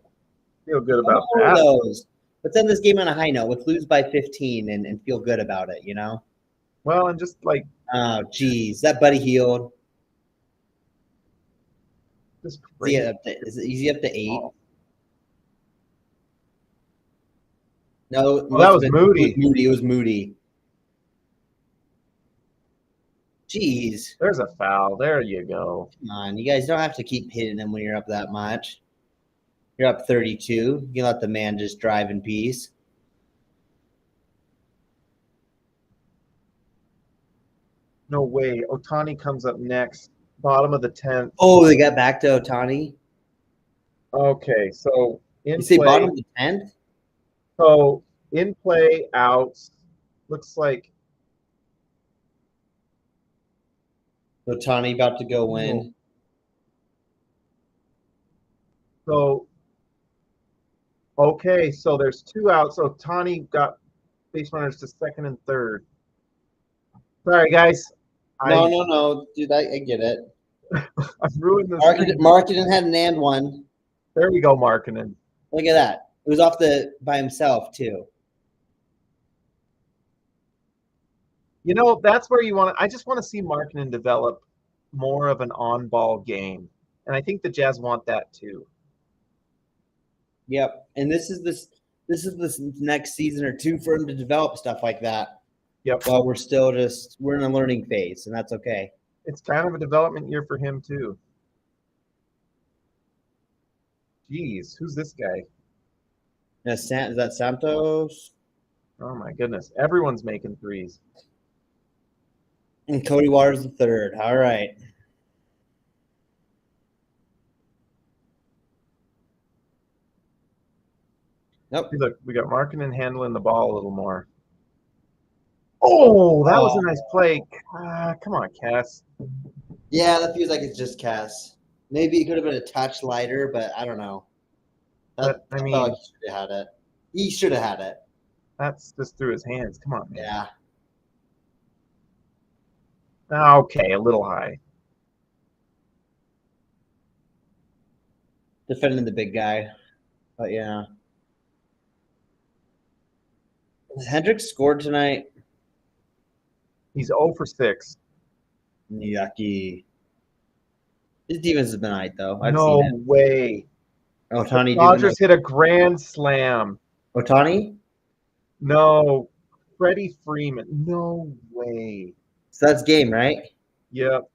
Feel good about that. Those. Let's end this game on a high note. Let's lose by 15 and feel good about it, Well, and just like, oh, geez, that Buddy Hield. Is he up to 8? No, that was Moody. It was Moody. Jeez. There's a foul. There you go. Come on. You guys don't have to keep hitting him when you're up that much. You're up 32. You can let the man just drive in peace. No way. Otani comes up next. Bottom of the 10th. Oh, they got back to Otani. Okay, so in You say play. bottom of the 10th? So in play, outs. Looks like Otani about to go win. So okay, so there's 2 outs. So Otani got base runners to second and third. Sorry, guys. No, dude, I get it. I've ruined this. Markkanen had an and one. There we go, Markkanen. Look at that. It was off the by himself too. You know, that's where you want to. I just want to see Markkanen develop more of an on-ball game, and I think the Jazz want that too. Yep, and this is this next season or two for him to develop stuff like that. Yep. Well, we're in a learning phase, and that's okay. It's kind of a development year for him too. Jeez, who's this guy? Is that Santos? Oh my goodness, everyone's making threes. And Cody Waters the third. All right. Nope. Look, we got Markkanen handling the ball a little more. Oh, that was a nice play. Come on, Cass. Yeah, that feels like it's just Cass. Maybe it could have been a touch lighter, but I don't know. I mean, he should have had it. He should have had it. That's just through his hands. Come on, man. Yeah. Okay, a little high. Defending the big guy. But yeah. Hendricks scored tonight. He's 0 for 6. Yucky. His defense has been all right, though. No way. Otani Dodgers hit a grand slam. Otani? No. Freddie Freeman. No way. So that's game, right? Yep.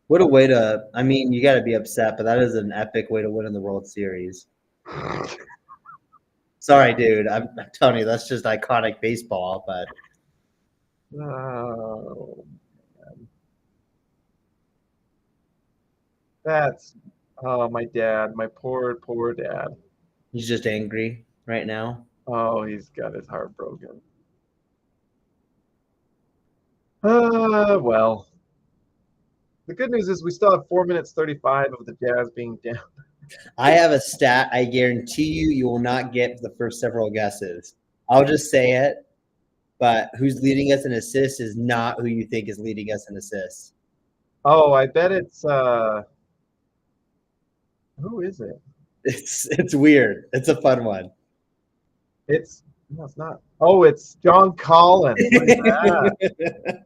What a way to – I mean, you got to be upset, but that is an epic way to win in the World Series. Sorry, dude. I'm telling you, that's just iconic baseball, but – oh, man. That's my dad, my poor dad. He's just angry right now. Oh, he's got his heart broken. Well. The good news is we still have 4 minutes 35 of the Jazz being down. I have a stat. I guarantee you will not get the first several guesses. I'll just say it. But who's leading us in assists is not who you think is leading us in assists. Oh, I bet it's who is it? It's weird. It's a fun one. No, it's not. Oh, it's John Collins. Look at that.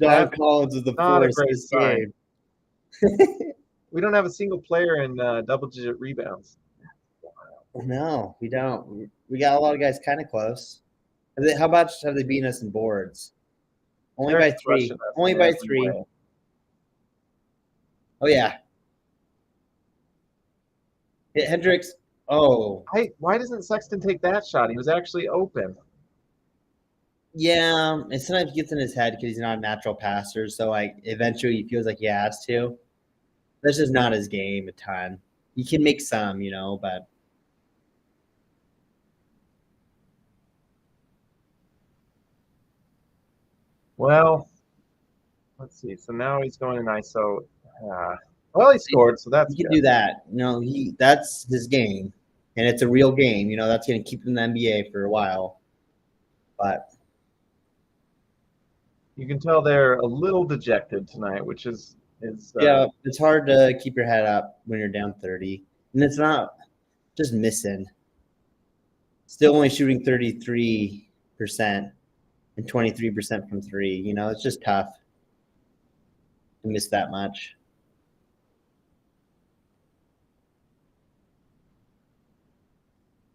John Collins is the force of this game. We don't have a single player in double-digit rebounds. Wow. No, we don't. We got a lot of guys kind of close. How much have they beaten us in boards? Only by 3. Only by 3. Oh, yeah. Hit Hendricks. Oh. Why doesn't Sexton take that shot? He was actually open. Yeah, and sometimes he gets in his head because he's not a natural passer. So, eventually he feels like he has to. That's just not his game a ton. He can make some, but – Well, let's see. So now he's going in ISO. Well, he scored, so that's he can do that. That's his game, and it's a real game. That's going to keep him in the NBA for a while. But you can tell they're a little dejected tonight, which is yeah, it's hard to keep your head up when you're down 30, and it's not just missing. Still only shooting 33% and 23% from 3. It's just tough to miss that much.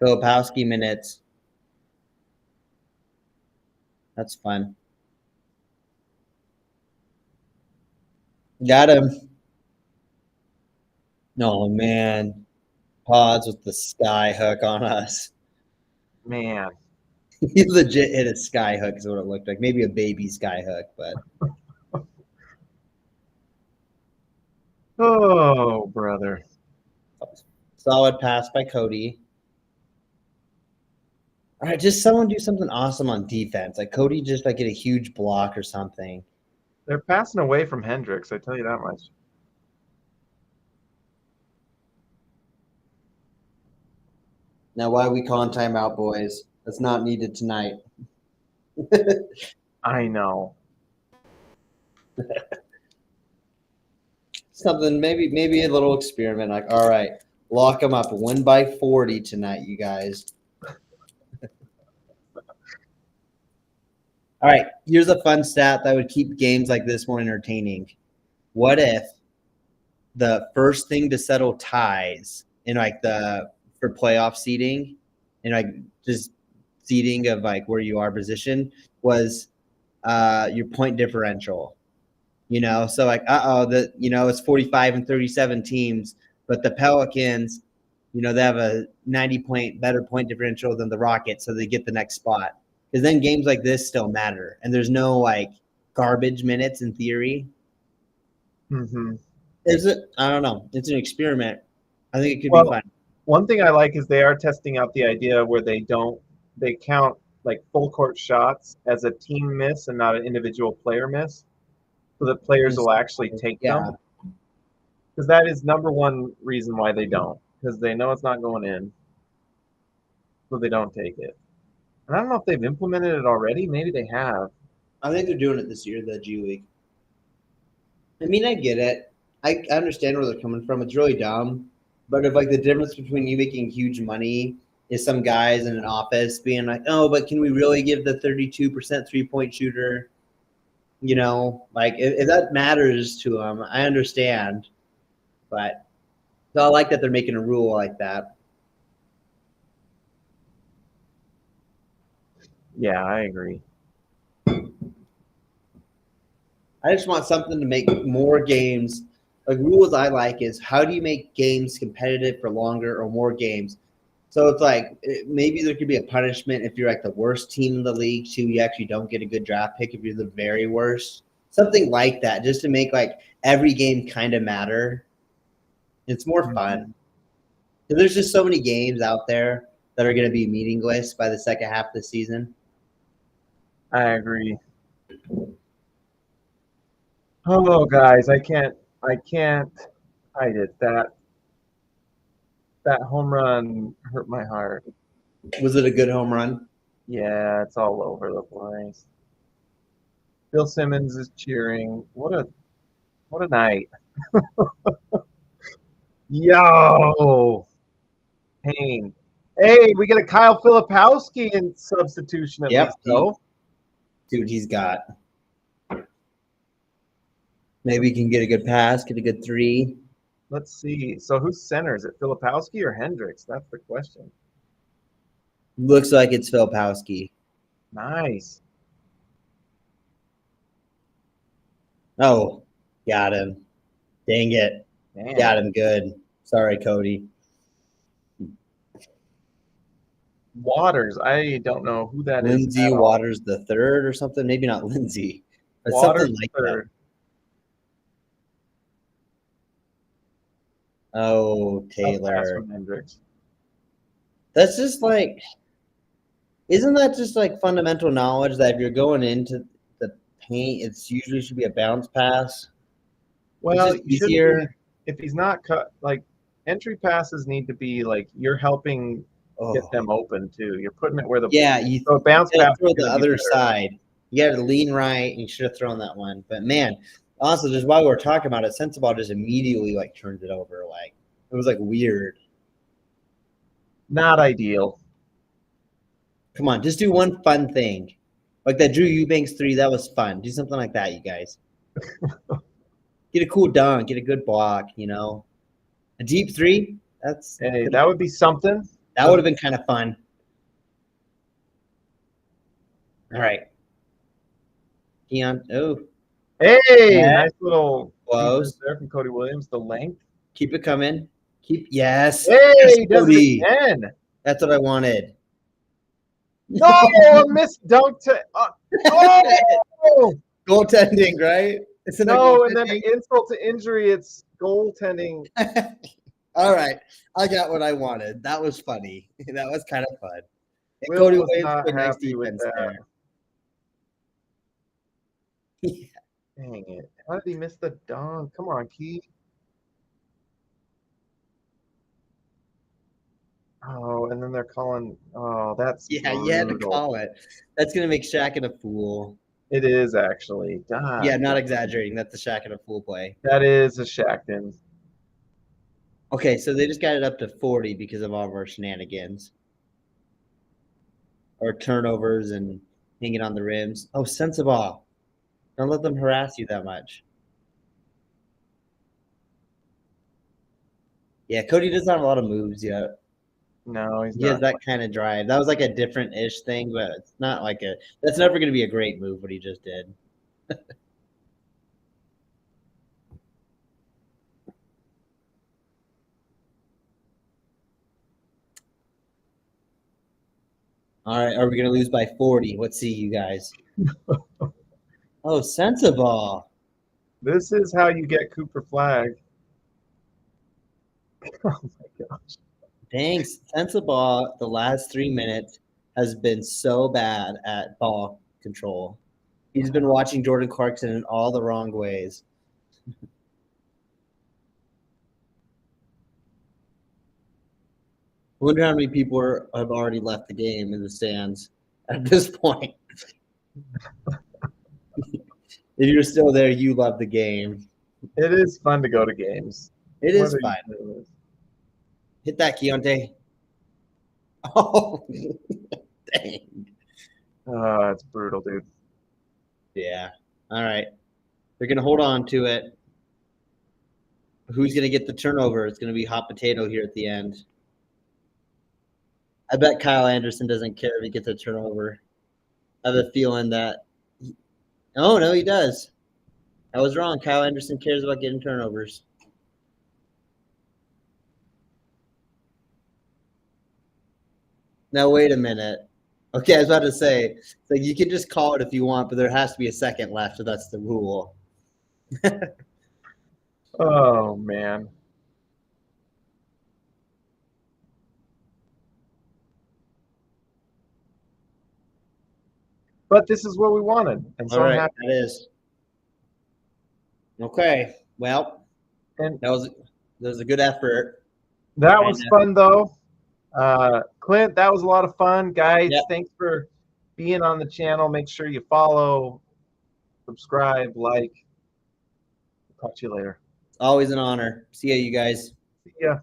Filipowski minutes. That's fun. Got him. Oh, man. Pods with the sky hook on us. Man. He legit hit a sky hook is what it looked like. Maybe a baby sky hook, but Oh, brother. solid pass by Cody. All right, just someone do something awesome on defense. Like Cody just like get a huge block or something. They're passing away from Hendricks, I tell you that much. Now, why are we calling timeout, boys? That's not needed tonight. I know. Something, maybe a little experiment. Like, all right, lock them up. Win by 40 tonight, you guys. All right, here's a fun stat that would keep games like this more entertaining. What if the first thing to settle ties in like for playoff seeding and like just seeding of like where you are positioned was your point differential? So like it's 45 and 37 teams, but the Pelicans, they have a 90-point better point differential than the Rockets, so they get the next spot. Because then games like this still matter, and there's no like garbage minutes in theory. Mm-hmm. Is it? I don't know. It's an experiment. I think it could be fun. One thing I like is they are testing out the idea where they count like full court shots as a team miss and not an individual player miss, so that players will actually take them. Because that is number one reason why they don't, because they know it's not going in, so they don't take it. And I don't know if they've implemented it already. Maybe they have. I think they're doing it this year, the G League. I mean, I get it. I understand where they're coming from. It's really dumb. But if like the difference between you making huge money is some guys in an office being like, oh, but can we really give the 32% 3-point shooter? Like if that matters to them, I understand. But so I like that they're making a rule like that. Yeah, I agree. I just want something to make more games. Like rules I like is how do you make games competitive for longer or more games? So it's like maybe there could be a punishment if you're like the worst team in the league too. You actually don't get a good draft pick if you're the very worst. Something like that, just to make like every game kind of matter. It's more fun. There's just so many games out there that are going to be meaningless by the second half of the season. I agree. Oh, guys, I can't hide it. That home run hurt my heart. Was it a good home run? Yeah, it's all over the place. Bill Simmons is cheering. What a night. Yo, pain. Hey, we get a Kyle Filipowski in substitution at least, though. Dude, he's got. Maybe he can get a good pass, get a good three. Let's see. So who's center? Is it Filipowski or Hendricks? That's the question. Looks like it's Filipowski. Nice. Oh, got him. Dang it. Man. Got him good. Sorry, Cody. Waters. I don't know who that is. Lindsey Waters the third or something. Maybe not Lindsey. But Waters something like third. that. Oh, Taylor. That's just like, isn't that just like fundamental knowledge that if you're going into the paint, it's usually should be a bounce pass? Well, easier. If he's not cut, like entry passes need to be like you're helping get them open too. You're putting it where the so bounce pass throw the other side. You got to lean right, and you should have thrown that one. But man, honestly, just while we're talking about it, Sensabaugh just immediately like turned it over. Like it was like weird. Not ideal. Come on, just do one fun thing, like that Drew Eubanks 3. That was fun. Do something like that, you guys. Get a cool dunk, get a good block. A deep 3. That would be something. That would have been kind of fun. All right. Keon. Oh. Hey, nice little close there from Cody Williams. The length. Keep it coming. Yes. Hey, Yes, he does Cody. it again. That's what I wanted. No, a missed dunk to. Oh Goaltending, right? Isn't it no! And then goaltending? insult to injury, it's goaltending. All right. I got what I wanted. That was funny. That was kind of fun. And Will Cody was Williams not played nice happy with defense that. there. Dang it! How did he miss the dunk? Come on, Key. Oh, and then they're calling. Oh, that's Yeah, you had to brutal. call it. That's gonna make Shaq a fool. It is actually. God, Yeah, not exaggerating. That's the Shaq a fool play. that is a Shackton. Okay, so they just got it up to 40 because of all of our shenanigans. Or turnovers and hanging on the rims. Oh, sensible. Don't let them harass you that much. Yeah, Cody doesn't have a lot of moves yet. No, he's He has not. that kind of drive. That was like a different-ish thing, but it's not like a. That's never going to be a great move. What he just did. All right, are we going to lose by 40? Let's see, you guys. Oh, sensible. This is how you get Cooper Flag. Oh my gosh. Dang, sensible. The last 3 minutes has been so bad at ball control. He's been watching Jordan Clarkson in all the wrong ways. I wonder how many people have already left the game in the stands at this point. If you're still there, you love the game. It is fun to go to games. It is fun. Hit that, Keontae. Oh, dang. Oh, it's brutal, dude. Yeah. All right. They're going to hold on to it. Who's going to get the turnover? It's going to be hot potato here at the end. I bet Kyle Anderson doesn't care if he gets a turnover. I have a feeling that. Oh, no, he does. I was wrong. Kyle Anderson cares about getting turnovers. Now, wait a minute. Okay, I was about to say, so you can just call it if you want, but there has to be a second left, so that's the rule. Oh, man. But this is what we wanted. And so All right, I'm happy. that is. Okay, well, And that was a good effort. that was fun, though. Clint, that was a lot of fun. Guys, Yep. thanks for being on the channel. Make sure you follow, subscribe, like. Talk to you later. Always an honor. See you guys. See ya.